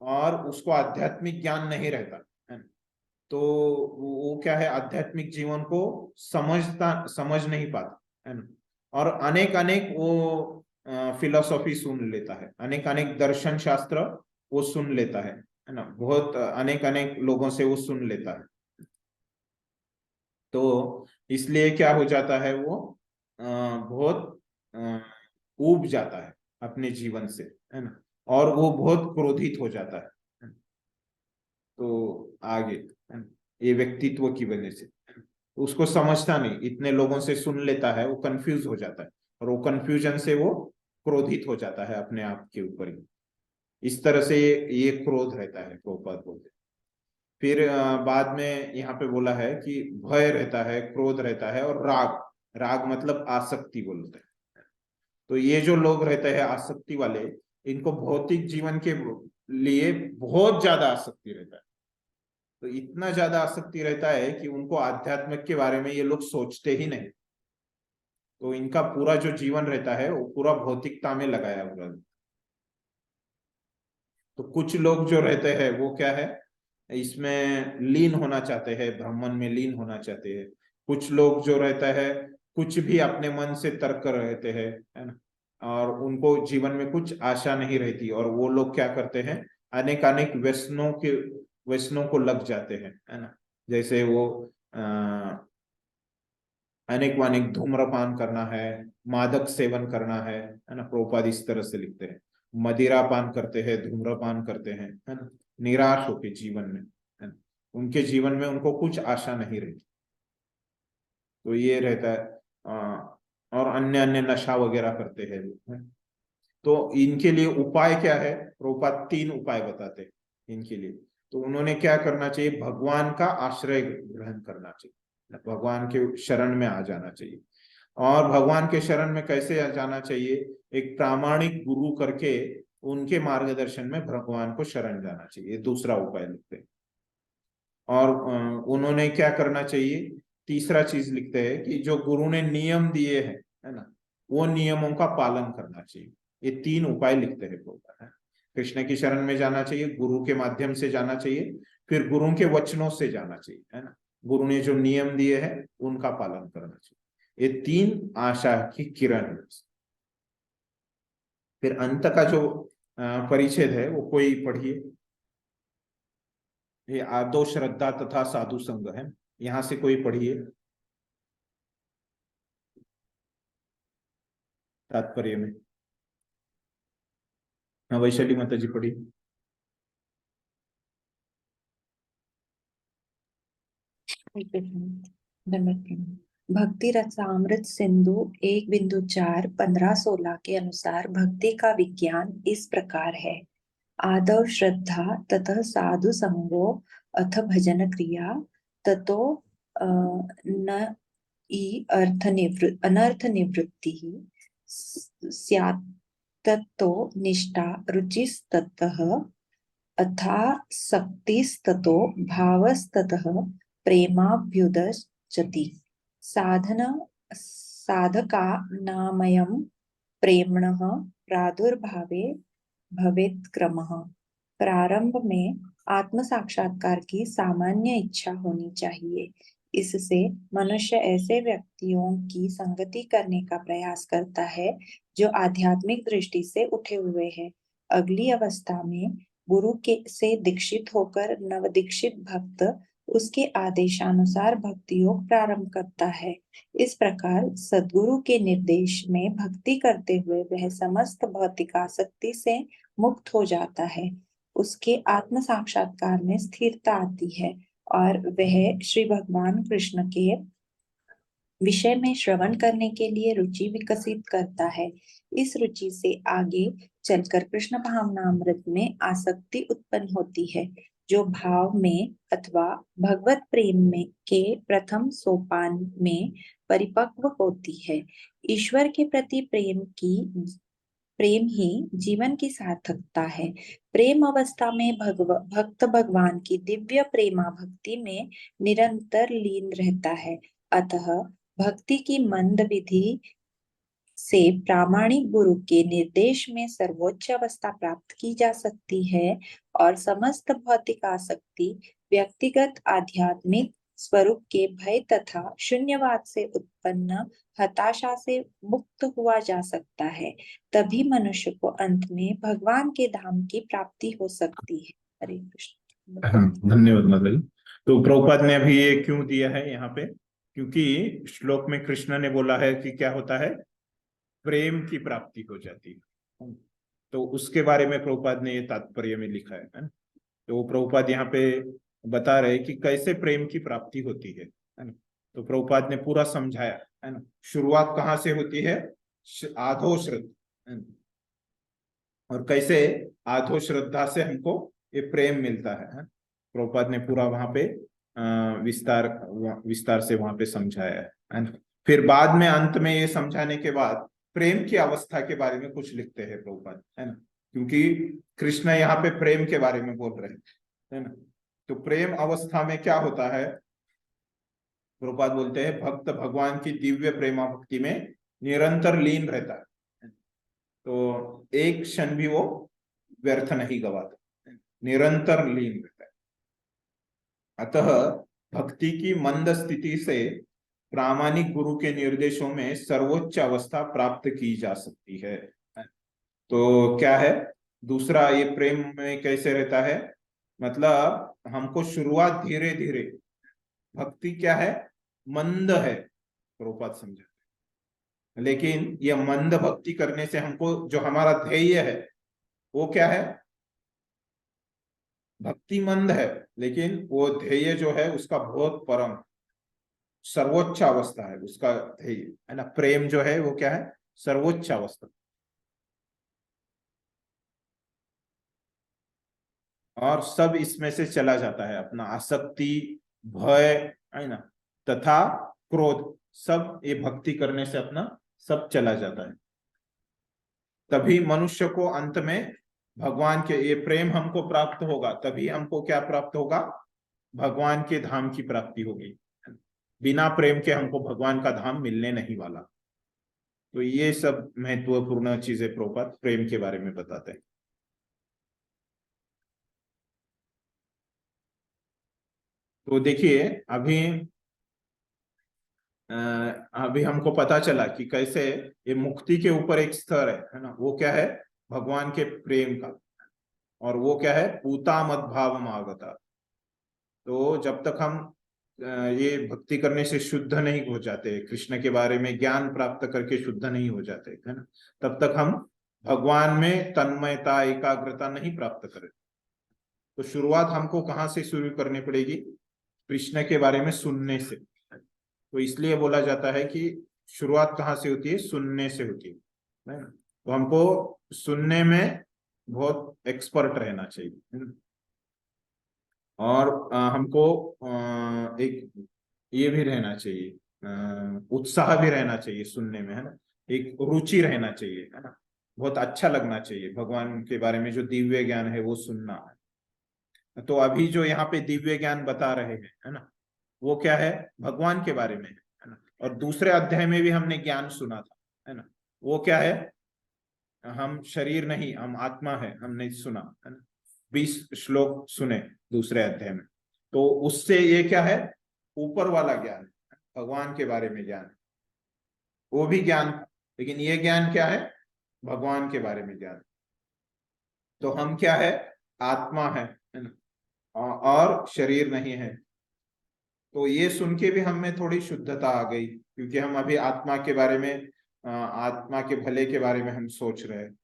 और उसको आध्यात्मिक ज्ञान नहीं रहता है ना। तो वो क्या है, आध्यात्मिक जीवन को समझ नहीं पाता है ना। और अनेक अनेक वो फिलोसॉफी सुन लेता है, अनेक अनेक दर्शन शास्त्र वो सुन लेता है ना, बहुत अनेक अनेक लोगों से वो सुन लेता है। तो इसलिए क्या हो जाता है, वो बहुत ऊब जाता है अपने जीवन से, है ना। और वो बहुत क्रोधित हो जाता है। तो आगे, है ना, ये व्यक्तित्व की वजह से उसको समझता नहीं, इतने लोगों से सुन लेता है, वो कंफ्यूज हो जाता है, और वो कंफ्यूजन से वो क्रोधित हो जाता है अपने आप के ऊपर ही। इस तरह से ये क्रोध रहता है, प्रभुपाद बोलते हैं। फिर बाद में यहाँ पे बोला है कि भय रहता है, क्रोध रहता है, और राग, राग मतलब आसक्ति बोलते हैं। तो ये जो लोग रहते हैं आसक्ति वाले, इनको भौतिक जीवन के लिए बहुत ज्यादा आसक्ति रहता है। तो इतना ज्यादा आसक्ति रहता है कि उनको आध्यात्म के बारे में ये लोग सोचते ही नहीं। तो इनका पूरा जो जीवन रहता है वो पूरा भौतिकता में लगाया हुआ है। तो कुछ लोग जो रहते हैं वो क्या है, इसमें लीन होना चाहते हैं, ब्राह्मण में लीन होना चाहते हैं। कुछ लोग जो रहता है, कुछ भी अपने मन से तर्क कर रहते हैं, है ना, और उनको जीवन में कुछ आशा नहीं रहती, और वो लोग क्या करते हैं, अनेक अनेक व्यसनों को लग जाते हैं, है ना। जैसे वो अनेक वानेक धूम्रपान करना है, मादक सेवन करना है ना, प्रभुपाद इस तरह से लिखते हैं। मदिरा पान करते हैं, धूम्रपान करते हैं, है ना, निराश होके जीवन में, है ना, उनके जीवन में उनको कुछ आशा नहीं रहती। तो ये रहता है। और अन्य अन्य नशा वगैरह करते हैं लोग, है। तो इनके लिए उपाय क्या है? प्रभुपाद 3 उपाय बताते हैं इनके लिए। तो उन्होंने क्या करना चाहिए? भगवान का आश्रय ग्रहण करना चाहिए, भगवान के शरण में आ जाना चाहिए। और भगवान के शरण में कैसे आ जाना चाहिए? एक प्रामाणिक गुरु करके उनके मार्गदर्शन में भगवान को शरण जाना चाहिए, दूसरा उपाय लिखते हैं। और उन्होंने क्या करना चाहिए? तीसरा चीज लिखते हैं कि जो गुरु ने नियम दिए हैं, है ना, वो नियमों का पालन करना चाहिए। ये 3 उपाय लिखते हैं प्रभुपाद, है। कृष्ण की शरण में जाना चाहिए, गुरु के माध्यम से जाना चाहिए, फिर गुरु के वचनों से जाना चाहिए, है ना, गुरु ने जो नियम दिए हैं उनका पालन करना चाहिए। ये 3 आशा की किरण है। फिर अंत का जो परिच्छेद है वो कोई पढ़िए। ये आदो श्रद्धा तथा साधु संग है, यहां से कोई पढ़िए तात्पर्य में। हाँ, वैशाली माता जी पढ़ी। भक्ति रसामृत सिंधु 1.4.15-16 के अनुसार भक्ति का विज्ञान इस प्रकार है। आदौ श्रद्धा ततः साधु संगो अथ भजन क्रिया ततो न अनर्थ निवृत्ति स्यात् ततो निष्ठा रुचिस्ततः अथासक्तिस्ततो भावस्ततः प्रेमाभ्युदचति। साधकानामयं प्रेम्णः प्रादुर्भावे भवेत्क्रमः। प्रारंभ में आत्म साक्षात्कार की सामान्य इच्छा होनी चाहिए। इससे मनुष्य ऐसे व्यक्तियों की संगति करने का प्रयास करता है जो आध्यात्मिक दृष्टि से उठे हुए हैं। अगली अवस्था में गुरु के से दीक्षित होकर नवदीक्षित भक्त उसके आदेशानुसार भक्ति योग प्रारंभ करता है। इस प्रकार सद्गुरु के निर्देश में भक्ति करते हुए वह समस्त भौतिक आसक्ति से मुक्त हो जाता है। उसके आत्म साक्षात्कार में स्थिरता आती है और वह श्री भगवान कृष्ण के विषय में श्रवण करने के लिए रुचि विकसित करता है। इस रुचि से आगे चलकर कृष्ण भावनामृत में आसक्ति उत्पन्न होती है, जो भाव में अथवा भगवत प्रेम में के प्रथम सोपान में परिपक्व होती है। ईश्वर के प्रति प्रेम ही जीवन की सार्थकता है। प्रेम अवस्था में भक्त भगवान की दिव्य प्रेमा भक्ति में निरंतर लीन रहता है। अतः भक्ति की मंद विधि से प्रामाणिक गुरु के निर्देश में सर्वोच्च अवस्था प्राप्त की जा सकती है और समस्त भौतिक आसक्ति व्यक्तिगत आध्यात्मिक स्वरूप के भय तथा शून्यवाद से उत्पन्न हताशा से मुक्त हुआ जा सकता है। तभी मनुष्य को अंत में भगवान के धाम की प्राप्ति हो सकती है। हरे कृष्ण। धन्यवाद माता जी। तो प्रभुपाद ने अभी ये क्यों दिया है यहाँ पे? क्योंकि श्लोक में कृष्ण ने बोला है कि क्या होता है? प्रेम की प्राप्ति हो जाती है। तो उसके बारे में प्रभुपाद ने ये तात्पर्य में लिखा है ना। तो प्रभुपाद यहाँ पे बता रहे कि कैसे प्रेम की प्राप्ति होती है ना। तो प्रभुपाद ने पूरा समझाया है ना। शुरुआत कहाँ से होती है? आधो श्रद्धा, और कैसे आधो श्रद्धा से हमको ये प्रेम मिलता है। प्रभुपाद ने पूरा वहां पे विस्तार से वहां पे समझाया है ना। फिर बाद में अंत में ये समझाने के बाद प्रेम की अवस्था के बारे में कुछ लिखते हैं प्रभुपाद, है ना, क्योंकि कृष्ण यहाँ पे प्रेम के बारे में बोल रहे हैं ना। तो प्रेम अवस्था में क्या होता है? प्रभुपाद बोलते हैं भक्त भगवान की दिव्य प्रेमा भक्ति में निरंतर लीन रहता है। तो एक क्षण भी वो व्यर्थ नहीं गवाता, निरंतर लीन रहता है। अतः भक्ति की मंद स्थिति से प्रामाणिक गुरु के निर्देशों में सर्वोच्च अवस्था प्राप्त की जा सकती है। तो क्या है दूसरा? ये प्रेम में कैसे रहता है? मतलब हमको शुरुआत धीरे धीरे, भक्ति क्या है? मंद है, प्रभुपाद समझा। लेकिन ये मंद भक्ति करने से हमको जो हमारा ध्येय है वो क्या है, भक्तिमंद है, लेकिन वो ध्येय जो है उसका बहुत परम सर्वोच्च अवस्था है, उसका ध्येय है ना। प्रेम जो है वो क्या है, सर्वोच्च अवस्था। और सब इसमें से चला जाता है, अपना आसक्ति, भय, है ना, तथा क्रोध, सब ये भक्ति करने से अपना सब चला जाता है। तभी मनुष्य को अंत में भगवान के, ये प्रेम हमको प्राप्त होगा, तभी हमको क्या प्राप्त होगा, भगवान के धाम की प्राप्ति होगी। बिना प्रेम के हमको भगवान का धाम मिलने नहीं वाला। तो ये सब महत्वपूर्ण चीजें प्रभुपाद प्रेम के बारे में बताते हैं। तो देखिए अभी हमको पता चला कि कैसे ये मुक्ति के ऊपर एक स्तर है ना, वो क्या है, भगवान के प्रेम का। और वो क्या है, पूता मद भाव आगता। तो जब तक हम ये भक्ति करने से शुद्ध नहीं हो जाते, कृष्ण के बारे में ज्ञान प्राप्त करके शुद्ध नहीं हो जाते, है ना, तब तक हम भगवान में तन्मयता, एकाग्रता नहीं प्राप्त करें। तो शुरुआत हमको कहाँ से शुरू करनी पड़ेगी, कृष्ण के बारे में सुनने से। तो इसलिए बोला जाता है कि शुरुआत कहाँ से होती है, सुनने से होती है ना। तो हमको सुनने में बहुत एक्सपर्ट रहना चाहिए, है ना। और हमको एक ये भी रहना चाहिए, उत्साह भी रहना चाहिए सुनने में, है ना, एक रुचि रहना चाहिए, है ना, बहुत अच्छा लगना चाहिए भगवान के बारे में जो दिव्य ज्ञान है वो सुनना है। तो अभी जो यहाँ पे दिव्य ज्ञान बता रहे हैं, है ना, वो क्या है, भगवान के बारे में है ना। और दूसरे अध्याय में भी हमने ज्ञान सुना था, है ना, वो क्या है, हम शरीर नहीं, हम आत्मा है, हमने सुना, है ना। 20 श्लोक सुने दूसरे अध्याय में। तो उससे ये क्या है, ऊपर वाला ज्ञान, भगवान के बारे में ज्ञान, वो भी ज्ञान। लेकिन ये ज्ञान क्या है, भगवान के बारे में ज्ञान। तो हम क्या है, आत्मा है ना, और शरीर नहीं है। तो ये सुन के भी हमें थोड़ी शुद्धता आ गई, क्योंकि हम अभी आत्मा के बारे में, आत्मा के भले के बारे में हम सोच रहे हैं।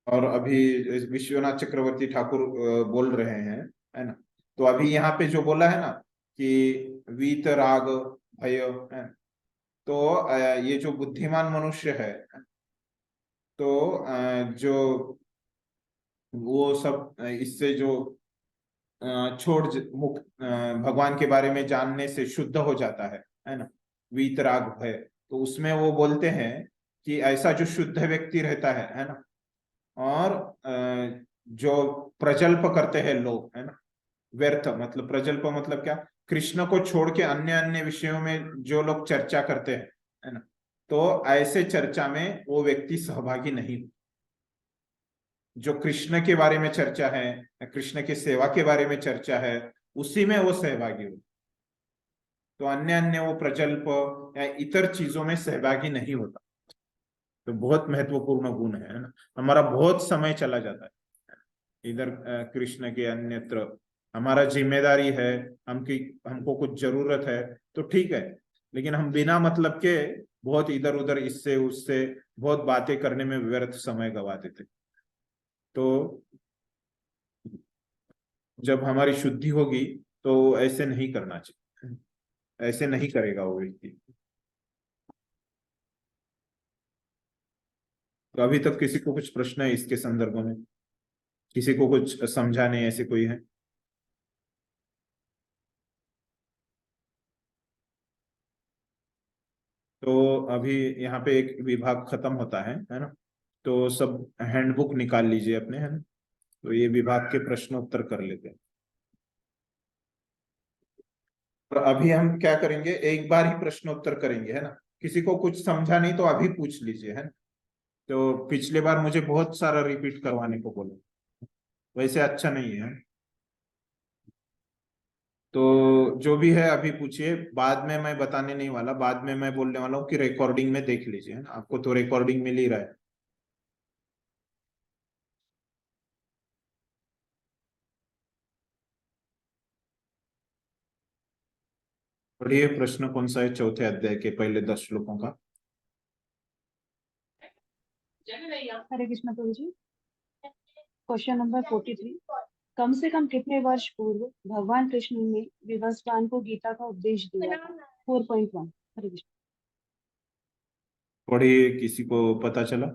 और अभी विश्वनाथ चक्रवर्ती ठाकुर बोल रहे हैं, है ना। तो अभी यहाँ पे जो बोला है ना कि वीत राग भय, है, तो ये जो बुद्धिमान मनुष्य है, तो जो वो सब इससे जो मुक्त भगवान के बारे में जानने से शुद्ध हो जाता है ना, वीतराग भय। तो उसमें वो बोलते हैं कि ऐसा जो शुद्ध व्यक्ति रहता है ना, और जो प्रजल्प करते हैं लोग, है ना, व्यर्थ मतलब प्रजल्प मतलब क्या, कृष्ण को छोड़ के अन्य अन्य विषयों में जो लोग चर्चा करते हैं, है ना, तो ऐसे चर्चा में वो व्यक्ति सहभागी नहीं। जो कृष्ण के बारे में चर्चा है, कृष्ण की सेवा के बारे में चर्चा है, उसी में वो सहभागी हो। तो अन्य अन्य वो प्रजल्प या इतर चीजों में सहभागी नहीं होता। तो बहुत महत्वपूर्ण गुण है ना। हमारा बहुत समय चला जाता है इधर कृष्ण के अन्यत्र। हमारा जिम्मेदारी है, हमको कुछ जरूरत है तो ठीक है, लेकिन हम बिना मतलब के बहुत इधर उधर इससे उससे बहुत बातें करने में व्यर्थ समय गवा देते। तो जब हमारी शुद्धि होगी तो ऐसे नहीं करना चाहिए, ऐसे नहीं करेगा वो व्यक्ति। तो अभी तक किसी को कुछ प्रश्न है इसके संदर्भ में, किसी को कुछ समझाने ऐसे कोई है? तो अभी यहाँ पे एक विभाग खत्म होता है ना, तो सब हैंडबुक निकाल लीजिए अपने, है ना। तो ये विभाग के प्रश्न उत्तर कर लेते हैं। और अभी हम क्या करेंगे, एक बार ही प्रश्न उत्तर करेंगे, है ना। किसी को कुछ समझा नहीं तो अभी पूछ लीजिए, है ना। तो पिछले बार मुझे बहुत सारा रिपीट करवाने को बोले, वैसे अच्छा नहीं है। तो जो भी है अभी पूछिए, बाद में मैं बताने नहीं वाला, बाद में मैं बोलने वाला हूँ कि रिकॉर्डिंग में देख लीजिए, है ना। आपको तो रिकॉर्डिंग मिल ही रहा है। पढ़िए प्रश्न कौन सा है, चौथे अध्याय के पहले 10 श्लोकों का। हरे कृष्ण प्रभु जी। Question number 43। कम से कम कितने वर्ष पूर्व भगवान कृष्ण ने विवस्वान को गीता का उपदेश दिया था? 4.1। हरे कृष्ण। पढ़िए, किसी को पता चला?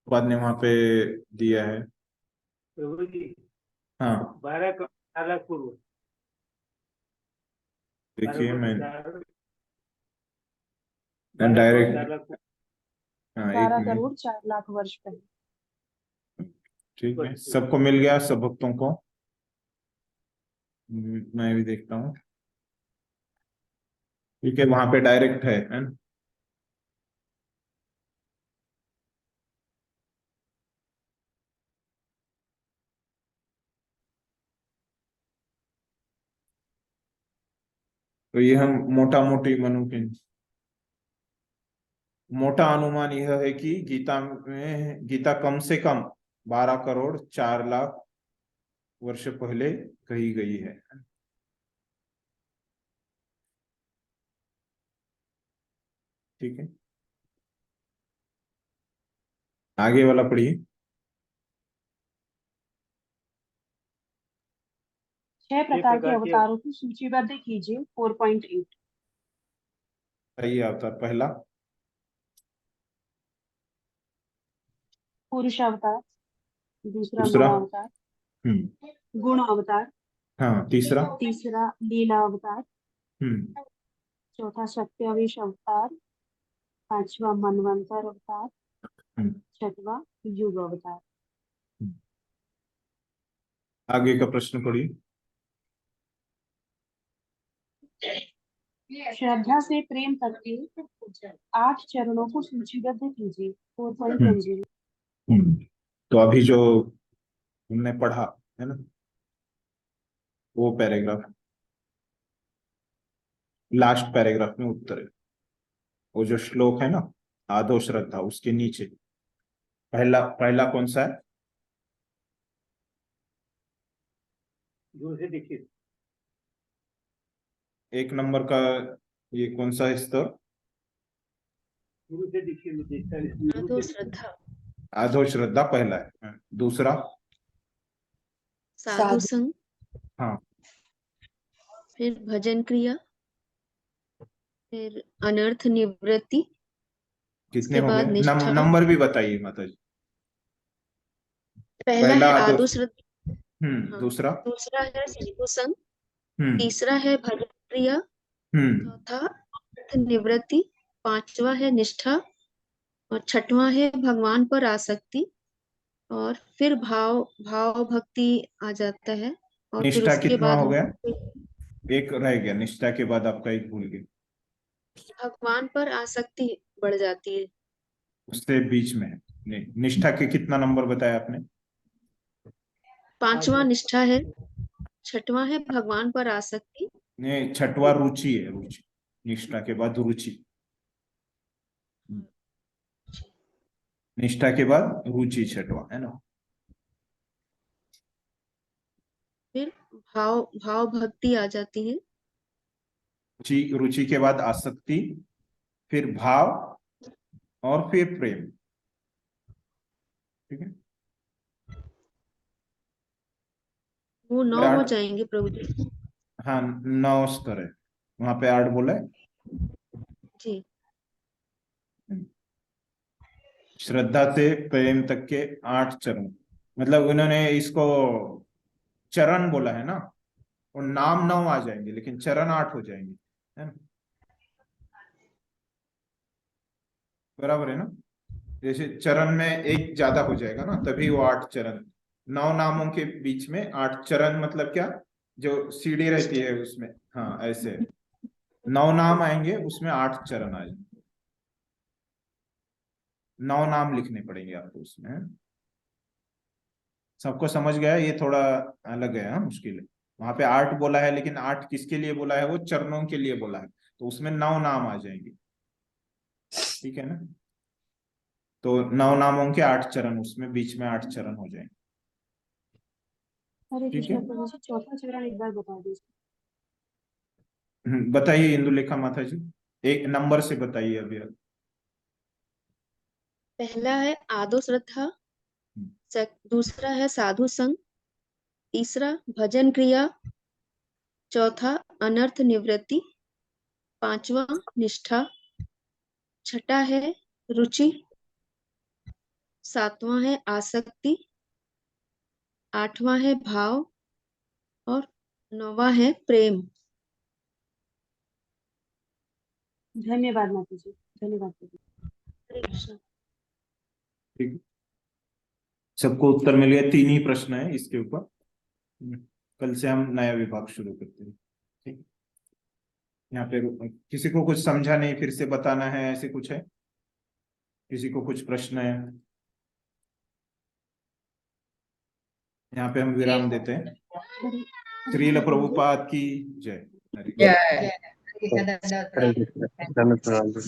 बाद ने वहां पे दिया है। प्रभु जी हाँ 4 लाख पूर्व। देखिए, मैं 4 डायरेक्ट, लाख पूर्व। हाँ एक 12 मिनट, करोड़ 4 लाख वर्ष पहले। ठीक है, सबको मिल गया, सब भक्तों को। मैं भी देखता हूँ। ठीक है, वहां पे डायरेक्ट है ना? तो ये हम मोटा मोटी मनु के मोटा अनुमान यह है कि गीता कम से कम 12 करोड़ 4 लाख वर्ष पहले कही गई है। ठीक है, आगे वाला पढ़िए। 6 प्रकार के अवतारों को सूचीबद्ध कीजिए। 4.8। सही अवतार पहला। पुरुष अवतार। दूसरा दूसरा। नौ अवतार। गुण अवतार। हाँ तीसरा। तीसरा लीला अवतार। हम्म चौथा सत्यावेश अवतार। पांचवा मनवंतर अवतार। हम्म। छठवा युग अवतार। आगे का प्रश्न पढ़िए। श्रद्धा से प्रेम तक के 8 चरणों को सूचीबद्ध कीजिए। 4.10। तो अभी जो हमने पढ़ा है ना, वो पैराग्राफ, लास्ट पैराग्राफ में उत्तर है। वो जो श्लोक है ना, आदो श्रद्धा, उसके नीचे पहला पहला कौन सा है? गुरु से दीक्षित। 1 नंबर का ये कौन सा है स्तर? गुरु से दीक्षित। आदो श्रद्धा। आधो श्रद्धा पहला है। दूसरा साधु संग। हाँ, फिर भजन क्रिया। फिर अनर्थ निवृत्ति। कितने उसके हो गए? बाद निष्ठा। नंबर भी बताइए माता जी। पहला पहला है आधो। आदो श्रद्धा। हाँ। दूसरा। दूसरा है साधु संग। हम्म तीसरा है भजन क्रिया। हम्म। चौथा अनर्थ निवृत्ति। पांचवा है निष्ठा। और छठवां है भगवान पर आसक्ति। और फिर भाव भाव भक्ति आ जाता है। और फिर निष्ठा उसके कितना बाद हो गया? एक रह गया, निष्ठा के बाद आपका एक भूल गए। भगवान पर आसक्ति बढ़ जाती है। उससे बीच में है। नहीं, निष्ठा के कितना नंबर बताया आपने? 5वां निष्ठा है। 6वां है भगवान पर आसक्ति। नहीं, छठवा रुचि है, रुचि। निष्ठा के बाद रुचि। निष्ठा के बाद रुचि छठवा है ना। फिर भाव भाव भक्ति आ जाती है। रुचि, रुचि के बाद आसक्ति, फिर भाव, और फिर प्रेम। ठीक है, वो 9 हो जाएंगे प्रभु जी। हाँ 9 स्तर है, वहां पे 8 बोला है। जी। श्रद्धा से प्रेम तक के 8 चरण, मतलब उन्होंने इसको चरण बोला है ना। और नाम 9 आ जाएंगे, लेकिन चरण 8 हो जाएंगे, है ना। बराबर है ना। जैसे चरण में एक ज्यादा हो जाएगा ना, तभी वो 8 चरण। 9 नामों के बीच में 8 चरण, मतलब क्या? जो सीढ़ी रहती है उसमें, हाँ ऐसे 9 नाम आएंगे, उसमें 8 चरण आ जाएंगे। 9 नाम लिखने पड़ेंगे आपको उसमें, है? सबको समझ गया? ये थोड़ा अलग है, हाँ मुश्किल है। वहां पे 8 बोला है, लेकिन 8 किसके लिए बोला है? वो चरणों के लिए बोला है, तो उसमें 9 नाम आ जाएंगे। ठीक है ना। तो 9 नामों के 8 चरण, उसमें बीच में 8 चरण हो जाएंगे। हरे ठीक है, कृष्ण प्रभु जी, चौथा चरण एक बार बता दीजिए। बताइए इंदुलेखा माता जी, एक नंबर से बताइए अभी आप। पहला है आदो श्रद्धा, दूसरा है साधु संग, तीसरा भजन क्रिया, चौथा अनर्थ निवृत्ति, पांचवा निष्ठा, छठा है रुचि, सातवां है आसक्ति, आठवां है भाव और नौवां है प्रेम। धन्यवाद माता जी, धन्यवाद माता जी। हरे कृष्ण। ठीक, सबको उत्तर मिल गया। 3 ही प्रश्न है इसके ऊपर। कल से हम नया विभाग शुरू करते हैं। ठीक, यहाँ पे किसी को कुछ समझा नहीं, फिर से बताना है, ऐसे कुछ है? किसी को कुछ प्रश्न है? यहाँ पे हम विराम देते हैं। श्रील प्रभुपाद की जय। हरि हरे कृष्ण, धन्यवाद।